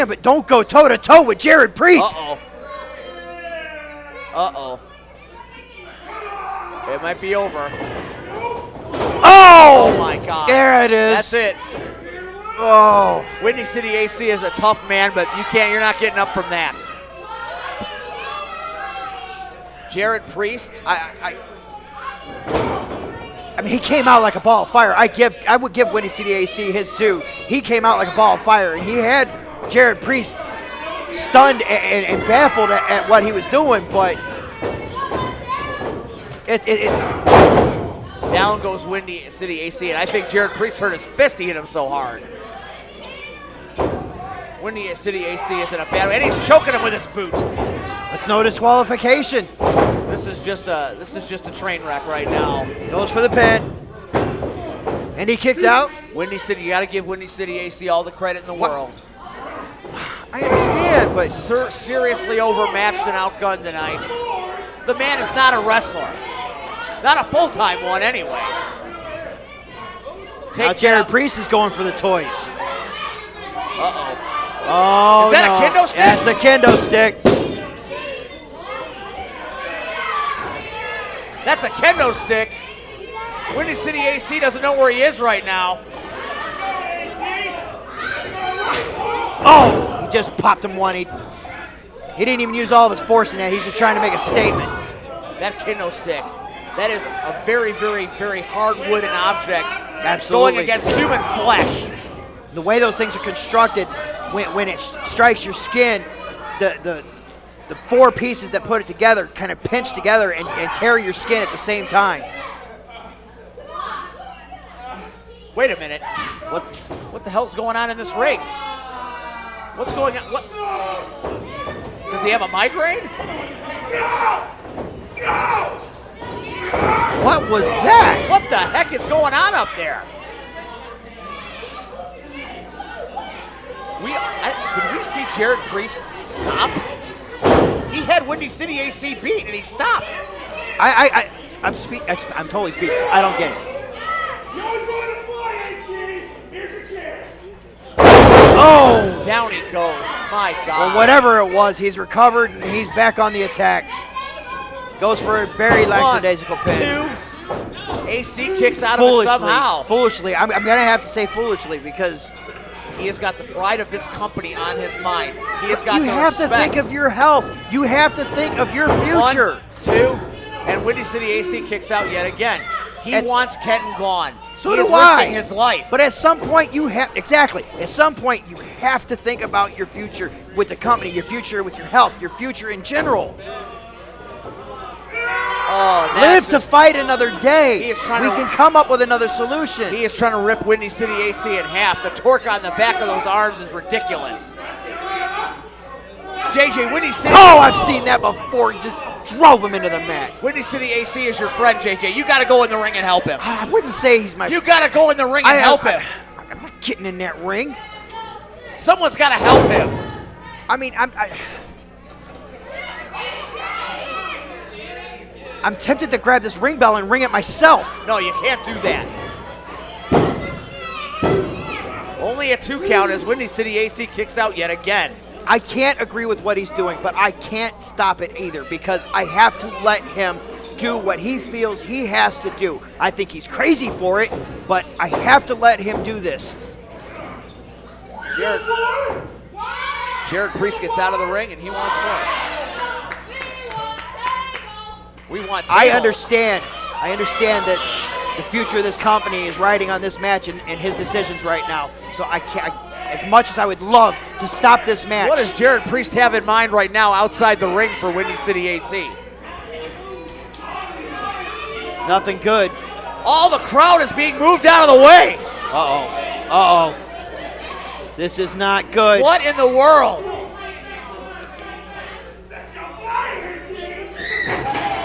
but don't go toe-to-toe with Jared Priest. Uh-oh. It might be over. Oh! Oh, my God. There it is. That's it. Oh. Windy City AC is a tough man, but you're not getting up from that. Jared Priest. I mean, he came out like a ball of fire. I would give Windy City AC his due. He came out like a ball of fire, and he had Jared Priest stunned and baffled at what he was doing, but down goes Windy City AC, and I think Jared Priest hurt his fist. He hit him so hard. Windy City AC is in a bad way, and he's choking him with his boot. That's no disqualification. This is just a train wreck right now. Goes for the pin. And he kicked out. Windy City, you got to give Windy City AC all the credit in the world. I understand, but seriously overmatched and outgunned tonight. The man is not a wrestler. Not a full-time one anyway. Now Jared Priest is going for the toys. Uh-oh. Oh, is that a kendo stick? That's a kendo stick. That's a kendo stick. Windy City AC doesn't know where he is right now. Oh, he just popped him one. He didn't even use all of his force in that. He's just trying to make a statement. That kendo stick, that is a very, very, very hard wooden object. Absolutely. Going against human flesh. The way those things are constructed, when it strikes your skin, the four pieces that put it together kind of pinch together and tear your skin at the same time. Wait a minute. What the hell's going on in this ring? What's going on? What? Does he have a migraine? What was that? What the heck is going on up there? Did we see Jared Priest stop? He had Windy City AC beat and he stopped. I'm totally speechless. I don't get it. Oh! Down he goes. My God. Well, whatever it was, he's recovered and he's back on the attack. Goes for a very lackadaisical pin. 2. AC kicks out of it somehow. Foolishly. I'm going to have to say foolishly because he has got the pride of this company on his mind. He has got you the have respect. to think of your health. You have to think of your future. 1, 2, and Windy City AC kicks out yet again. He wants Kenton gone. So he do is I. risking his life. But at some point at some point you have to think about your future with the company, your future with your health, your future in general. Oh, live to fight another day. He is trying we can come up with another solution. He is trying to rip Windy City AC in half. The torque on the back of those arms is ridiculous. JJ, Windy City. Oh, I've seen that before. Just drove him into the mat. Windy City AC is your friend, JJ. You got to go in the ring and help him. I wouldn't say he's my You got to go in the ring and help him. I'm not getting in that ring. Someone's got to help him. I mean, I'm tempted to grab this ring bell and ring it myself. No, you can't do that. Only a 2 count as Windy City AC kicks out yet again. I can't agree with what he's doing, but I can't stop it either because I have to let him do what he feels he has to do. I think he's crazy for it, but I have to let him do this. Jared Priest gets out of the ring and he wants more. We want tables. I understand that the future of this company is riding on this match and his decisions right now. So I can't, as much as I would love to stop this match. What does Jared Priest have in mind right now outside the ring for Windy City AC? Nothing good. All the crowd is being moved out of the way. Uh-oh. Uh-oh. This is not good. What in the world?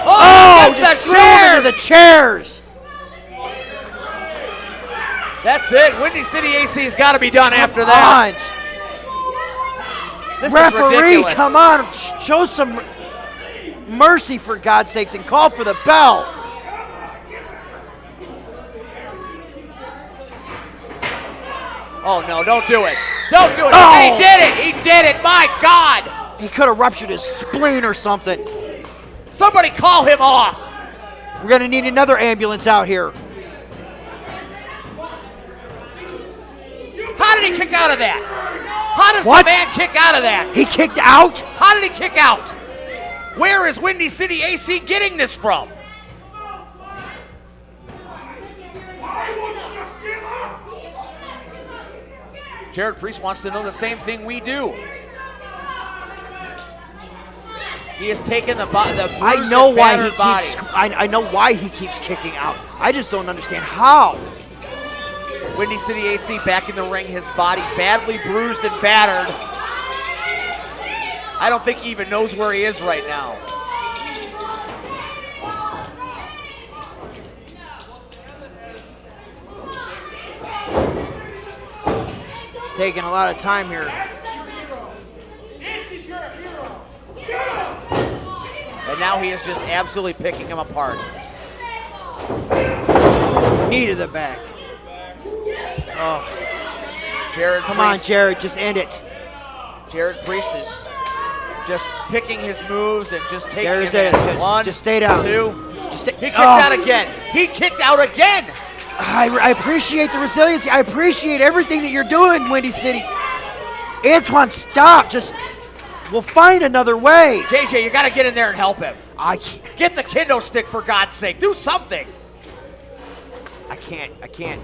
Oh, that's just threw him into the chairs. That's it. Windy City AC's got to be done after that. This is Referee, ridiculous. come on. Show some mercy, for God's sakes, and call for the bell. Oh, no, don't do it. Don't do it. Oh. He did it. He did it. My God. He could have ruptured his spleen or something. Somebody call him off. We're going to need another ambulance out here. How did he kick out of that? How does What? the man kick out of that? He kicked out? How did he kick out? Where is Windy City AC getting this from? Jared Priest wants to know the same thing we do. He has taken the bruised I know and why he battered body. keeps. I know why he keeps kicking out. I just don't understand how. Windy City AC back in the ring, his body badly bruised and battered. I don't think he even knows where he is right now. It's taking a lot of time here. And now he is just absolutely picking him apart. Knee to the back. Oh, Jared come Priest, on, Jared, just end it. Jared Priest is just picking his moves and just taking There's him it. in. One, Just stay down. two. Just He kicked out again. He kicked out again. I appreciate the resiliency. I appreciate everything that you're doing, Windy City. Antoine, stop. Just, we'll find another way. JJ, you got to get in there and help him. I can't. Get the kendo stick, for God's sake. Do something. I can't.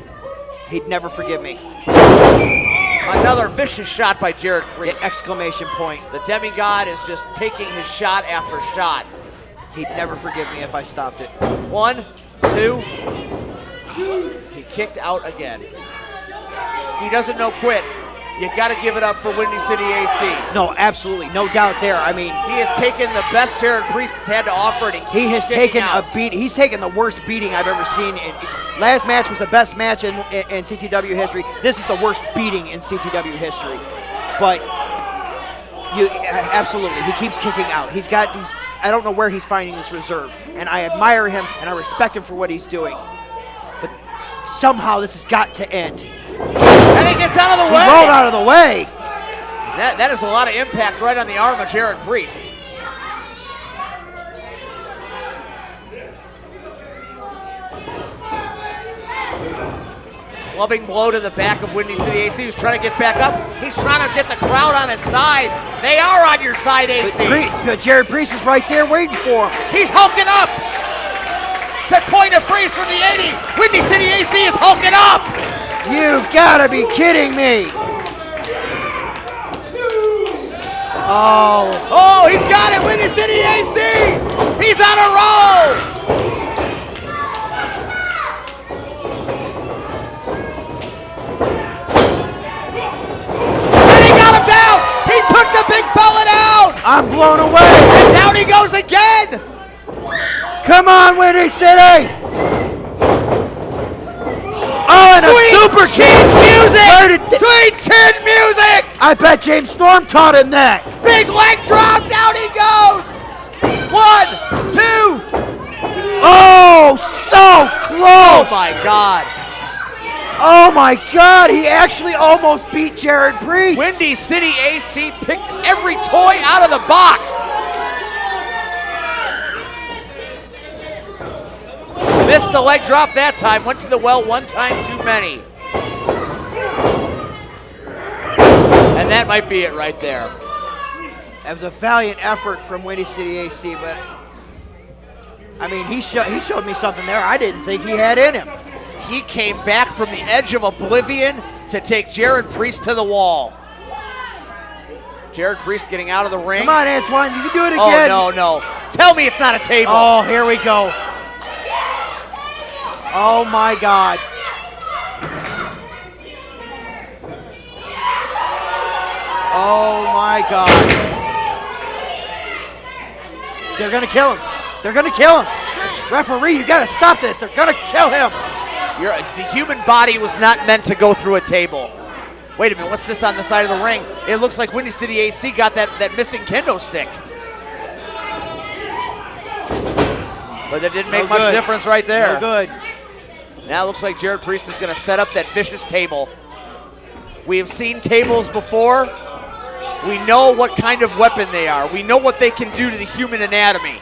He'd never forgive me. Another vicious shot by Jared Priest. Exclamation point. The demigod is just taking his shot after shot. He'd never forgive me if I stopped it. 1, 2. He kicked out again. He doesn't know quit. You got to give it up for Windy City AC. No, absolutely. No doubt there. I mean, He has taken the best Jared Priest has had to offer, and he has sticking taken out. a beat. He's taken the worst beating I've ever seen. Last match was the best match in CTW history. This is the worst beating in CTW history. But absolutely, he keeps kicking out. He's got these. I don't know where he's finding this reserve, and I admire him and I respect him for what he's doing. But somehow this has got to end. And he gets out of the way. He rolled out of the way. That is a lot of impact right on the arm of Jared Priest. Clubbing blow to the back of Windy City AC, who's trying to get back up. He's trying to get the crowd on his side. They are on your side, AC. But Jared Priest is right there waiting for him. He's hulking up. To coin a phrase from the 80, Windy City AC is hulking up. You've got to be kidding me. Oh, he's got it, Windy City AC. He's on a roll. And he got him down. He took the big fella down. I'm blown away. And down he goes again. Come on, Windy City. Oh, and Sweet a super chin kick. music. Sweet chin music. I bet James Storm taught him that. Big leg drop. Down he goes. 1, 2. Oh, so close. Oh, my God. Oh, my God. He actually almost beat Jared Priest. Windy City AC picked every toy out of the box. Missed the leg drop that time. Went to the well one time too many. And that might be it right there. That was a valiant effort from Windy City AC, but I mean, he showed me something there I didn't think he had in him. He came back from the edge of oblivion to take Jared Priest to the wall. Jared Priest getting out of the ring. Come on, Antoine, you can do it again. Oh, no. Tell me it's not a table. Oh, here we go. Oh my God. Oh my God. They're gonna kill him. They're gonna kill him. Referee, you gotta stop this. They're gonna kill him. The human body was not meant to go through a table. Wait a minute, what's this on the side of the ring? It looks like Windy City AC got that missing kendo stick. But that didn't make much difference right there. No good. Now it looks like Jared Priest is going to set up that vicious table. We have seen tables before. We know what kind of weapon they are. We know what they can do to the human anatomy.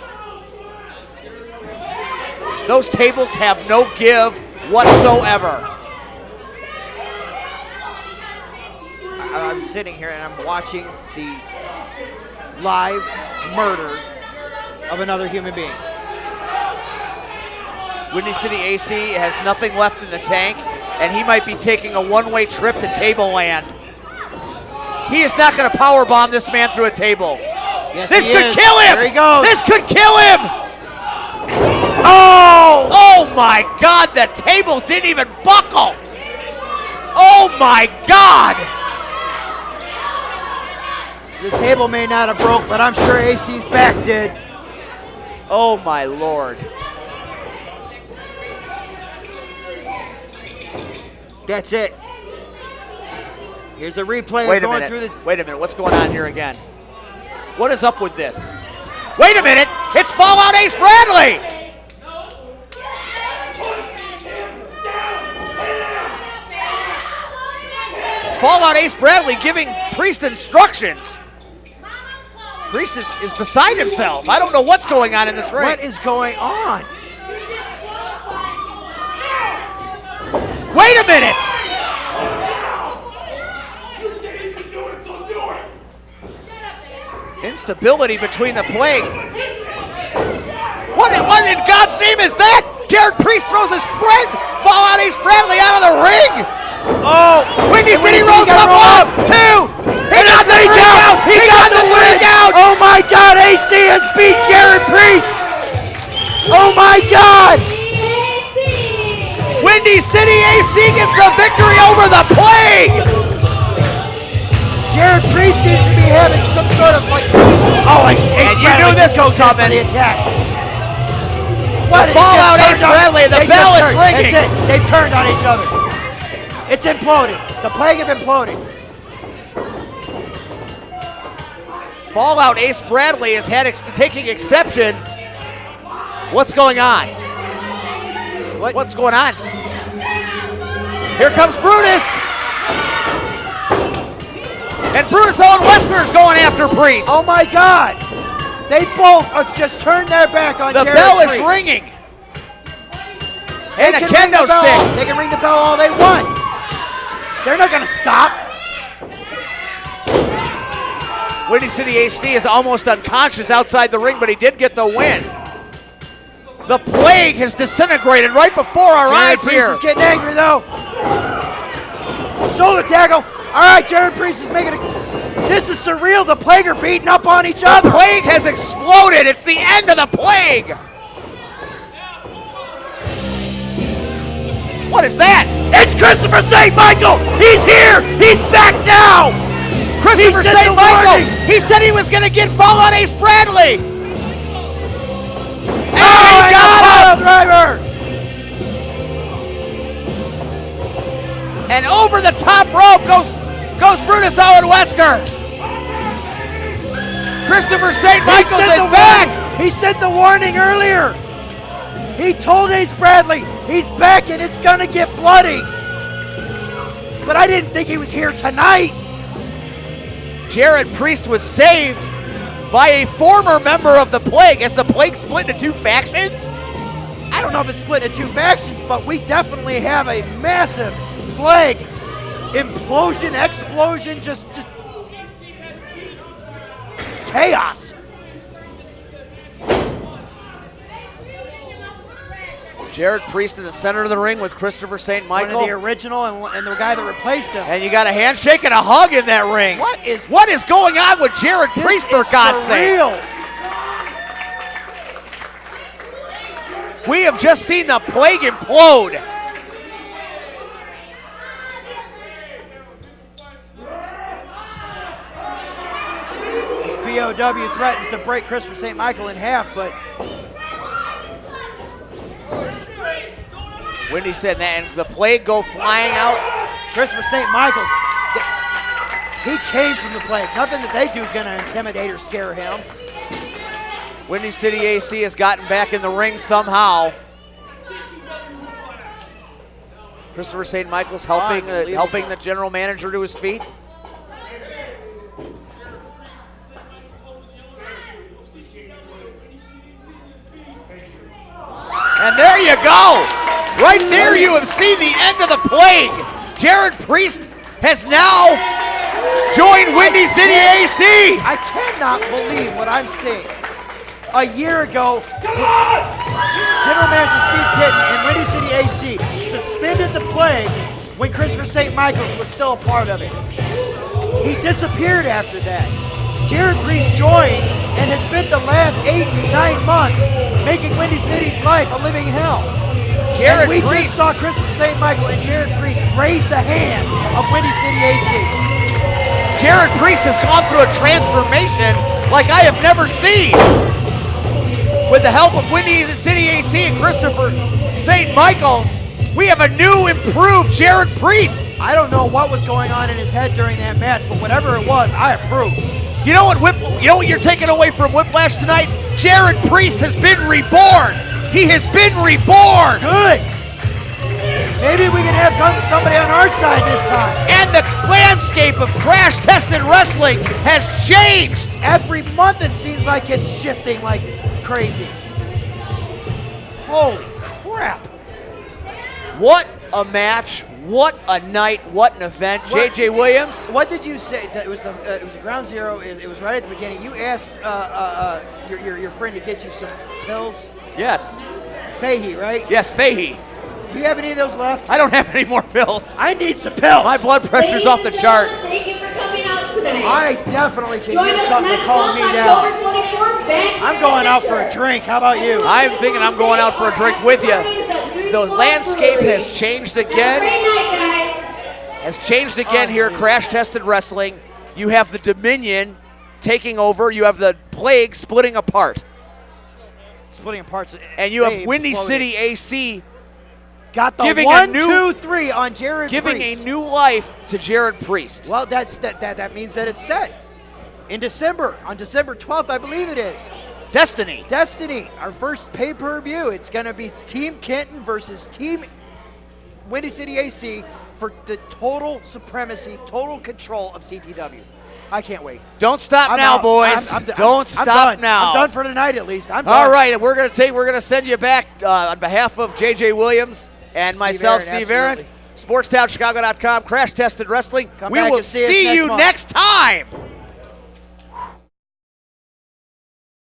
Those tables have no give whatsoever. I'm sitting here and I'm watching the live murder of another human being. Windy City AC has nothing left in the tank, and he might be taking a one-way trip to Tableland. He is not going to powerbomb this man through a table. Yes, this he could is. kill him! There he goes. This could kill him! Oh! Oh my God, the table didn't even buckle! Oh my God! The table may not have broke, but I'm sure AC's back did. Oh my Lord. That's it. Here's a replay. Wait a going minute. through the. Wait a minute. What's going on here again? What is up with this? Wait a minute. It's Fallout Ace Bradley. Fallout Ace Bradley giving Priest instructions. Priest is beside himself. I don't know what's going on in this ring. What is going on? Wait a minute! Instability between the Plague. What in God's name is that? Jared Priest throws his friend, Fallout Ace Bradley, out of the ring! Oh! Windy City rolls him up! 2! He got the ring out! He got the ring out! Oh my God! AC has beat Jared Priest! Oh my God! Windy City AC gets the victory over the Plague! Jared Priest seems to be having some sort of like. Oh, and you knew this was coming. The attack. What? Fallout Ace Bradley, the bell is ringing. That's it. They've turned on each other. It's imploded. The Plague have imploded. Fallout Ace Bradley has had taking exception. What's going on? What's going on? Here comes Brutus. And Brutus Owen Westler's going after Priest. Oh my God! They both have just turned their back on The Jared bell is Priest. ringing. They And a can ring kendo the bell. stick. They can ring the bell all they want. They're not going to stop. Windy City AC is almost unconscious outside the ring, but he did get the win. The Plague has disintegrated right before our Jared eyes Priest here. is getting angry though. Shoulder tackle. All right, Jared Priest is making it. This is surreal. The Plague are beating up on each other. The Plague has exploded. It's the end of the Plague. What is that? It's Christopher St. Michael. He's here. He's back now. Christopher He sent St. the Michael. warning. He said he was going to get Fallout Ace Bradley. And he and got a him. pile driver. And over the top rope goes Brutus Owen Wesker. Christopher St. Michaels is back. He sent the warning earlier. He told Ace Bradley he's back and it's gonna get bloody. But I didn't think he was here tonight. Jared Priest was saved by a former member of the Plague. Has the Plague split into two factions? I don't know if it's split into two factions, but we definitely have a massive Plague implosion, explosion, just chaos. Jared Priest in the center of the ring with Christopher St. Michael. One of the original and the guy that replaced him. And you got a handshake and a hug in that ring. What is going on with Jared Priest, for God's sake? surreal. We have just seen the Plague implode. BOW threatens to break Christopher St. Michael in half, but Wendy said that, and the Plague go flying out. Christopher St. Michael's, he came from the Plague. Nothing that they do is going to intimidate or scare him. Windy City AC has gotten back in the ring somehow. Christopher St. Michael's helping the general manager to his feet. And there you go. Right there you have seen the end of the Plague. Jared Priest has now joined Windy City AC. I cannot believe what I'm seeing. A year ago, General Manager Steve Kitten and Windy City AC suspended the Plague when Christopher St. Michael's was still a part of it. He disappeared after that. Jared Priest joined and has spent the last 8-9 months making Windy City's life a living hell. Jared we Priest just saw Christopher St. Michael and Jared Priest raise the hand of Windy City AC. Jared Priest has gone through a transformation like I have never seen. With the help of Windy City AC and Christopher St. Michael's, we have a new, improved Jared Priest. I don't know what was going on in his head during that match, but whatever it was, I approve. You know what you're taking away from Whiplash tonight? Jared Priest has been reborn. He has been reborn. Good. Maybe we can have somebody on our side this time. And the landscape of crash-tested wrestling has changed. Every month it seems like it's shifting like crazy. Holy crap. What a match. What a night. What an event. J.J. Williams. What did you say? It was a ground zero. It was right at the beginning. You asked your friend to get you some pills. Yes. Fahey, right? Yes, Fahey. Do you have any of those left? I don't have any more pills. I need some pills. My blood pressure's off the chart. Thank you for coming out tonight. I definitely can Join use us something to next calm month me on down. October 24th, back I'm here going at out the for a church. drink. How about you? I'm thinking I'm going out for a drink with you. The landscape has changed again. Great night, guys. Has changed again here at Crash Tested Wrestling. You have the Dominion taking over. You have the Plague splitting apart. Splitting apart. And you have Windy City AC got the giving 1, 2, 3 on Jared giving Priest. a new life to Jared Priest. Well, that means that it's set in December, on December 12th, I believe it is. Destiny, our first pay-per-view. It's going to be Team Kenton versus Team Windy City AC for the total supremacy, total control of CTW. I can't wait. Don't stop I'm now, out. boys. Don't stop done. now. I'm done for tonight, at least. I'm done. All right, and we're gonna send you back on behalf of J.J. Williams and myself, Steve Aaron. SportsTownChicago.com, Crash Tested Wrestling. Come we back will and see us see next you month. next time.